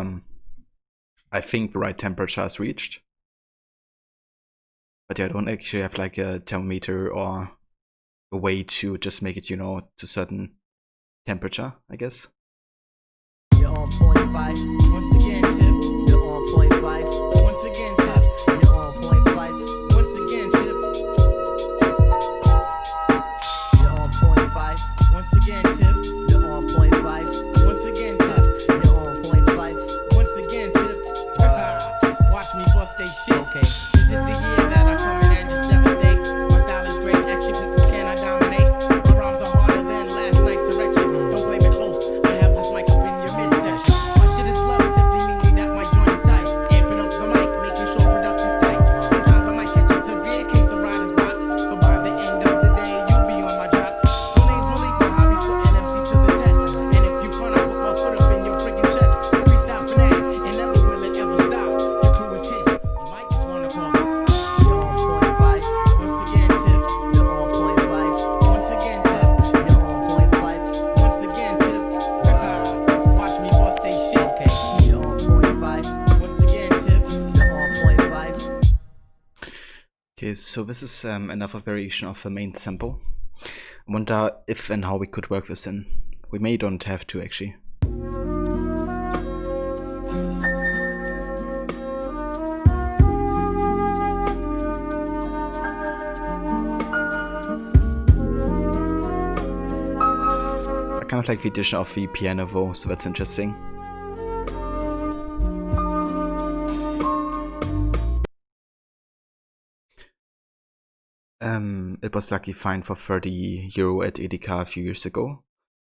I think the right temperature is reached. But yeah, I don't actually have like a thermometer or a way to just make it, you know, to certain temperature, I guess. You're on point 5. Once again, tip. You're on point 5. Once again, tip. You're on point 5. Once again, tip. You're on point 5. Once again, tip. You're on point 5. Once again, tip. You're on point 5. Once again, tip. Watch me bust they shit. Okay. This is the year that I come in and just devastate. My style is great, action peoples cannot dominate. My rhymes are harder than last night's erection. Don't play me close, I have this mic up in your midsection. My shit is love, simply meaning that my joint is tight. Amping up the mic, making sure production's tight. Sometimes I might catch a severe case of writer's block, but by the end of the day, you'll be on my jock. My name's Malik, my hobby's putting MC to the test. And if you fun, I put my foot up in your friggin' chest. Freestyle fanatic, and never will it ever stop. Your crew is his, you might just wanna call it. You're on point 5. Once again, tip. You're on point 5. Once again, tip. You're on point 5. Once again, tip. Watch me bust they shit. Okay. You're on point 5. Once again, tip. You're on point 5. Okay, so this is another variation of the main sample. I wonder if and how we could work this in. We may don't have to actually. kind of like the addition of the piano though, so that's interesting. It was luckily fine for €30 at Edeka a few years ago.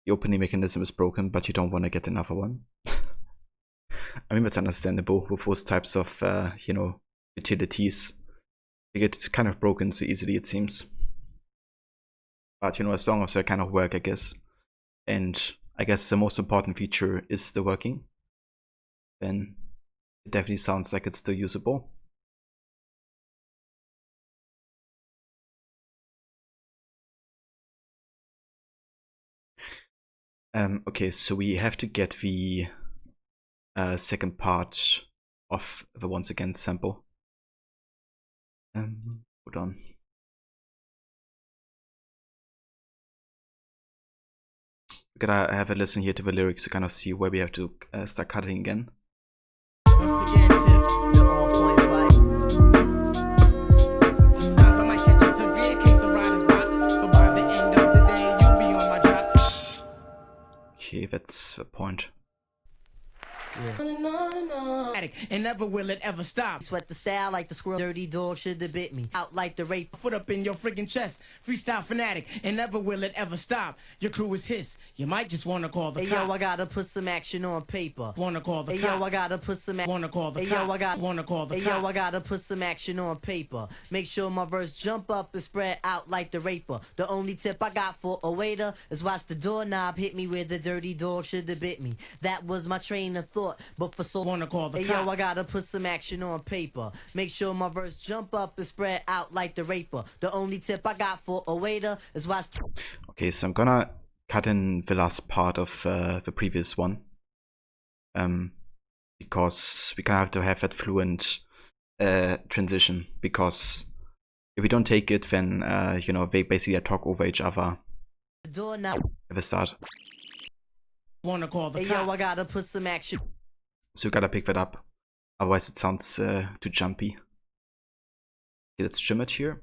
The opening mechanism is broken, but you don't want to get another one. I mean, that's understandable with those types of, you know, utilities. They get kind of broken so easily, it seems. But, you know, as long as they kind of work, I guess. And I guess the most important feature is the working. Then it definitely sounds like it's still usable. Okay, so we have to get the second part of the once again sample. Hold on. We gotta have a listen here to the lyrics to kind of see where we have to start cutting again. Once again, tip. You're on point five. Sometimes I might catch a severe case of writer's block, but by the end of the day, you'll be on my jock. Okay, that's the point. And never will it ever stop. Sweat the style like the squirrel. Dirty dog should have bit me. Out like the rape. Foot up in your friggin' chest. Freestyle fanatic. And never will it ever stop. Your crew is his. You might just wanna call the Hey cops. yo, I gotta put some action on paper. Wanna call the Hey cops. yo, I gotta put some. Wanna call the Hey cops. yo, I got. Wanna call the Hey cops. yo, I gotta put some action on paper. Make sure my verse jump up and spread out like the raper. The only tip I got for a waiter is watch the doorknob hit me where the dirty dog should have bit me. That was my train of thought, but for so. Wanna call the Hey cops. yo, I gotta put some action on paper. Make sure my verse jump up and spread out like the raper. The only tip I got for a waiter is watch. Okay, so I'm gonna cut in the last part of the previous one. Because we kind of have to have that fluent transition. Because if we don't take it, then you know, they basically talk over each other The doorknob. at the start. Wanna call the Hey cops. yo, I gotta put some action. So we gotta pick that up. Otherwise it sounds too jumpy. Okay, let's trim it here.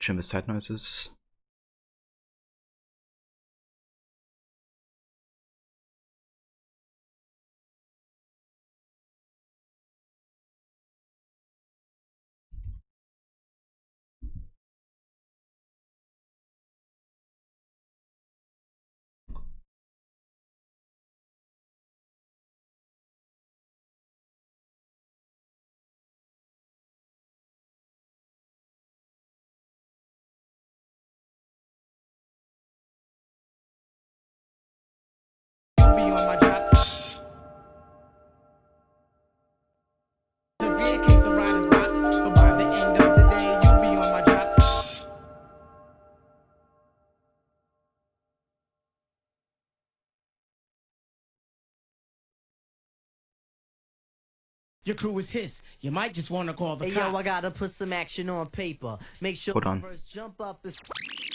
Trim the side noises. You'll be on my jock. Severe case of writer's block, but by the end of the day, you'll be on my jock. Your crew is his. You might just wanna call the Hey cops. yo, I gotta put some action on paper. Make sure Hold my on. verse jump up and.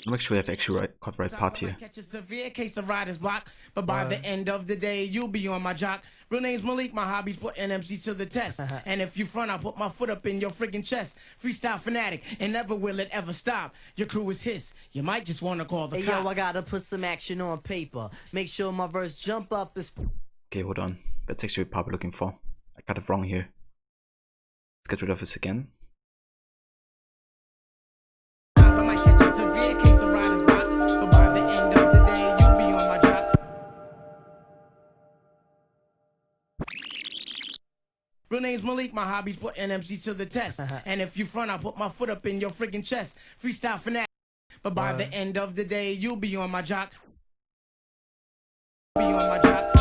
Make sure we have actually got the right part Sometimes I here. might catch a severe case of writer's block, but by the end of the day, you'll be on my jock. Real name's Malik, my hobbies put NMC to the test. And if you front, I'll put my foot up in your friggin' chest. Freestyle fanatic, and never will it ever stop. Your crew is his. You might just wanna call the Hey cops. yo, I gotta put some action on paper. Make sure my verse jump up and. Okay, hold on. That's actually the part we're looking for. I got it wrong here. Let's get rid of this again. Sometimes I might catch a severe case of writer's block, but by the end of the day, you'll be on my jock. Real name's Malik, my hobbies put NMC to the test. And if you front, I'll put my foot up in your friggin' chest. Freestyle fanatic. But by the end of the day, you'll be on my jock. Be on my jock.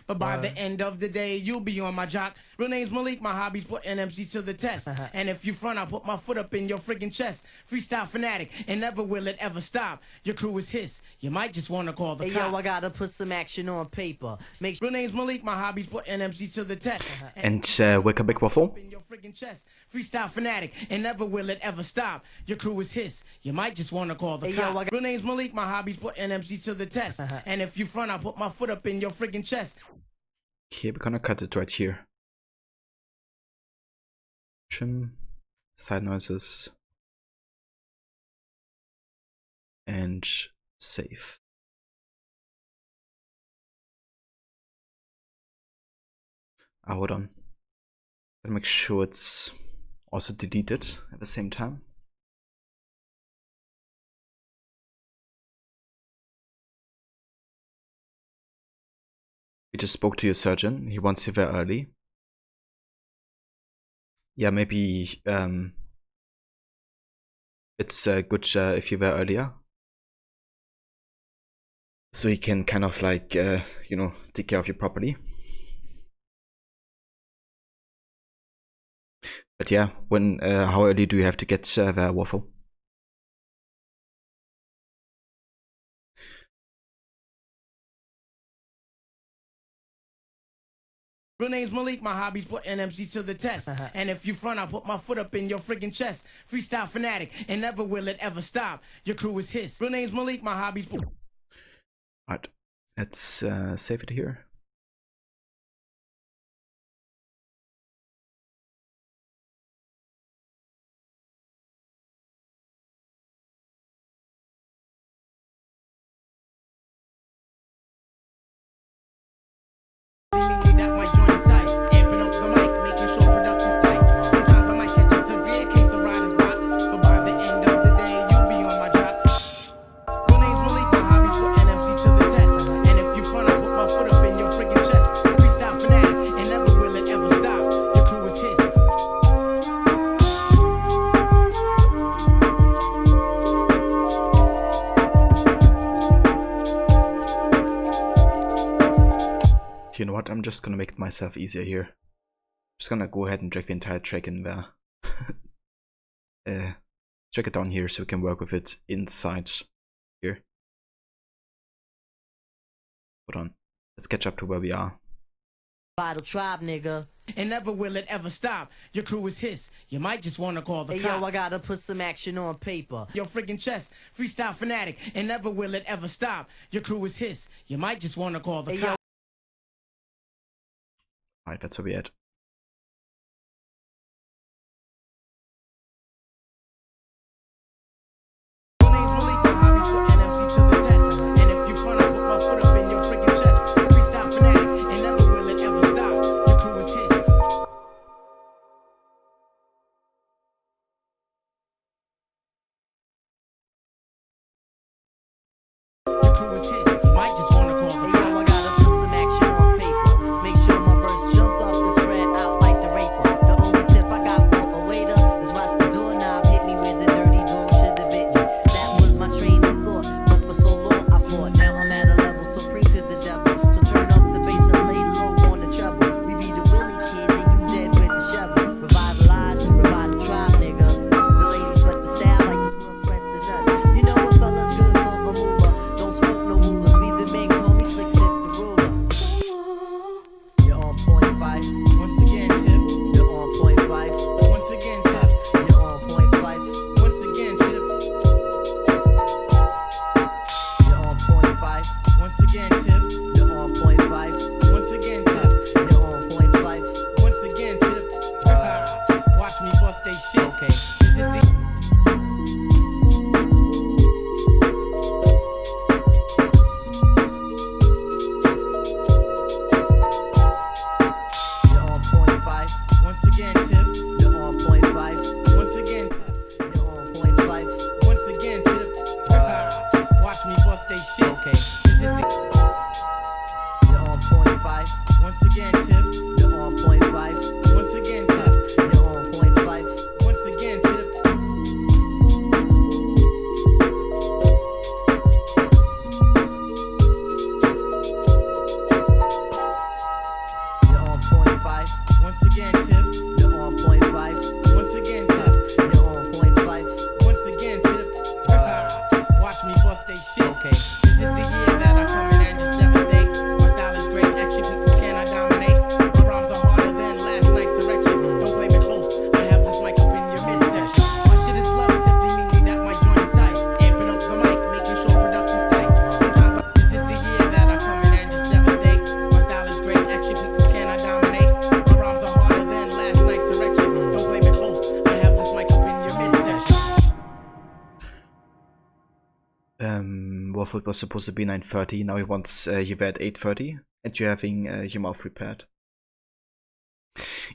But by the end of the day, you'll be on my jock. Real name's Malik, my hobbies put NMC to the test. And if you front, I'll put my foot up in your friggin' chest. Freestyle fanatic, and never will it ever stop. Your crew is his. You might just wanna call the cops. Yo, I gotta put some action on paper. Make Real name's Malik, my hobbies put NMC to the test. And welcome back, Waffle. In your friggin' chest. Freestyle fanatic, and never will it ever stop. Your crew is his. You might just wanna call the cops. Real name's Malik, my hobbies put NMC to the test. And if you front, I'll put my foot up in your friggin' chest. Okay, we're gonna cut it right here. Trim, side noises, and save. Hold on. Gotta make sure it's also deleted at the same time. You just spoke to your surgeon. He wants you there early. Yeah, maybe it's good if you were earlier, so he can kind of like you know, take care of you properly. But yeah, when how early do you have to get there, Waffle? Real name's Malik, my hobbies put NMC to the test. And if you front, I'll put my foot up in your friggin' chest. Freestyle fanatic, and never will it ever stop. Your crew is his. Real name's Malik, my hobbies put... Alright, let's save it here. That my joint is tight. Amping up the mic, making sure production's tight. Sometimes I might catch a severe case of writer's block, but by the end of the day, you'll be on my jock. Real name's Malik, my hobbies put NMC to the test. And if you front, I'll put my foot up in your friggin' chest. Freestyle fanatic, and never will it ever stop. Your crew is his. You know what, I'm just gonna make it myself easier here. Just gonna go ahead and drag the entire track in there. Drag it down here so we can work with it inside here. Hold on, let's catch up to where we are. Vital tribe, nigga. And never will it ever stop. Your crew is his. You might just wanna call the Hey, cops. yo, I gotta put some action on paper. Your friggin' chest, freestyle fanatic, and never will it ever stop. Your crew is his. You might just wanna call the Hey, cops. Alright, that's where we at. Real name's Malik, my hobbies put NMC to the test. And if you front, I'll put my foot up in your friggin' chest. Freestyle fanatic, and never will it ever stop. Your crew is his. Your crew is his. You might just wanna call the Hey, yo, I gotta put some action on paper. Make sure my verse jump up and spread out like the raper. The only tip I got for a waiter is watch the doorknob hit me where the dirty dog should have bit me. That was my train of thought, but for so long I fought. Now I'm at a level supreme to the devil. So turn up the bass and lay low on the treble. We be the Willie kids and you dead with the shovel. Revitalize, revive the tribe, nigga. The ladies sweat the style like the squirrels sweat the nuts. You know what fellas good for a mover. Don't smoke no rulers. We the men call me Slick Tip the ruler. You're on point five. Once again, Tip. You're on point five. Once again, Tip. You're on point five. Once again, Tip. You're on point five. Once again, Tip. You're on point five. Once again, Tip. You're on point five. Once again, Tip. Watch me bust they shit. Okay. This is the You're on point five. once again, Tip. You're on point five. Once again, You're on point five. once again, Tip. Watch me bust they shit. Okay. This is the You're on point five. waffle was supposed to be 9:30. Now he wants you at 8:30, and you're having your mouth repaired.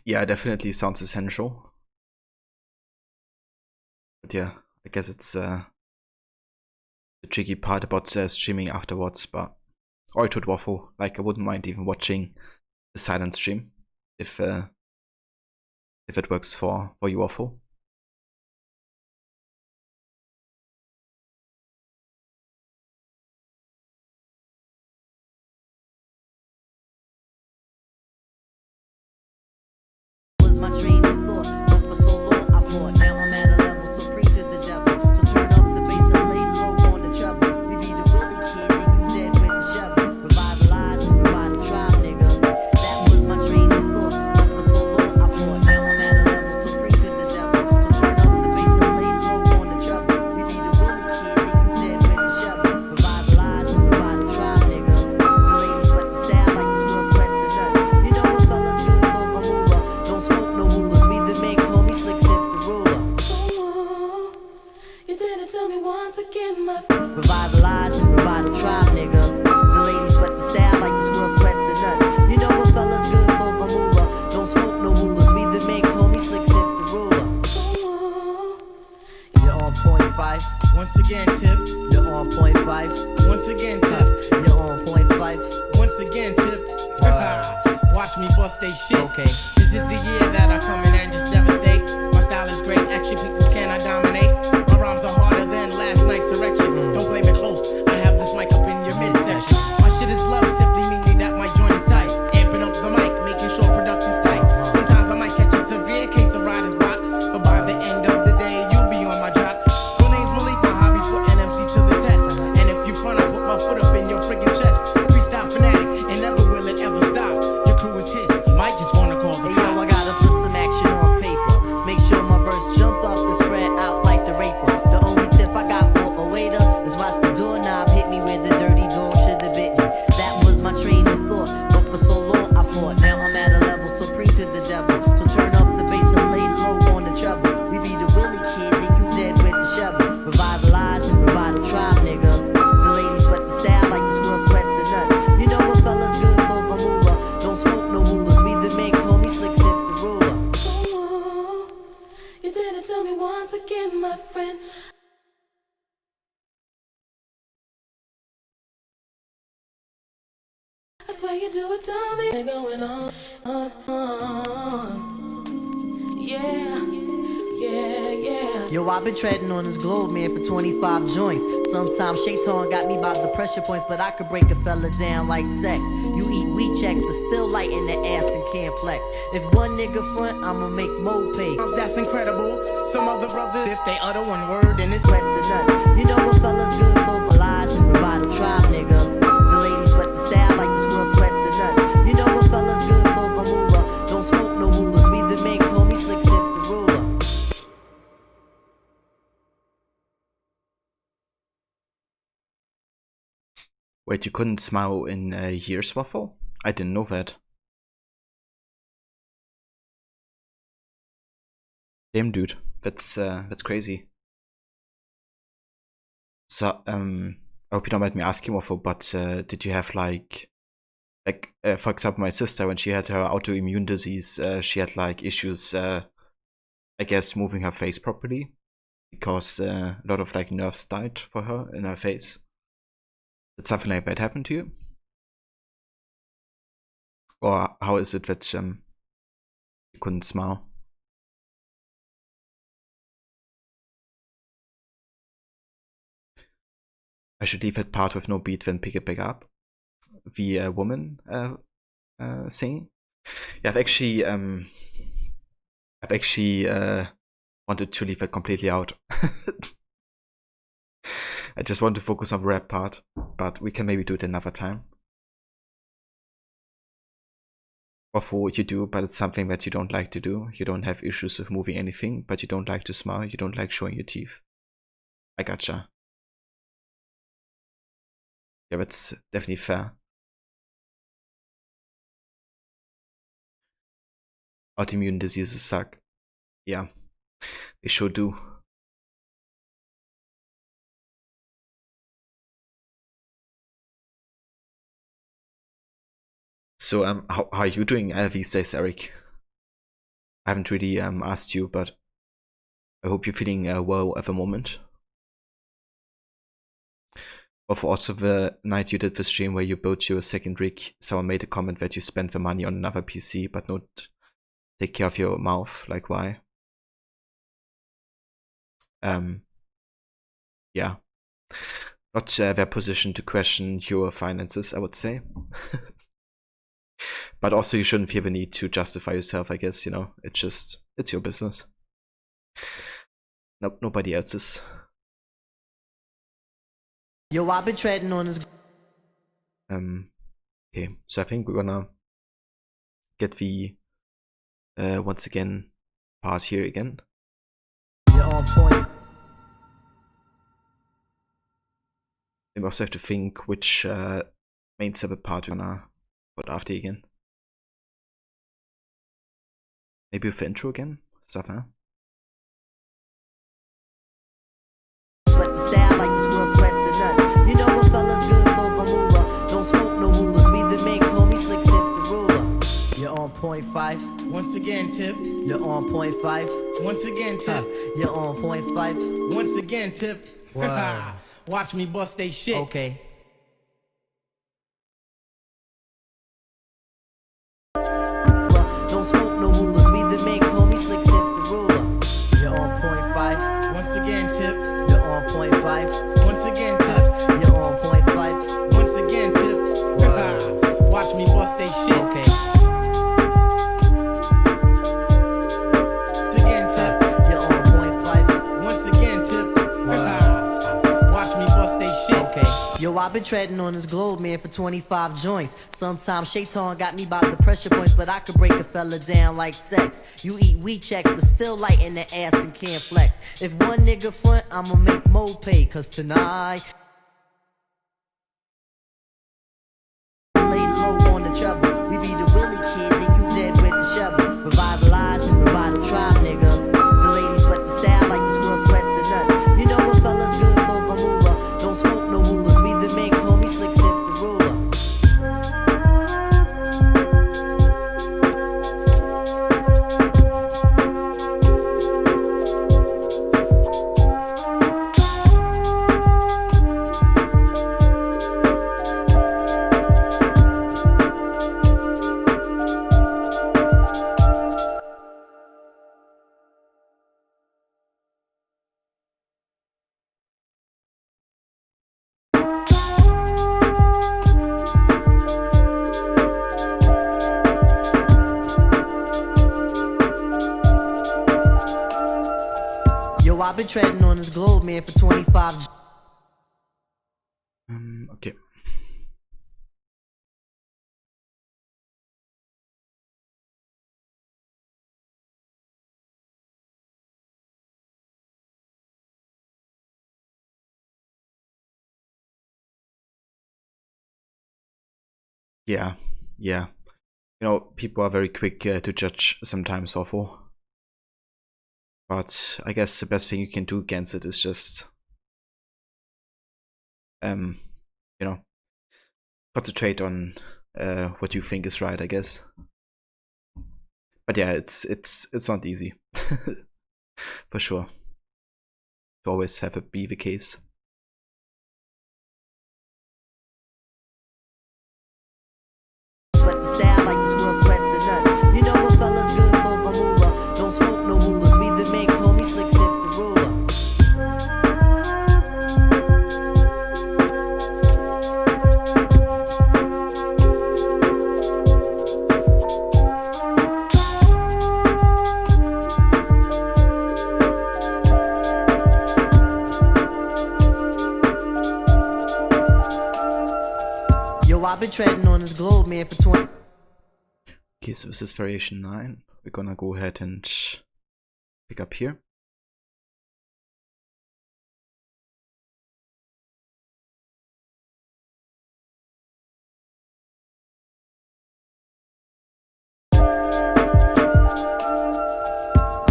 Yeah, definitely sounds essential. But yeah, I guess it's the tricky part about streaming afterwards. But or it would waffle. Like I wouldn't mind even watching the silent stream if it works for you, waffle. Was my train of thought, but for so long I fought. Now I'm at a level so preach to the devil. So turn up the bass and lay low on the treble. We be the Willie kids and you dead with the shovel. Revitalize, revive the tribe, nigga. That was my train of thought, but for so long I fought. Now I'm at a level so preach to the devil. So turn up the bass and lay low on the treble. We be the Willie kids and you dead with the shovel. Revitalize, revive the tribe, nigga. The ladies sweat the style like the squirrel sweat the nuts. You know what fellas good for a mover. Don't smoke no rulers, we the men call me slick tip the ruler. Ooh, you did it to me once again, my Revitalize, revive the tribe, nigga. The ladies sweat the style like the squirrel sweat the nuts. You know what fellas good for a mover. Don't smoke no rulers, we the men call me slick tip the ruler. Ooh, You're on point five, Once again, Tip. you're on point five, Once again, Tip. you're on point five. Once again, Tip. Watch me bust they shit. Okay. This is the year that I come in and just devastate. My style is great, action peoples cannot dominate. My rhymes are harder than last night's erection. Don't play me close, I have this mic up in your midsection. My shit is love, simply meaning that my joint is tight. Amping up the mic, making sure production's tight. Sometimes I might catch a severe case of writer's block, but by the end of the day, you'll be on my jock. Your name's Malik, my hobby's for NMC to the test. And if you front, I put my foot up in your friggin' chest. Freestyle fanatic, and never will it ever stop. Your crew is his, you might just wanna call the Hey yo, I cops. gotta put some action on paper. Make sure my verse jump up and spread out like the raper. The only tip I got for a waiter is watch the doorknob hit me where the dirty dog should have bit me. That was my train of thought, but for so long I fought. Now I'm at a level so preach to the devil. So turn up the bass and lay low on the treble. We be the Willie kids and you dead with the shovel. Revitalize, revive the tribe, nigga. The ladies sweat the style like the squirrel sweat the nuts. You know what fellas good for a mover. Don't smoke no rulers, we the men call me slick tip the ruler. ooh, you did it to me once again, my friend. I swear you do it to me. They're going on. Yeah, yeah, yeah. Yo, I've been treading on this globe, man, for 25 joints. Sometimes Shaitan got me by the pressure points, but I could break a fella down like sex. You eat wheat checks, but still light in the ass and can't flex. If one nigga front, I'ma make Mo pay. That's incredible. Some other brothers, if they utter one word, then it's Sweat the nuts. You know what fellas good for? Lies, revive the tribe, nigga. The ladies sweat the style like the squirrel sweat the nuts. You know what fellas good for? A mover. Don't smoke no rulers. We the men call me slick tip the ruler. Wait, you couldn't smile in years, waffle? I didn't know that. Damn, dude, that's crazy. So, I hope you don't mind me asking, waffle, but did you have like, for example, my sister, when she had her autoimmune disease, she had like issues, I guess, moving her face properly, because a lot of like nerves died for her in her face. Did something like that happen to you? Or how is it that you couldn't smile? I should leave that part with no beat, then pick it back up. The woman singing. Yeah, I've actually wanted to leave that completely out. I just want to focus on the rap part, but we can maybe do it another time. Or for what you do, but it's something that you don't like to do. You don't have issues with moving anything, but you don't like to smile. You don't like showing your teeth. I gotcha. Yeah, that's definitely fair. Autoimmune diseases suck. Yeah, they sure do. So how are you doing these days, Eric? I haven't really asked you, but I hope you're feeling well at the moment. Of also the night you did the stream where you built your second rig, someone made a comment that you spent the money on another PC but not take care of your mouth. Like, why? Yeah, not their position to question your finances, I would say. But also you shouldn't feel the need to justify yourself, I guess, you know. It's your business. Nope, nobody else's. Yo, I've been treading on this. Okay, so I think we're gonna get the once again part here again. You're on point. We also have to think which main separate part we're gonna put after again. Maybe with the intro again? Stuff, huh? Sweat the style like the squirrel sweat the nuts. You know what fella's good for the moolah. Don't smoke no rulers. We the main call me slick tip the ruler. You're on point 5. Once again, Tip. You're on point 5. Once again, Tip. You're on point 5. Once again, Tip. Wow. Watch me bust they shit. Okay. Don't smoke no rulers. We the main call me slick tip the ruler. You're on point 5. Once again, Tip. You're on point 5. Once again, Tip. You're on point 5. Once again, Tip. Wow. Watch me bust they shit. Okay. Once again, Tip. You're on point 5. Once again, Tip. Watch me bust they shit. Okay. Yo, I've been treading on this globe, man, for 25 joints. Sometimes Shaitan got me by the pressure points, but I could break a fella down like sex. You eat weed checks, but still light in the ass and can't flex. If one nigga front, I'ma make Mo pay, cause tonight lay low on the trouble. We be the Willie kids and you dead with the shovel. Revitalize, revive the tribe, nigga. The ladies sweat the style like the squirrel sweat the nuts. You know what fella's good for the moolah. Don't smoke no rulers. We the main call me slick tip the ruler. Yo, I've been treading on this globe, man, for 25. Okay. Yeah. You know, people are very quick to judge sometimes awful. But I guess the best thing you can do against it is just, you know, concentrate on what you think is right, I guess. But yeah, it's not easy, for sure. To always have it be the case. Sweat the style like the squirrel sweat the nuts. You know what fella's good for the moolah. Don't smoke no rulers. We the main call me slick tip the ruler. Yo, I've been treading on this globe, man, for 20. Okay, so this is variation 9. We're gonna go ahead and pick up here.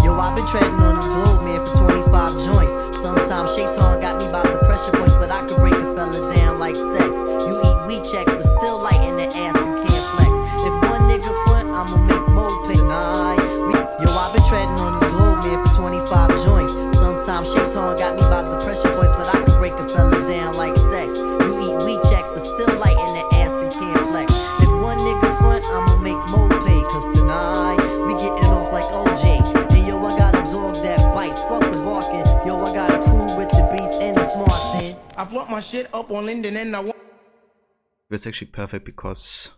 Yo, I've been treading on this globe, man, for 25 joints. Sometimes Shaitan got me by the pressure points, but I could break a fella down like sex. You eat weed checks, but still light in the ass and can't flex. my shit up on Linden and I It's actually perfect because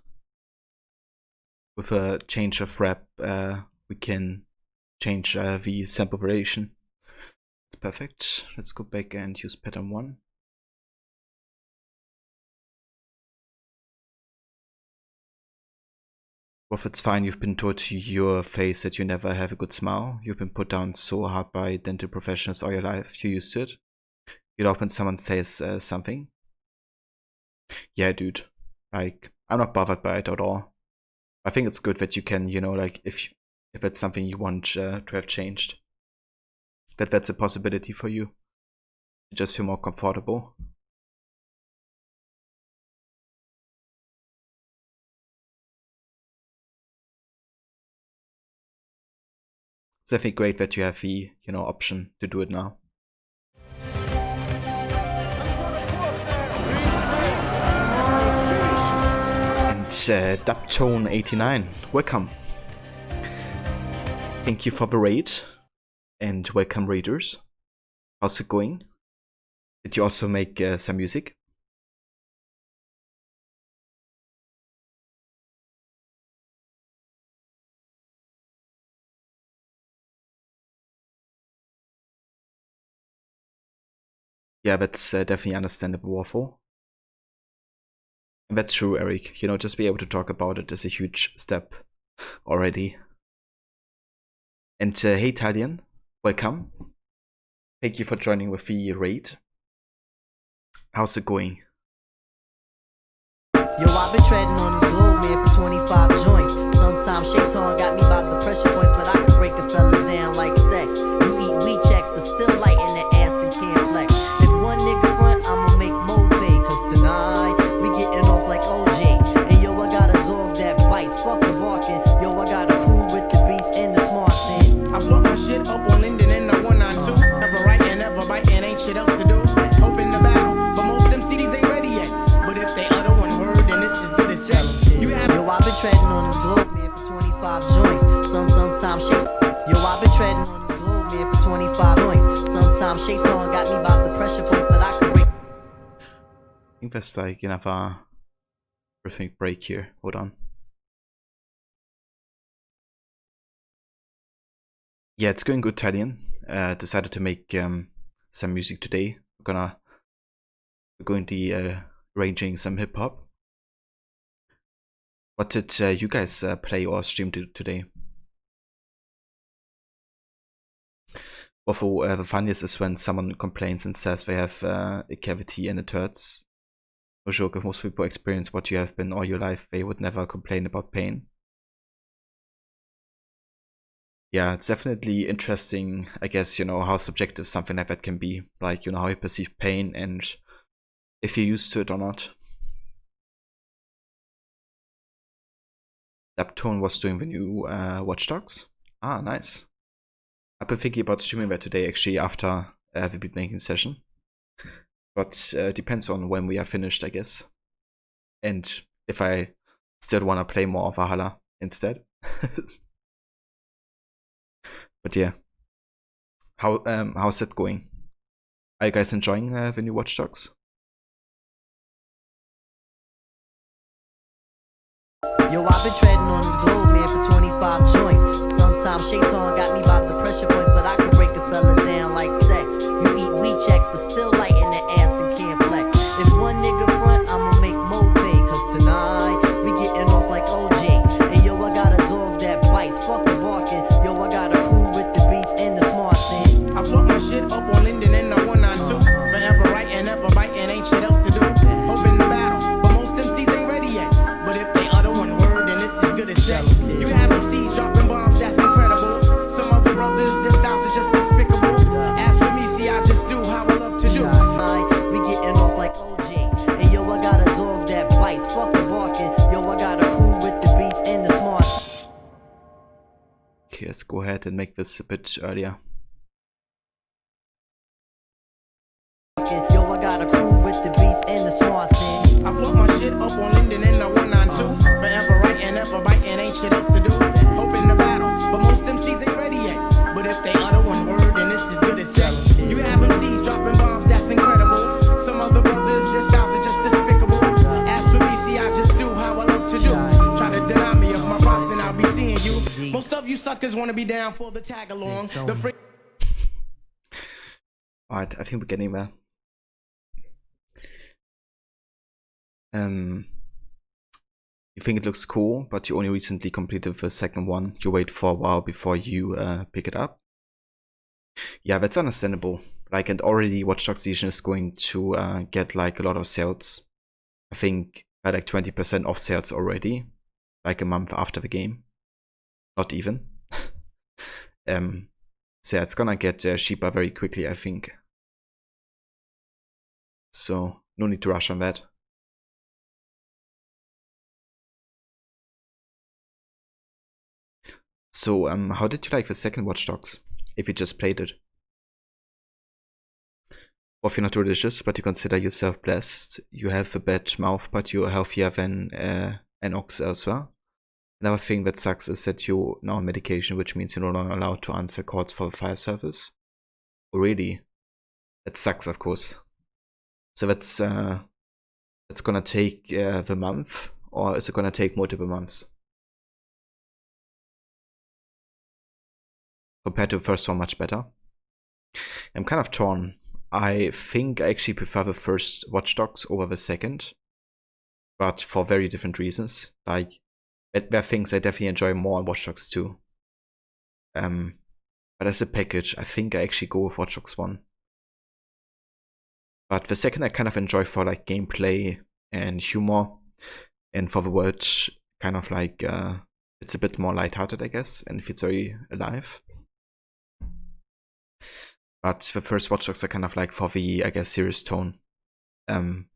with a change of rep, we can change the sample variation. It's perfect. Let's go back and use pattern 1. Well, it's fine. You've been told to your face that you never have a good smile. You've been put down so hard by dental professionals all your life. You're used to it. You know when someone says something. Yeah, dude. Like, I'm not bothered by it at all. I think it's good that you can, you know, like, if it's something you want to have changed, that's a possibility for you. You just feel more comfortable. It's definitely great that you have the, you know, option to do it now. Dubtone89, welcome. Thank you for the raid, and welcome raiders. How's it going? Did you also make some music? Yeah, that's definitely understandable, Waffle. And that's true, Eric. You know, just be able to talk about it is a huge step already. And hey, Italian, welcome. Thank you for joining with the raid. How's it going? Yo, I've been treading on this globe, man, for 25 joints. Sometimes Shaitan got me by the pressure points, but I can break a fella down like sex. You eat wheat checks, but still light in the ass and can't flex. If one nigga front, I'ma make more pay, cause tonight we getting off like OJ. And yo, I got a dog that bites, fuck the barking. Yo, I got a crew with the beats and the smarts in. I float my shit up on Linden and the 192. Never write and never bite and ain't shit else to do. Hoping the battle, but most them CDs ain't ready yet. But if they utter one word, then it's as good as set. You have Yo, I've been treading on this globe, man, for 25 joints. Sometimes shakes. Yo, I've been treading on this globe, man, for 25 joints. Sometimes Shaitan got me by the pressure points, but I can break. I think that's like another rhythmic break here. Hold on. Yeah, it's going good, Italian. Decided to make some music today. We're going to be arranging some hip hop. What did you guys play or stream today? Also, the funniest is when someone complains and says they have a cavity and it hurts. No joke, if most people experience what you have been all your life, they would never complain about pain. Yeah, it's definitely interesting, I guess, you know, how subjective something like that can be. Like, you know, how you perceive pain and if you're used to it or not. Dubtone was doing the new Watch Dogs. Ah, nice. I've been thinking about streaming that today, actually, after the beatmaking session. But depends on when we are finished, I guess. And if I still want to play more of Valhalla instead. But yeah. How's that going? Are you guys enjoying the new Watch Dogs? Yo, I've been treading on this globe, man, for 25 joints. Sometimes Shaitan got me by the pressure points, but I can break a fella down like sex. You eat wheat checks, but still light in the ass and can't flex. If one nigga front, I'ma make more pay, cause tonight we getting off like OJ. And yo, I got a dog that bites, fuck the barking. Yo, I got a crew with the beats and the smarts in. I float my shit up on Linden and the 192. Forever right and never bite and ain't shit else to do. Hoping the battle, but most MCs ain't ready yet. But if they utter one word, then it's as good as set. You have MCs dropping bombs, that's incredible. Some other brothers, their styles are just despicable. As for me, see, I just do how I love to do. We getting off like OJ. And yo, I got a dog that bites, fuck the barking. Yo, I got a crew with the beats and the smarts. Okay, let's go ahead and make this a bit earlier. Yo, I got a crew with the beats and the smarts in. I float my shit up on Linden and the 192. Forever right and never bite and ain't shit else to do. Hoping the battle, but most MCs ain't ready yet. But if they utter one word, then it's as good as set. You have MCs dropping bombs, that's incredible. Some other brothers, of you suckers wanna be down for the tag along. The free Alright, I think we're getting there. You think it looks cool, but you only recently completed the second one. You wait for a while before you pick it up. Yeah, that's understandable. Like, and already Watch Dogs Legion is going to get like a lot of sales. I think by like 20% off sales already, like a month after the game. Not even. So yeah, it's gonna get cheaper very quickly, I think. So no need to rush on that. So how did you like the second Watch Dogs? If you just played it? Or if you're not religious, but you consider yourself blessed, you have a bad mouth, but you are healthier than an ox elsewhere. Another thing that sucks is that you're now on medication, which means you're no longer allowed to answer calls for the fire service. Oh, really? That sucks, of course. So that's gonna take the month, or is it gonna take multiple months? Compared to the first one, much better. I'm kind of torn. I think I actually prefer the first Watch Dogs over the second, but for very different reasons. Like, there are things I definitely enjoy more on Watch Dogs 2. But as a package, I think I actually go with Watch Dogs 1. But the second I kind of enjoy for like gameplay and humor, and for the world, kind of like it's a bit more lighthearted, I guess, and it feels very alive. But the first Watch Dogs are kind of like for the, I guess, serious tone. And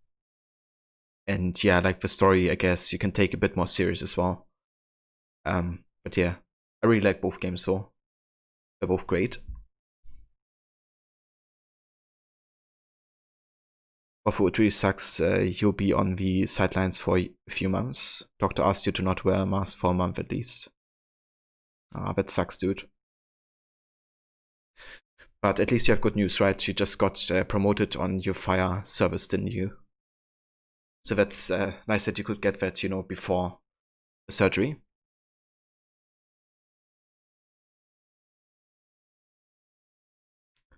yeah, like the story, I guess, you can take a bit more serious as well. But yeah, I really like both games, so they're both great. Although it really sucks, you'll be on the sidelines for a few months. Doctor asked you to not wear a mask for a month at least. Ah, that sucks, dude. But at least you have good news, right? You just got promoted on your fire service, didn't you? So that's nice that you could get that, you know, before the surgery.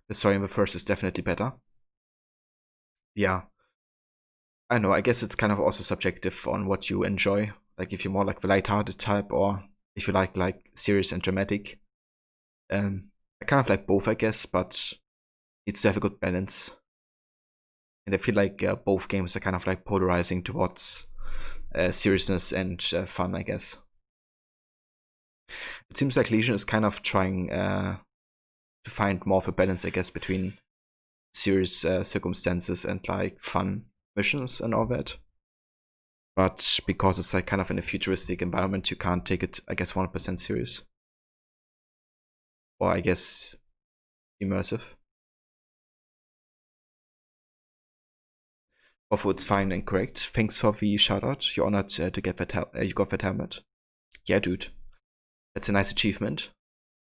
The story in the first is definitely better. Yeah. I know, I guess it's kind of also subjective on what you enjoy. Like if you're more like the lighthearted type, or if you like serious and dramatic. I kind of like both, I guess, but needs to have a good balance. And I feel like both games are kind of like polarizing towards seriousness and fun, I guess. It seems like Legion is kind of trying to find more of a balance, I guess, between serious circumstances and like fun missions and all that. But because it's like kind of in a futuristic environment, you can't take it, I guess, 100% serious. Or I guess immersive. Although it's fine and correct. Thanks for the shout out. You're honored to get that you got that helmet. Yeah, dude. That's a nice achievement.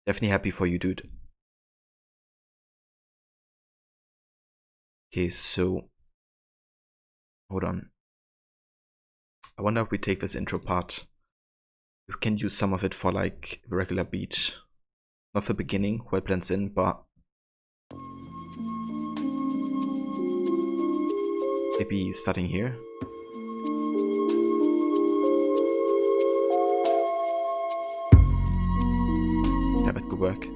Definitely happy for you, dude. Okay, so hold on. I wonder if we take this intro part. We can use some of it for like the regular beat. Not the beginning where it blends in, but maybe starting here. Yeah, that could work.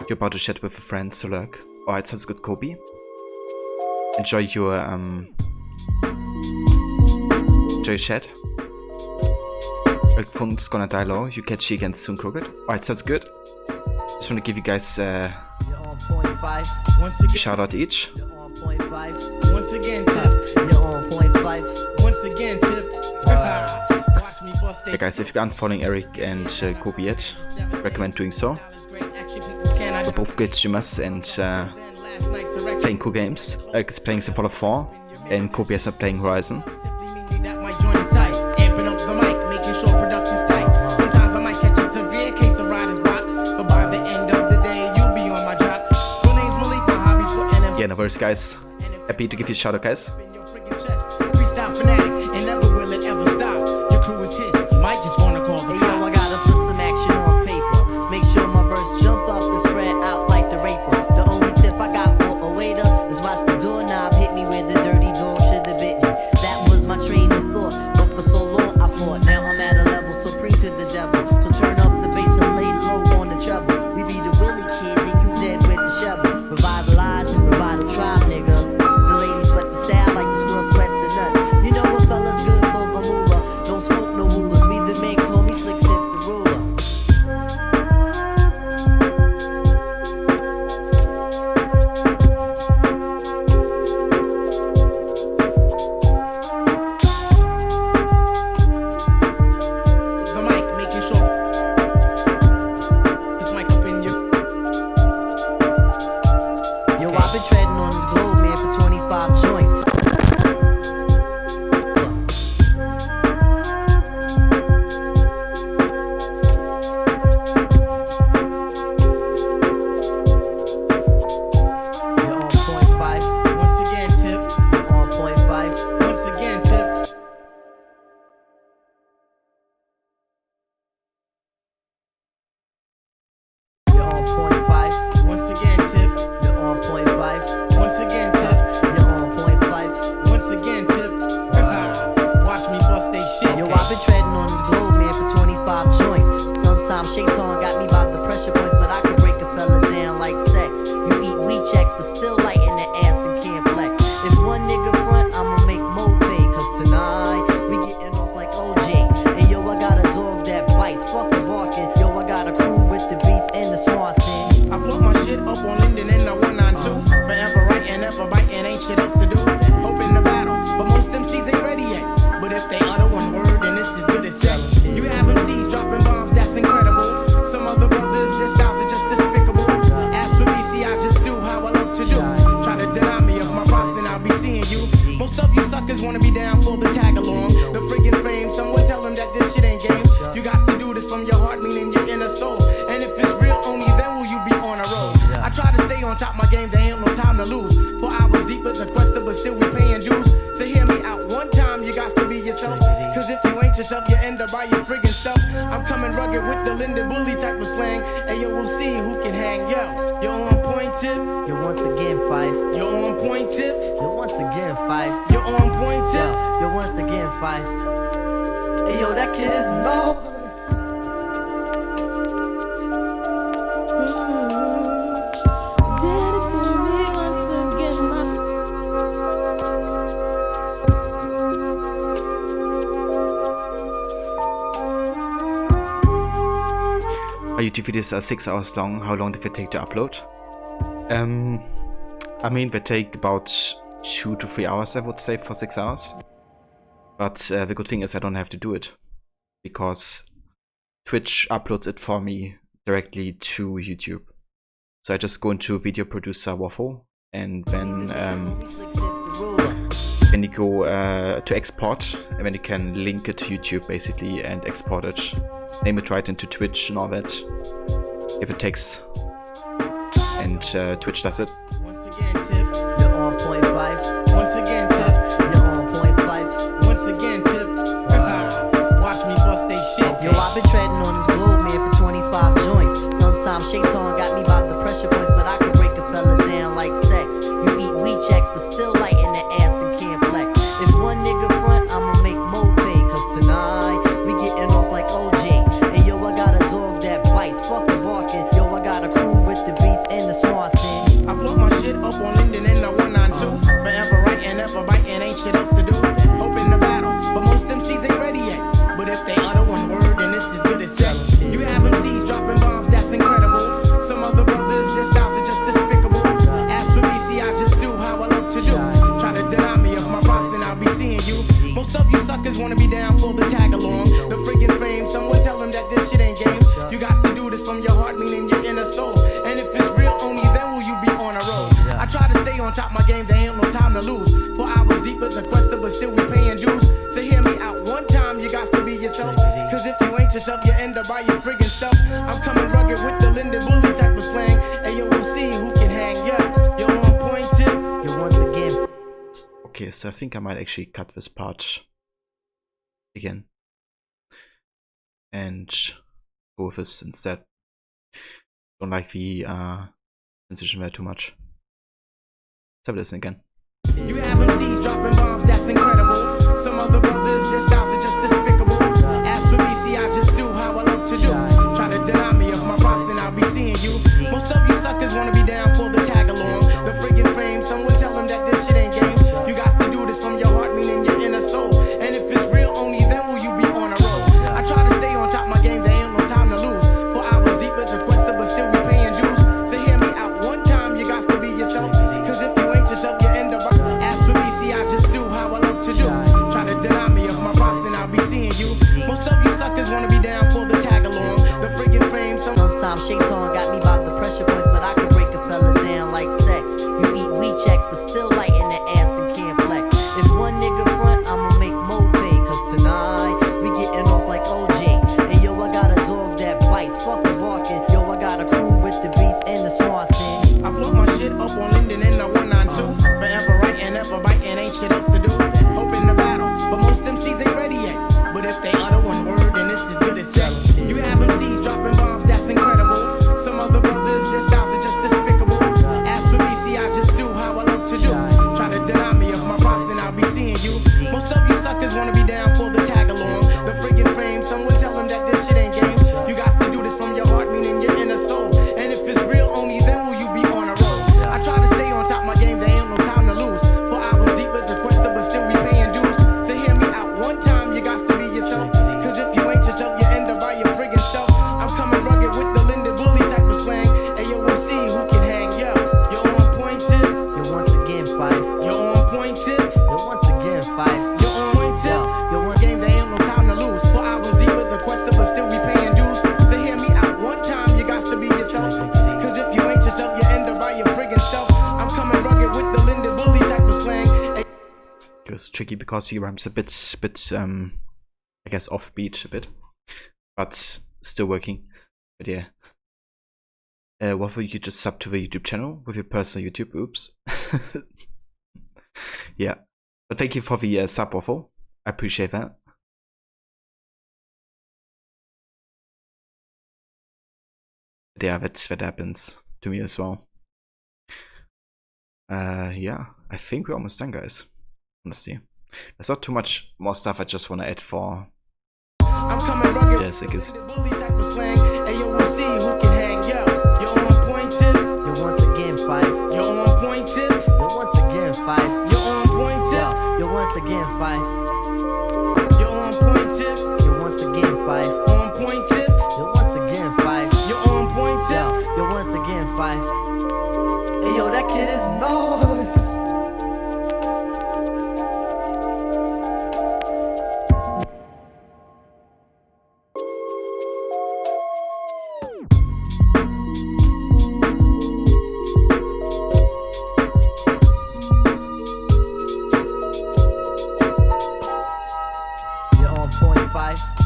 You're about to chat with a friend, so lurk. Alright, sounds good, Kobe. Enjoy your chat. Phone's gonna die low. You catch you against soon, Crooked. Alright, sounds good. Just want to give you guys shout out each. Once again, tip. You're on point five. Once again, tip. Watch me bust. Hey guys, if you aren't following Eric and Kobe yet, recommend doing so. We're both great streamers and playing cool games. Eric is playing Symphola 4, and Kobe is not playing Horizon. Simply meaning that my joint is tight. Amping up the mic, making sure production's tight. Sometimes I might catch a severe case of writer's block, but by the end of the day, you'll be on my jock. Your name's Malik, my hobby's for NM. Yeah, no worries, guys. Happy to give you a shout out, guys. In your friggin' chest. Freestyle fanatic, and never will it ever stop. Your crew is his, you might just wanna call the Hey yo, I gotta put some action on paper. Make sure my verse jump up and spread out like the raper. The only tip I got for a waiter is watch the doorknob hit me where the dirty dog should have bit me. That was my train of thought, but for so long I fought. Now I'm at a level supreme to the devil. So turn up the bass and lay low on the treble. We be the Willie kids and you dead with the shovel. Revitalize, revital tribe, nigga. The ladies sweat the style like the squirrel sweat the nuts. You know what fellas good for a moolah. Don't smoke no rulers. We the men call me Slick Tip the ruler. the mic, making sure this mic up in your. Yo, I've been treading on this globe, man, for 25 joints. You're on point five. Once again, tip. You're on point five. Once again, tip. You're on point five. Once again, tip. You're on point five. Once again, tip. You're on point five. Once again, tip. Watch me bust they shit. Yo, I've been treading on this globe, man, for 25 joints. Sometimes Shaitan got me by the pressure points, but I can break a fella down like sex. You eat wheat checks, but still light in the ass and can't flex. If one nigga front, I'ma make more pay, cause tonight we getting off like OJ. And yo, I got a dog that bites, fuck the barking. Yo, I got a crew with the beats and the smarts in. I float my shit up on Linden in the 192. Forever right and ever biting, ain't shit else to do. Hoping to battle, but most MCs ain't ready yet. But if they utter one word, then it's as good as set. You have MCs dropping bombs, that's incredible. Some other brothers, their styles are just despicable. As for me, see, I just do how I love to do. Try to deny me of my props and I'll be seeing you. Most of you suckers wanna be down for the tag along. The friggin' fame, someone tell them that this shit ain't game. You got to do this from your heart, meaning your inner soul. And if it's real, only then will you be on a roll. I try to stay on top of my game, there ain't no time to lose. 4 hours deep as a quester, but still we paying dues. So hear me out one time, you got to be yourself. Cause if you ain't yourself, you end up by your friggin' self. I'm coming rugged with the Linda Bully type of slang. And yo, we'll see who can hang. Yo, you're on point tip. Yo, once again, five. You're on point tip. Yo, once again, five. You're on point tip. Yo, once again, five. Hey, yo, that kid is marvelous. Did it to me once again, my Our YouTube videos are 6 hours long. How long did it take to upload? I mean, they take about 2 to 3 hours, I would say, for 6 hours. But the good thing is I don't have to do it, because Twitch uploads it for me directly to YouTube. So I just go into Video Producer Waffle, and then you go to export, and then you can link it to YouTube basically and export it, name it right into Twitch and all that, if it takes, and Twitch does it. Once again, tip. You're on point five. Once again, tip. You're on point five. Once again, tip. Watch me bust they shit. Yo, I've been treading on this globe, man, for 25 joints. Sometimes Shaitan got me by the pressure points, but I can break a fella down like sex. You eat wheat checks, but still light in the ass and can't flex. If one nigga front, I'ma make more pay, cause tonight we getting off like OJ. And yo, I got a dog that bites, fuck the barking. Yo, I got a crew with the beats and the smarts in. I float my shit up on Linden in the 192. Forever right and ever biting, ain't shit else to do. Hoping to battle, but most MCs ain't ready yet. But if they utter one word, then it's as good as set. You have MCs dropping bombs, that's incredible. Some other brothers, their styles are just despicable. As for me, see, I just do how I love to do. Try to deny me of my props and I'll be seeing you. Most of you suckers wanna be down for the tag along. The friggin' fame, someone tell them that this shit ain't game. You got to do this from your heart, meaning your inner soul. And if it's real, only then will you be on a roll. I try to stay on top of my game, there ain't no time to lose. 4 hours deep as Okay, so I think I might actually cut this part again and go with this instead. Don't like the transition there too much. Let's have a listen again. You have MCs dropping bombs, that's incredible. Some other brothers, their styles are just despicable. As for me, see, I just do how I love to do. Try to deny me of my props and I'll be seeing you. Most of you suckers wanna be down for the tag along. The friggin' frame, someone tell them that this shit ain't game. You got to do this from your heart, meaning your inner soul. And if it's real, only then will you be on a roll. I try to stay on top of my game, there ain't no time to lose. 4 hours deep as a quester, but still we paying dues. So hear me out one time, you got to be yourself. Cause if you ain't yourself, you end up. As for me, see, I just do how I love to do. Try to deny me of my props and I'll be seeing you. Most of you suckers wanna be down for the tag along. The friggin' frame, Sometimes Shaitan got me by the pressure points, but I can break a fella down like sex. You eat wheat checks, but still light in the ass and can't flex. If one nigga front, I'ma make more pay. Cause tonight, we getting off like OJ. And yo, I got a dog that bites, fuck the barking. Yo, I got a crew with the beats and the smarts in. I float my shit up on Linden in the 192. Forever right and ever biting, ain't shit else to do. Hoping to battle, but most MCs ain't ready yet. But if they utter one word, then this is good as set. You have MCs dropping bombs, that's incredible. Some other brothers, their styles are just despicable. As for me, see, I just do how I love to do. Try to deny me of my props and I'll be seeing you. Most of you suckers wanna be down for the tag along. The friggin' frame, someone tell them that this shit ain't game. You got to do this from your heart, meaning your inner soul. And if it's real, only then will you be on a roll. I try to stay on top of my game, there ain't no time to lose. 4 hours deep as a quester, but still we paying dues. So hear me out one time, you got to be yourself. Cause if you ain't yourself, you end up by your friggin' shelf. I'm coming rugged with the Linda Bully type of slang. And yo, we'll see who can hang. Yo, you're on point tip. Yo, once again, five. You're on point tip. Yo, once again, five. You're on point tip. You're on game, there ain't no time to lose. 4 hours deep as a quester, but still we paying dues. So hear me out one time, you got to be yourself. Cause if you ain't yourself, you end up by your friggin' shelf. I'm coming rugged with the Linda Bully type of slang. It was tricky because he rhymes a bit I guess offbeat a bit, but still working. But yeah, what if you just sub to the YouTube channel with your personal YouTube? Oops. Yeah, but thank you for the sub offer. I appreciate that. But yeah, that happens to me as well. Yeah, I think we're almost done, guys. Honestly, there's not too much more stuff I just want to add for. I'm coming rugged. Yes, I guess. Bully type of slang. And yo, we'll see who can hang. Yo, you're on point tip. Yo, once again, five. You're on point tip. Yo, once again, five. You're on point tip. Yo, once again, five. You're on point tip. Yo, once again, five. On point tip. Yo, once again, five. You're on point tip. Yo, once again, five. Hey, yo, that kid is nice.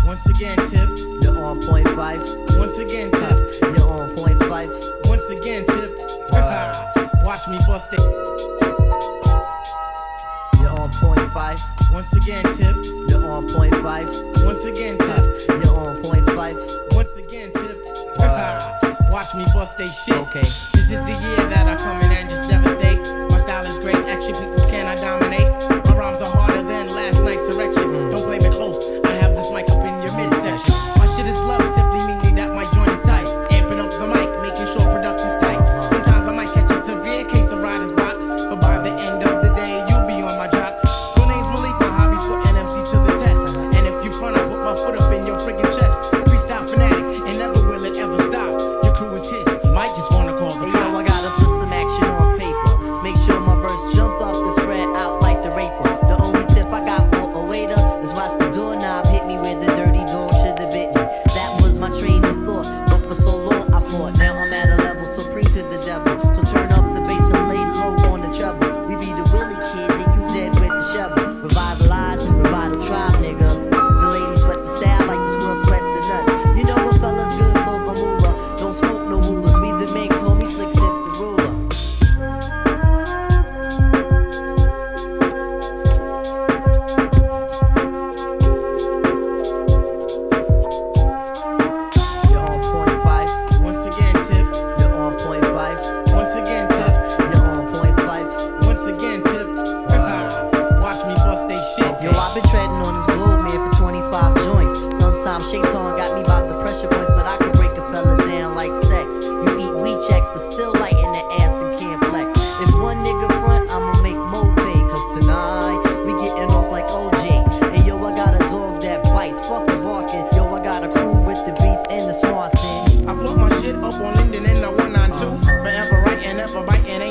Once again, tip. You're on point five. Once again, tip. You're on point five. Once again, tip. Watch me bust it. You're on point five. Once again, tip. You're on point five. Once again, tip. You're on point five. Once again, tip. Watch me bust they shit. Okay. This is the year that I come in and just devastate. My style is great, action peoples cannot dominate. My rhymes are harder than last night's erection. Don't play me close, I have this mic up in your midsection. My shit is love, simply meaning that my joint is tight. Amping up the mic, making sure production's tight. Sometimes I might catch a severe case of writer's block, but by the end of the day, you'll be on my jock. Your name's Malik, my hobby's for NMC to the test. And if you front, I put my foot up in your friggin' chest. Freestyle fanatic, and never will it ever stop. Your crew is his, you might just wanna call the Hey, cops. yo, I gotta put some action on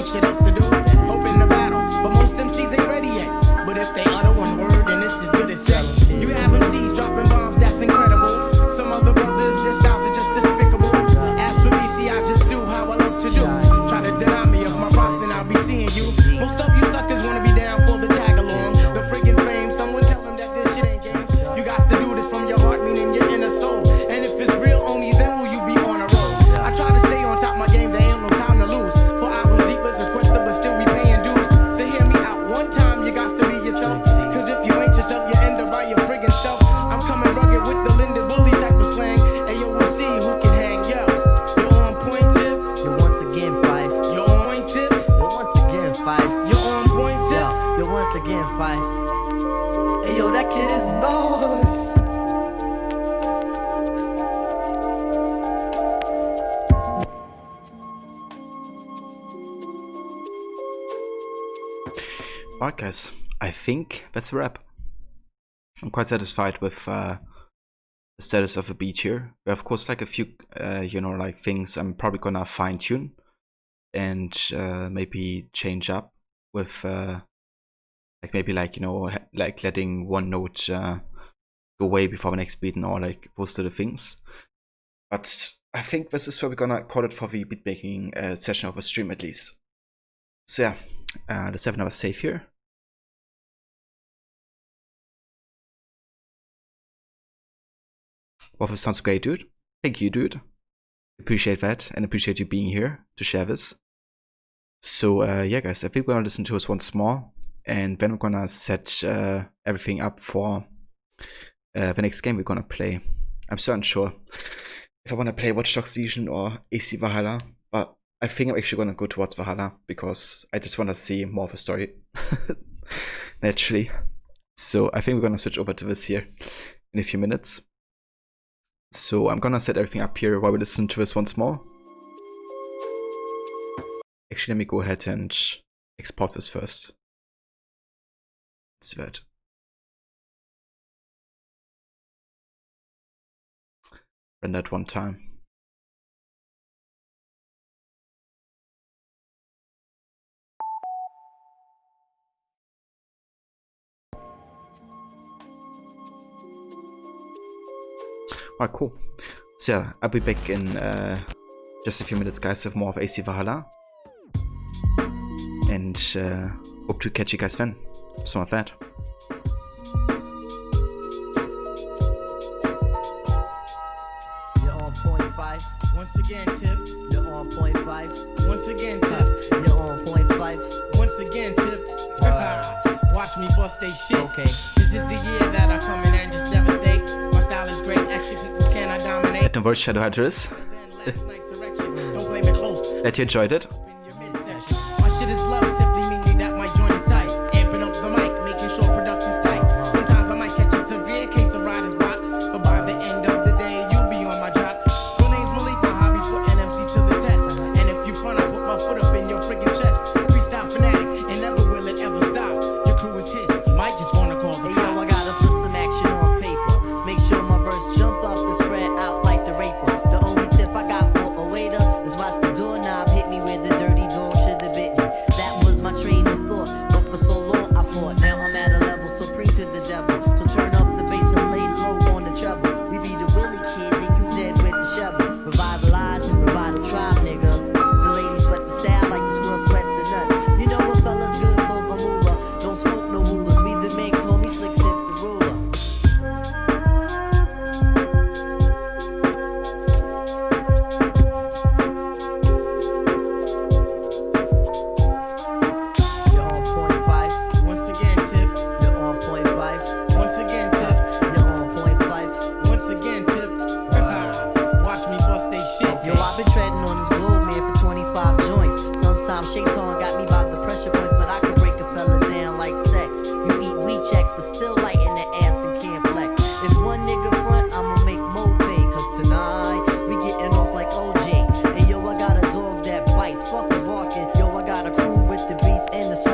ain't shit else to do. Hoping to battle, but most MCs ain't ready yet. But if they utter one word, then this is good as set. You have MCs dropping bombs, that's incredible. Some other brothers, their styles are just despicable. As for me, see, I just do how I love to do. Try to deny me of my props and I'll be seeing you. Most of you suckers wanna be down for the tag along. The friggin' fame, someone tell them that this shit ain't game. You got to do this from your heart, meaning your inner soul. And if it's real, only then will you be on a roll. I try to stay on top of my game, there ain't no time to lose. 4 albums deep as a quester, but still we paying dues. So hear me out, one time you got to be yourself. Cause if you ain't yourself, you end up by your friggin' shelf. I'm coming rugged with the Linda Bully type of slang. And yo, we'll see who can hang, yo. You're on point, Tip. You're once again five. You're on point, Tip. You're once again five. You're on point, Tip. You're once again five. Hey yo, that kid is nice. Alright guys, I think that's a wrap. I'm quite satisfied with the status of a beat here. We have of course like a few you know, like things I'm probably gonna fine tune and maybe change up with like maybe like, you know, like letting one note go away before the next beat and all like those little things. But I think this is where we're gonna call it for the beatmaking session of a stream at least. So yeah, let's have another save here. Well, this sounds great, dude. Thank you, dude. Appreciate that and appreciate you being here to share this. So yeah guys, I think we're gonna listen to this once more and then we're gonna set everything up for the next game we're gonna play. I'm so unsure if I want to play Watch Dogs Legion or AC Valhalla, but I think I'm actually gonna go towards Valhalla because I just want to see more of the story naturally. So I think we're gonna switch over to this here in a few minutes. So I'm gonna set everything up here while we listen to this once more. Actually, let me go ahead and export this first. Let's do that. Run that one time. Alright, cool. So yeah, I'll be back in just a few minutes, guys, with more of AC Valhalla. And hope to catch you guys then. Some of that. You're on point five. Once again, Tip. You're on point five. Once again, Tip. You're on point five. Once again, Tip. Watch me bust they shit. Okay. This is the year that I come in and just devastate. My style is great, actually people's cannot dominate. Don't worry, Shadow Hunters. Last night's erection, don't play me close. That you enjoyed it. In your midsection. My shit is love, simply meaning that my joint is tight. Amping up the mic, making sure production's tight. Sometimes I might catch a severe case of writer's block, but by the end of the day, you'll be on my jock. Your name's Malik, my hobby for NMC to the test. And if you front, I put my foot up in your friggin' chest. Freestyle fanatic, and never will it ever stop. Your crew is his, you might just wanna call the Hey yo, I gotta put some action on paper. Make sure my verse jump up and spread out like the raper. The only tip I got for a waiter is watch the doorknob hit me where the dirty dog should have bit me. That was my train of thought, but for so long I fought. Now I'm at a level supreme to the devil. So turn up the bass and lay low on the treble. We be the Willie kids and you dead with the shovel. Revitalize, revital tribe, nigga. The ladies sweat the style like the squirrel sweat the nuts. You know what fellas good for Vermouth. Don't smoke no rulers. We the men call me Slick Tip the ruler. You're on point five. Once again, Tip. You're on point five. Once again, Tip. You're on point five. Once again, Tip. Watch me bust they shit. Yo, I've been treading on this globe, man, for 25 joints. Sometimes Shaitan got me by the pressure points, but I can break a fella down like sex. You eat wheat checks, but still light in the ass and can't flex. If one nigga front, I'ma make Mo pay, cause tonight we getting off like OJ. And yo, I got a dog that bites, fuck the barking. Yo, I got a crew with the beats and the smoke.